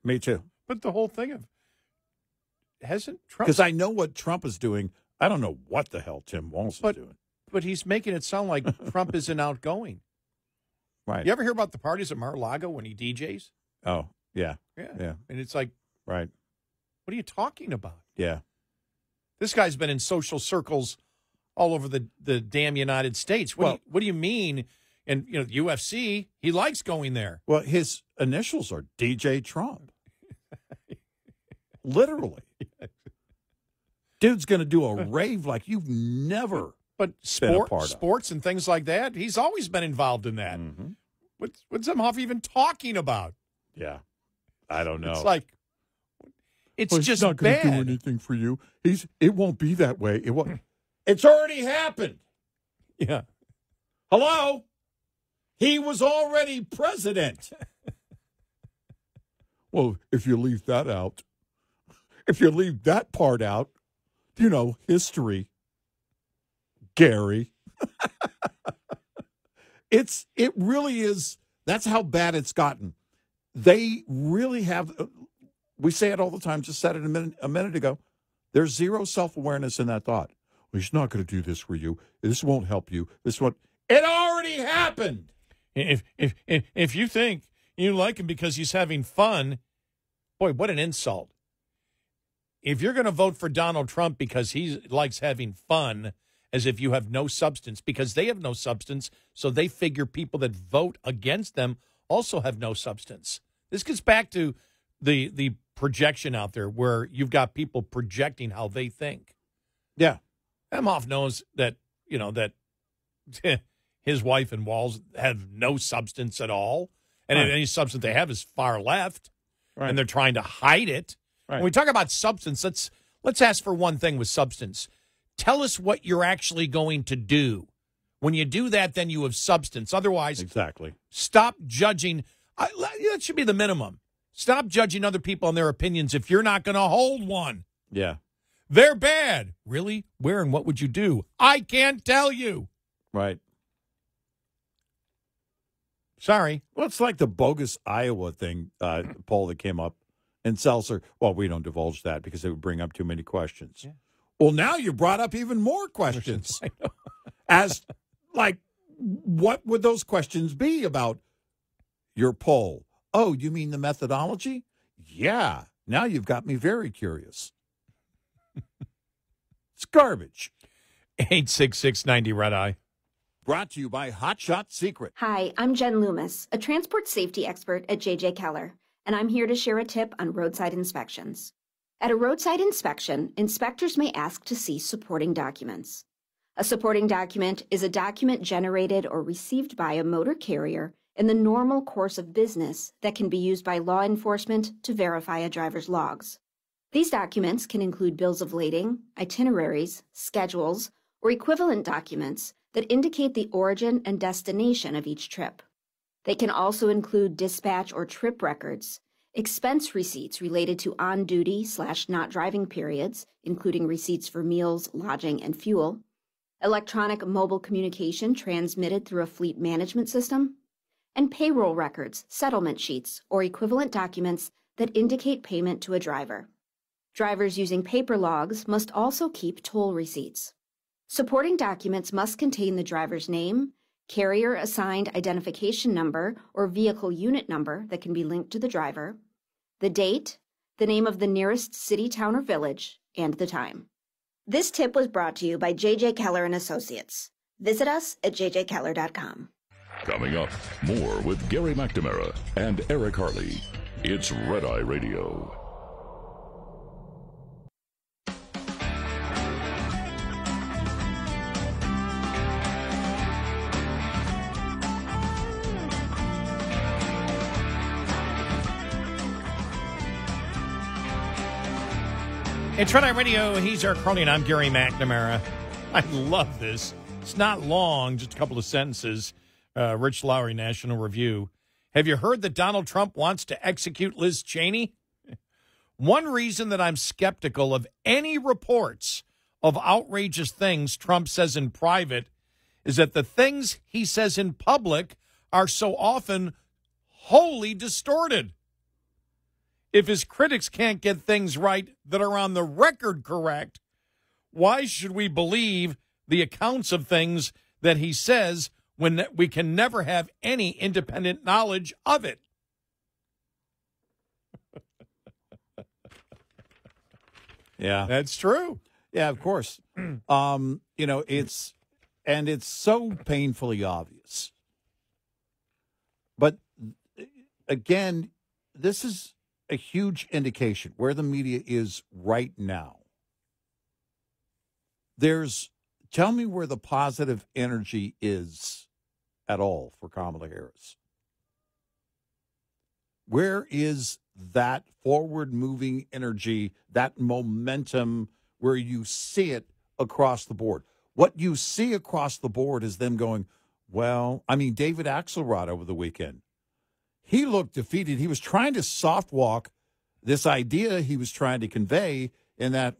B: Me too.
C: But the whole thing of hasn't Trump...
B: Because I know what Trump is doing. I don't know what the hell Tim Walz is doing.
C: But he's making it sound like Trump isn't outgoing.
B: Right.
C: You ever hear about the parties at Mar-a-Lago when he DJs?
B: Oh, yeah.
C: Yeah. And it's like...
B: Right.
C: What are you talking about?
B: Yeah.
C: This guy's been in social circles all over the damn United States. What do you mean? And, the UFC, he likes going there.
B: Well, his initials are DJ Trump. Literally. Dude's going to do a rave like you've never been a part of.
C: Sports and things like that, he's always been involved in that.
B: Mm-hmm.
C: What's Zimhoff even talking about?
B: Yeah. I don't know.
C: It's like, it's just
B: not going to do
C: bad.
B: anything for you. It won't be that way. It won't. It's already happened.
C: Yeah.
B: Hello? He was already president. Well, if you leave that out, if you leave that part out, history, Gary. It really is. That's how bad it's gotten. They really have. We say it all the time. Just said it a minute ago. There's zero self-awareness in that thought. Well, he's not going to do this for you. This won't help you. This won't. It already happened.
C: If you think you like him because he's having fun, boy, what an insult. If you're going to vote for Donald Trump because he likes having fun, as if you have no substance, because they have no substance, so they figure people that vote against them also have no substance. This gets back to the projection out there where you've got people projecting how they think.
B: Yeah.
C: Emhoff knows that, that his wife and Walz have no substance at all. And any substance they have is far left. Right. And they're trying to hide it. Right. When we talk about substance, let's ask for one thing with substance. Tell us what you're actually going to do. When you do that, then you have substance. Otherwise,
B: exactly.
C: Stop judging. That should be the minimum. Stop judging other people on their opinions if you're not going to hold one.
B: Yeah.
C: They're bad. Really? Where and what would you do? I can't tell you.
B: Right.
C: Sorry.
B: Well, it's like the bogus Iowa thing, poll that came up. And Seltzer, well, we don't divulge that because it would bring up too many questions. Yeah. Well, now you brought up even more questions.
C: I know.
B: As, like, what would those questions be about your poll? Oh, you mean the methodology? Yeah. Now you've got me very curious. It's garbage.
C: 866-90 Red Eye.
B: Brought to you by Hot Shot Secret.
S: Hi, I'm Jen Loomis, a transport safety expert at JJ Keller, and I'm here to share a tip on roadside inspections. At a roadside inspection, inspectors may ask to see supporting documents. A supporting document is a document generated or received by a motor carrier in the normal course of business that can be used by law enforcement to verify a driver's logs. These documents can include bills of lading, itineraries, schedules, or equivalent documents that indicate the origin and destination of each trip. They can also include dispatch or trip records, expense receipts related to on-duty/not driving periods, including receipts for meals, lodging, and fuel, electronic mobile communication transmitted through a fleet management system, and payroll records, settlement sheets, or equivalent documents that indicate payment to a driver. Drivers using paper logs must also keep toll receipts. Supporting documents must contain the driver's name, carrier-assigned identification number or vehicle unit number that can be linked to the driver, the date, the name of the nearest city, town, or village, and the time. This tip was brought to you by JJ Keller & Associates. Visit us at jjkeller.com.
A: Coming up, more with Gary McNamara and Eric Harley. It's Red Eye Radio.
C: It's Red Eye Radio. He's Eric Harley, and I'm Gary McNamara. I love this. It's not long, just a couple of sentences. Rich Lowry, National Review. Have you heard that Donald Trump wants to execute Liz Cheney? One reason that I'm skeptical of any reports of outrageous things Trump says in private is that the things he says in public are so often wholly distorted. If his critics can't get things right that are on the record correct, why should we believe the accounts of things that he says when we can never have any independent knowledge of it?
B: Yeah.
C: That's true.
B: Yeah, of course. It's so painfully obvious. But again, this is a huge indication where the media is right now. Tell me where the positive energy is at all for Kamala Harris. Where is that forward-moving energy, that momentum where you see it across the board? What you see across the board is them going, David Axelrod over the weekend, he looked defeated. He was trying to soft walk this idea he was trying to convey in that,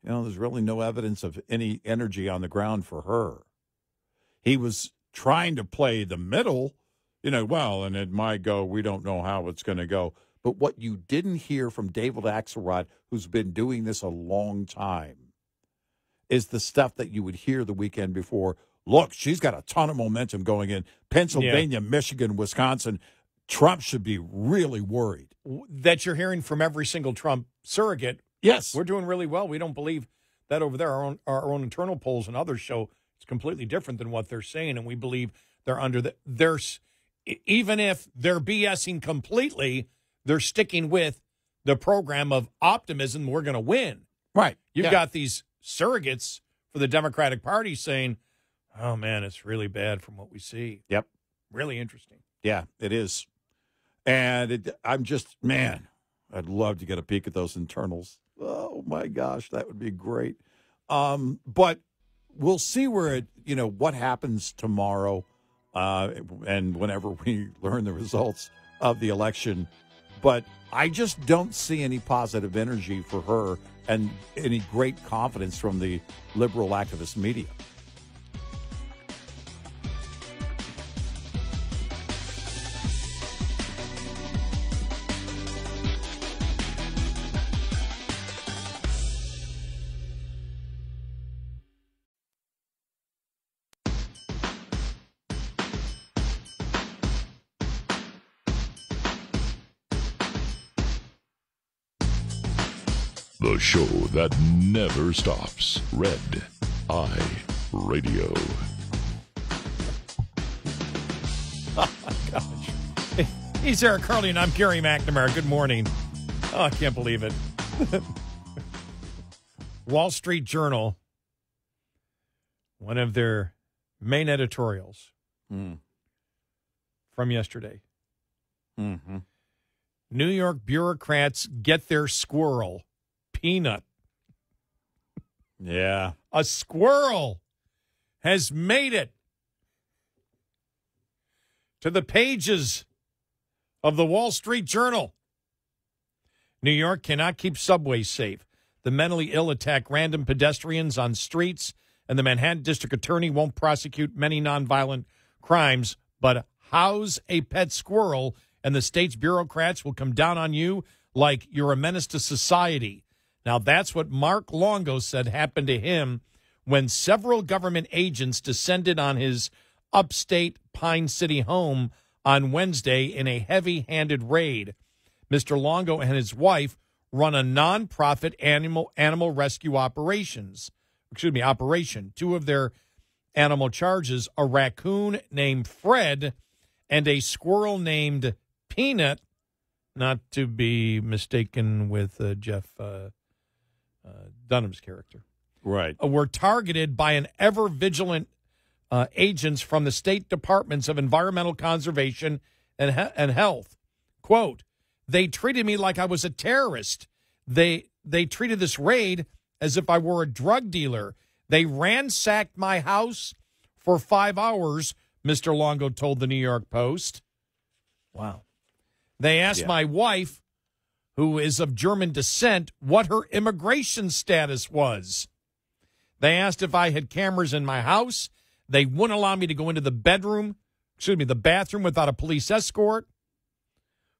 B: there's really no evidence of any energy on the ground for her. He was trying to play the middle, and it might go, we don't know how it's going to go. But what you didn't hear from David Axelrod, who's been doing this a long time, is the stuff that you would hear the weekend before. Look, she's got a ton of momentum going in. Pennsylvania, Michigan, Wisconsin. Trump should be really worried.
C: That you're hearing from every single Trump surrogate.
B: Yes.
C: We're doing really well. We don't believe that over there. Our own internal polls and others show it's completely different than what they're saying, and we believe they're even if they're BSing completely, they're sticking with the program of optimism. We're going to win.
B: Right.
C: You've got these surrogates for the Democratic Party saying, oh, man, it's really bad from what we see.
B: Yep.
C: Really interesting.
B: Yeah, it is. And I'd love to get a peek at those internals. Oh, my gosh, that would be great. But we'll see where what happens tomorrow and whenever we learn the results of the election. But I just don't see any positive energy for her and any great confidence from the liberal activist media.
A: The show that never stops. Red Eye Radio.
C: Oh, my gosh. He's Eric Harley, and I'm Gary McNamara. Good morning. Oh, I can't believe it. Wall Street Journal, one of their main editorials from yesterday.
B: Mm-hmm.
C: New York bureaucrats get their squirrel. Peanut.
B: Yeah.
C: A squirrel has made it to the pages of the Wall Street Journal. New York cannot keep subways safe. The mentally ill attack random pedestrians on streets, and the Manhattan District Attorney won't prosecute many nonviolent crimes, but house a pet squirrel, and the state's bureaucrats will come down on you like you're a menace to society. Now, that's what Mark Longo said happened to him when several government agents descended on his upstate Pine City home on Wednesday in a heavy-handed raid. Mr. Longo and his wife run a nonprofit animal rescue operation. Two of their animal charges, a raccoon named Fred and a squirrel named Peanut, not to be mistaken with Jeff Dunham's character.
B: Right.
C: Were targeted by an ever-vigilant agents from the state departments of environmental conservation and health. Quote, they treated me like I was a terrorist. They treated this raid as if I were a drug dealer. They ransacked my house for 5 hours, Mr. Longo told the New York Post. Wow. They asked my wife, who is of German descent, what her immigration status was. They asked if I had cameras in my house. They wouldn't allow me to go into the bathroom without a police escort,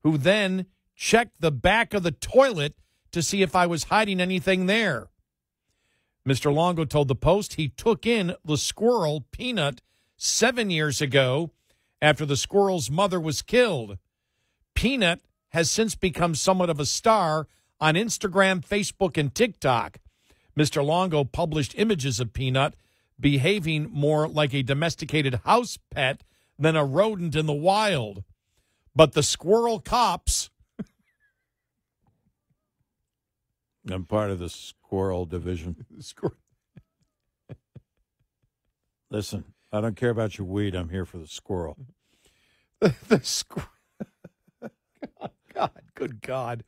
C: who then checked the back of the toilet to see if I was hiding anything there. Mr. Longo told the Post he took in the squirrel, Peanut, 7 years ago after the squirrel's mother was killed. Peanut has since become somewhat of a star on Instagram, Facebook, and TikTok. Mr. Longo published images of Peanut behaving more like a domesticated house pet than a rodent in the wild. But the squirrel cops...
B: I'm part of the squirrel division. Listen, I don't care about your weed. I'm here for the squirrel.
C: The squirrel... God, good God.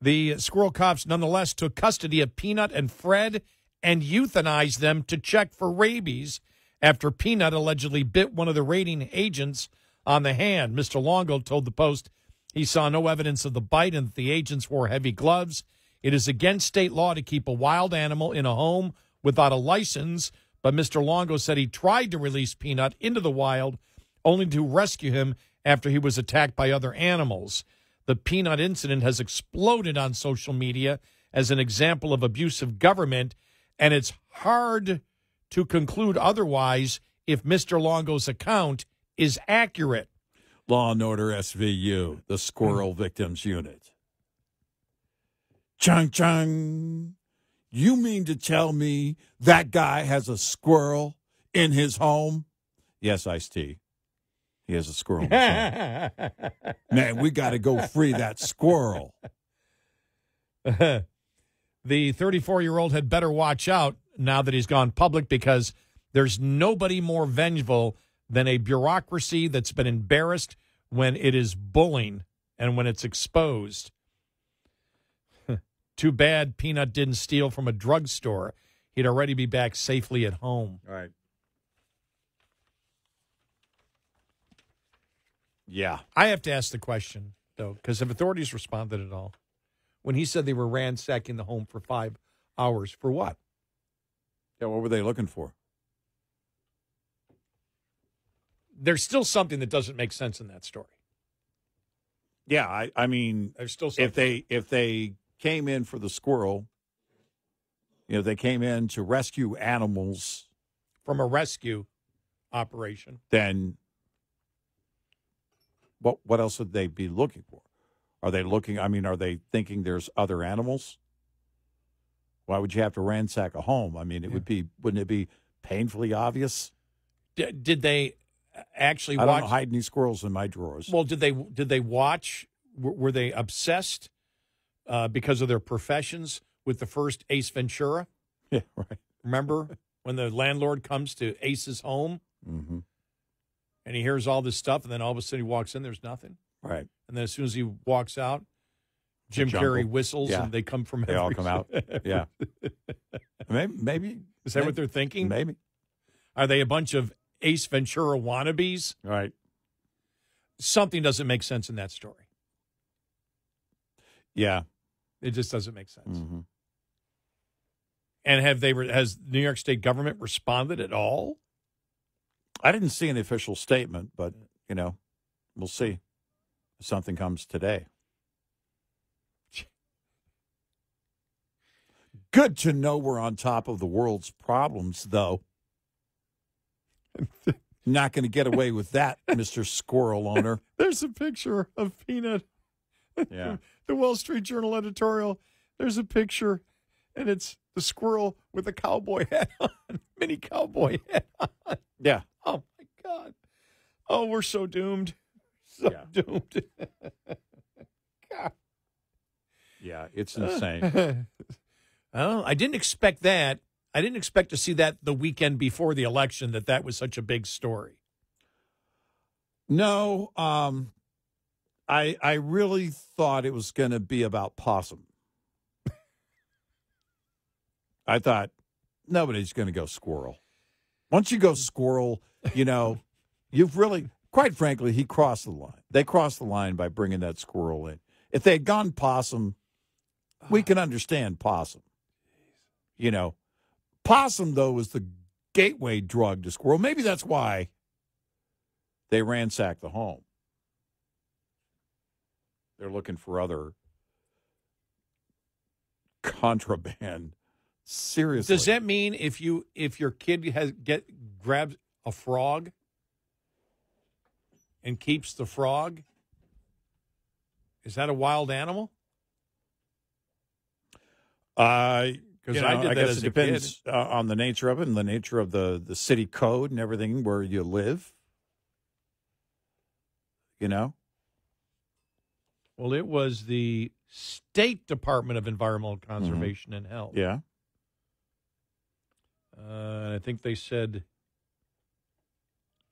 C: The squirrel cops nonetheless took custody of Peanut and Fred and euthanized them to check for rabies after Peanut allegedly bit one of the raiding agents on the hand. Mr. Longo told the Post he saw no evidence of the bite and that the agents wore heavy gloves. It is against state law to keep a wild animal in a home without a license, but Mr. Longo said he tried to release Peanut into the wild only to rescue him after he was attacked by other animals. The Peanut incident has exploded on social media as an example of abusive government, and it's hard to conclude otherwise if Mr. Longo's account is accurate.
B: Law and Order SVU, the Squirrel Victims Unit. Chung chung. You mean to tell me that guy has a squirrel in his home? Yes, Ice-T. He has a squirrel in his home. Man, we got to go free that squirrel.
C: The 34-year-old had better watch out now that he's gone public, because there's nobody more vengeful than a bureaucracy that's been embarrassed when it is bullying and when it's exposed. Too bad Peanut didn't steal from a drugstore. He'd already be back safely at home.
B: All right. Yeah.
C: I have to ask the question, though, because have authorities responded at all? When he said they were ransacking the home for 5 hours, for what?
B: Yeah, what were they looking for?
C: There's still something that doesn't make sense in that story.
B: Yeah, I mean,
C: there's still something.
B: If they came in for the squirrel, they came in to rescue animals
C: from a rescue operation,
B: then what else would they be looking for? Are they thinking there's other animals? Why would you have to ransack a home? I mean, wouldn't it be painfully obvious?
C: Did they actually
B: watch? I don't hide any squirrels in my drawers.
C: Well, did they watch? Were they obsessed because of their professions with the first Ace Ventura?
B: Yeah, right.
C: Remember when the landlord comes to Ace's home?
B: Mm-hmm.
C: And he hears all this stuff, and then all of a sudden he walks in, there's nothing.
B: Right.
C: And then as soon as he walks out, Jim Carrey whistles, and they come from
B: They all come out. Yeah. Maybe.
C: Is that what they're thinking?
B: Maybe.
C: Are they a bunch of Ace Ventura wannabes?
B: Right.
C: Something doesn't make sense in that story.
B: Yeah.
C: It just doesn't make sense.
B: Mm-hmm.
C: And has New York State government responded at all?
B: I didn't see an official statement, but, we'll see if something comes today. Good to know we're on top of the world's problems, though. Not going to get away with that, Mr. Squirrel owner.
C: There's a picture of Peanut.
B: Yeah.
C: The Wall Street Journal editorial. There's a picture, And it's the squirrel with a cowboy hat on, mini cowboy hat on.
B: Yeah.
C: Oh, my God. Oh, we're so doomed. So doomed. God.
B: Yeah, it's insane.
C: Oh, I didn't expect that. I didn't expect to see that the weekend before the election, that was such a big story.
B: No, I really thought it was going to be about possum. I thought nobody's going to go squirrel. Once you go squirrel, you've really, quite frankly, he crossed the line. They crossed the line by bringing that squirrel in. If they had gone possum, we can understand possum. Possum, though, was the gateway drug to squirrel. Maybe that's why they ransacked the home. They're looking for other contraband. Seriously.
C: Does that mean if your kid grabs a frog and keeps the frog, is that a wild animal? Because I did that
B: guess
C: as
B: it
C: a
B: depends
C: kid.
B: On the nature of it and the nature of the city code and everything where you live.
C: Well, it was the State Department of Environmental Conservation and Health.
B: Yeah.
C: And I think they said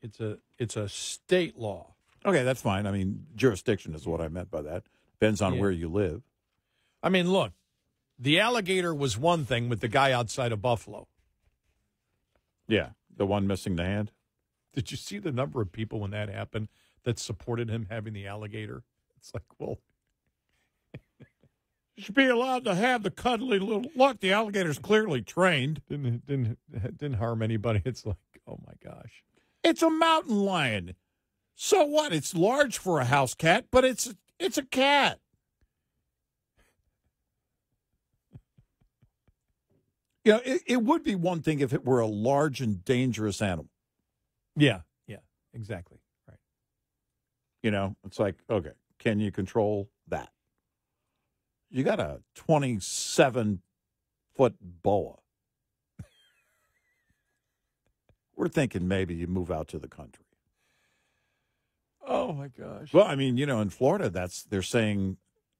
C: it's a state law.
B: Okay, that's fine. I mean, jurisdiction is what I meant by that. Depends on where you live.
C: I mean, look, the alligator was one thing with the guy outside of Buffalo.
B: Yeah, the one missing the hand.
C: Did you see the number of people when that happened that supported him having the alligator? It's like, well, you should be allowed to have the cuddly little. Look, the alligator's clearly trained. Didn't harm anybody. It's like, oh my gosh,
B: it's a mountain lion. So what? It's large for a house cat, but it's a cat. It would be one thing if it were a large and dangerous animal.
C: Yeah, exactly. Right.
B: It's like, okay, can you control that? You got a 27-foot boa. We're thinking maybe you move out to the country.
C: Oh, my gosh.
B: Well, I mean, in Florida, they're saying,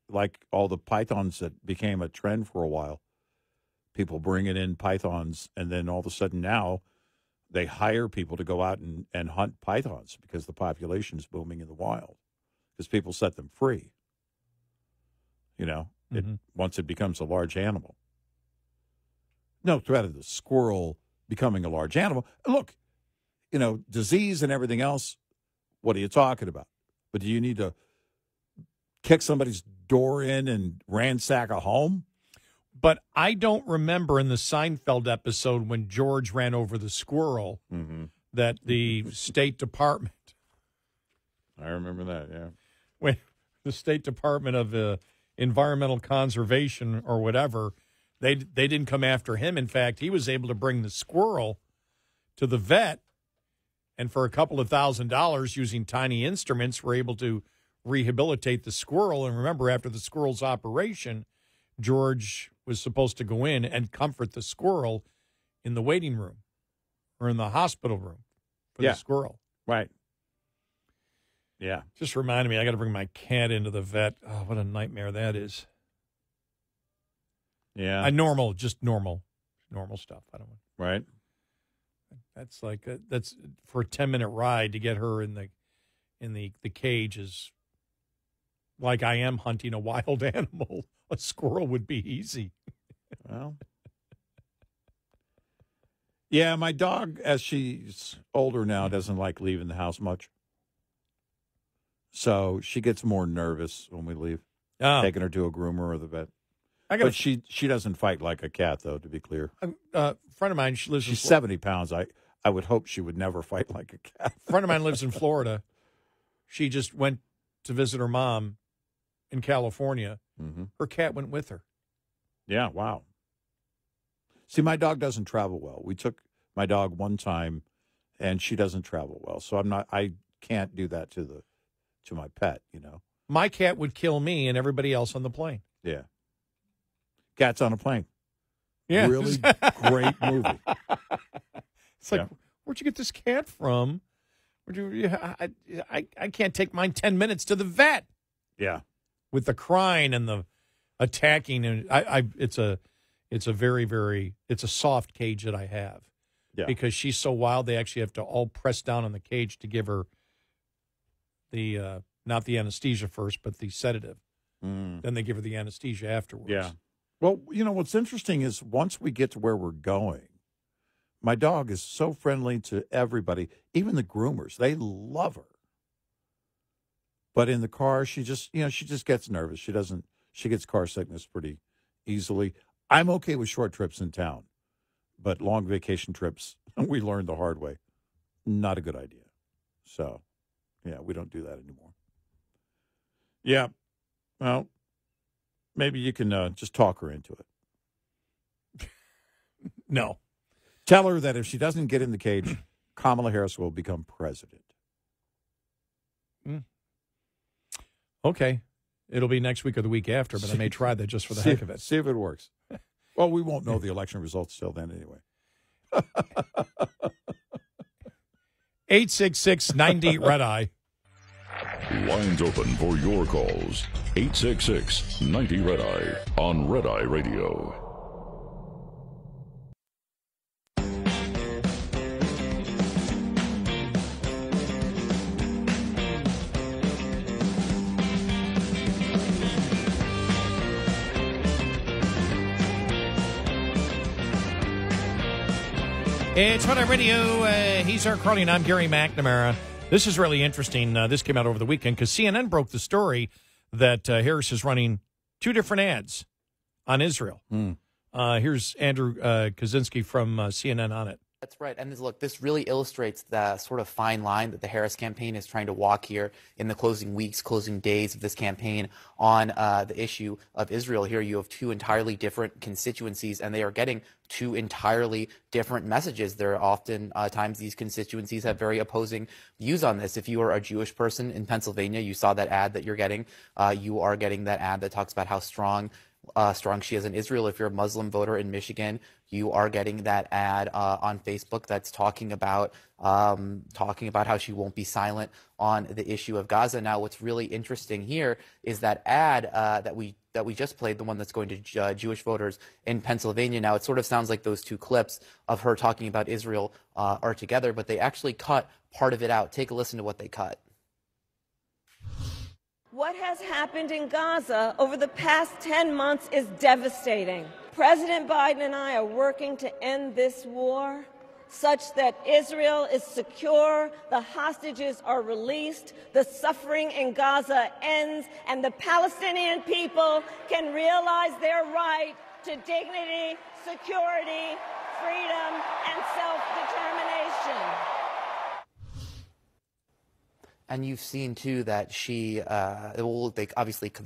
B: like all the pythons that became a trend for a while, people bringing in pythons, and then all of a sudden now they hire people to go out and hunt pythons because the population is booming in the wild because people set them free. Once it becomes a large animal. No threat of the squirrel becoming a large animal. Look, disease and everything else, what are you talking about? But do you need to kick somebody's door in and ransack a home?
C: But I don't remember in the Seinfeld episode when George ran over the squirrel that the State Department.
B: I remember that, yeah.
C: When the State Department of Environmental Conservation or whatever, they didn't come after him. In fact, he was able to bring the squirrel to the vet, and for a couple of $1,000 using tiny instruments, were able to rehabilitate the squirrel. And remember, after the squirrel's operation, George was supposed to go in and comfort the squirrel in the waiting room or in the hospital room for the squirrel.
B: Right. Yeah.
C: Just reminded me, I got to bring my cat into the vet. Oh, what a nightmare that is.
B: Yeah.
C: Normal stuff. I don't want.
B: Right.
C: That's like that's for a 10-minute ride to get her in the cage is like I am hunting a wild animal. A squirrel would be easy.
B: Well, yeah, my dog, as she's older now, doesn't like leaving the house much. So she gets more nervous when we leave, taking her to a groomer or the vet. But she doesn't fight like a cat, though, to be clear.
C: A friend of mine, she's
B: 70 pounds. I would hope she would never fight like a cat.
C: A friend of mine lives in Florida. She just went to visit her mom in California.
B: Mm-hmm.
C: Her cat went with her.
B: Yeah, wow. See, my dog doesn't travel well. We took my dog one time, and she doesn't travel well. So I can't do that to my pet,
C: My cat would kill me and everybody else on the plane.
B: Yeah. Cats on a plane.
C: Yeah.
B: Really great movie.
C: It's like, where'd you get this cat from? I can't take mine 10 minutes to the vet.
B: Yeah.
C: With the crying and the attacking, and it's a very, very, it's a soft cage that I have.
B: Yeah.
C: Because she's so wild, they actually have to all press down on the cage to give her the not the anesthesia first, but the sedative. Then they give her the anesthesia afterwards.
B: Yeah. Well, what's interesting is once we get to where we're going, my dog is so friendly to everybody, even the groomers. They love her. But in the car, she just gets nervous. She gets car sickness pretty easily. I'm okay with short trips in town, but long vacation trips, we learned the hard way, not a good idea. So, yeah, we don't do that anymore. Yeah. Well, maybe you can just talk her into it.
C: No.
B: Tell her that if she doesn't get in the cage, Kamala Harris will become president.
C: Okay. It'll be next week or the week after, but I may try that just for the heck of it.
B: See if it works. Well, we won't know the election results till then anyway.
C: 866-90-RED-EYE.
A: Lines open for your calls. 866-90-RED-EYE on Red Eye Radio.
C: It's Red Eye Radio. He's Eric Carly, and I'm Gary McNamara. This is really interesting. This came out over the weekend because CNN broke the story that Harris is running two different ads on Israel. Here's Andrew Kaczynski from CNN on it.
T: That's right. And look, this really illustrates the sort of fine line that the Harris campaign is trying to walk here in the closing weeks, closing days of this campaign on the issue of Israel. Here you have two entirely different constituencies, and they are getting two entirely different messages. There are often times these constituencies have very opposing views on this. If you are a Jewish person in Pennsylvania, you saw that ad that you're getting. You are getting that ad that talks about how strong she is in Israel. If you're a Muslim voter in Michigan, you are getting that ad on Facebook that's talking about how she won't be silent on the issue of Gaza. Now, what's really interesting here is that ad that we just played, the one that's going to Jewish voters in Pennsylvania. Now, it sort of sounds like those two clips of her talking about Israel are together, but they actually cut part of it out. Take a listen to what they cut.
J: What has happened in Gaza over the past 10 months is devastating. President Biden and I are working to end this war such that Israel is secure, the hostages are released, the suffering in Gaza ends, and the Palestinian people can realize their right to dignity, security, freedom, and self-determination.
T: And you've seen, too, that they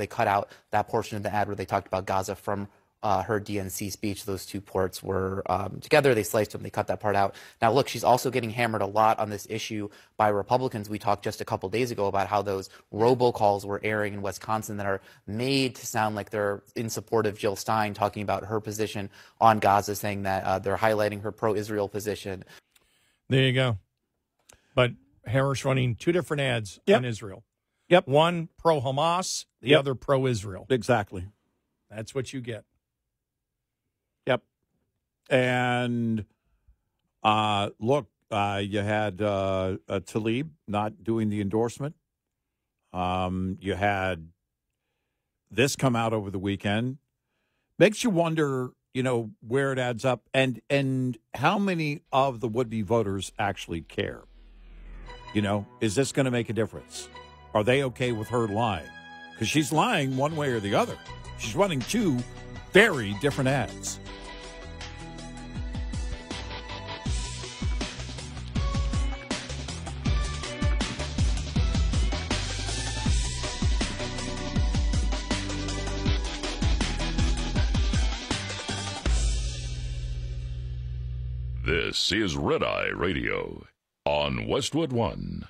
T: cut out that portion of the ad where they talked about Gaza from her DNC speech. Those two parts were together. They sliced them. They cut that part out. Now, look, she's also getting hammered a lot on this issue by Republicans. We talked just a couple days ago about how those robocalls were airing in Wisconsin that are made to sound like they're in support of Jill Stein, talking about her position on Gaza, saying that they're highlighting her pro-Israel position.
C: There you go. But Harris running two different ads on Israel.
B: Yep.
C: One pro-Hamas, the other pro-Israel.
B: Exactly.
C: That's what you get.
B: Yep. And look, you had Tlaib not doing the endorsement. You had this come out over the weekend. Makes you wonder, where it adds up and how many of the would-be voters actually care. Is this going to make a difference? Are they okay with her lying? Because she's lying one way or the other. She's running two very different ads.
A: This is Red Eye Radio on Westwood One.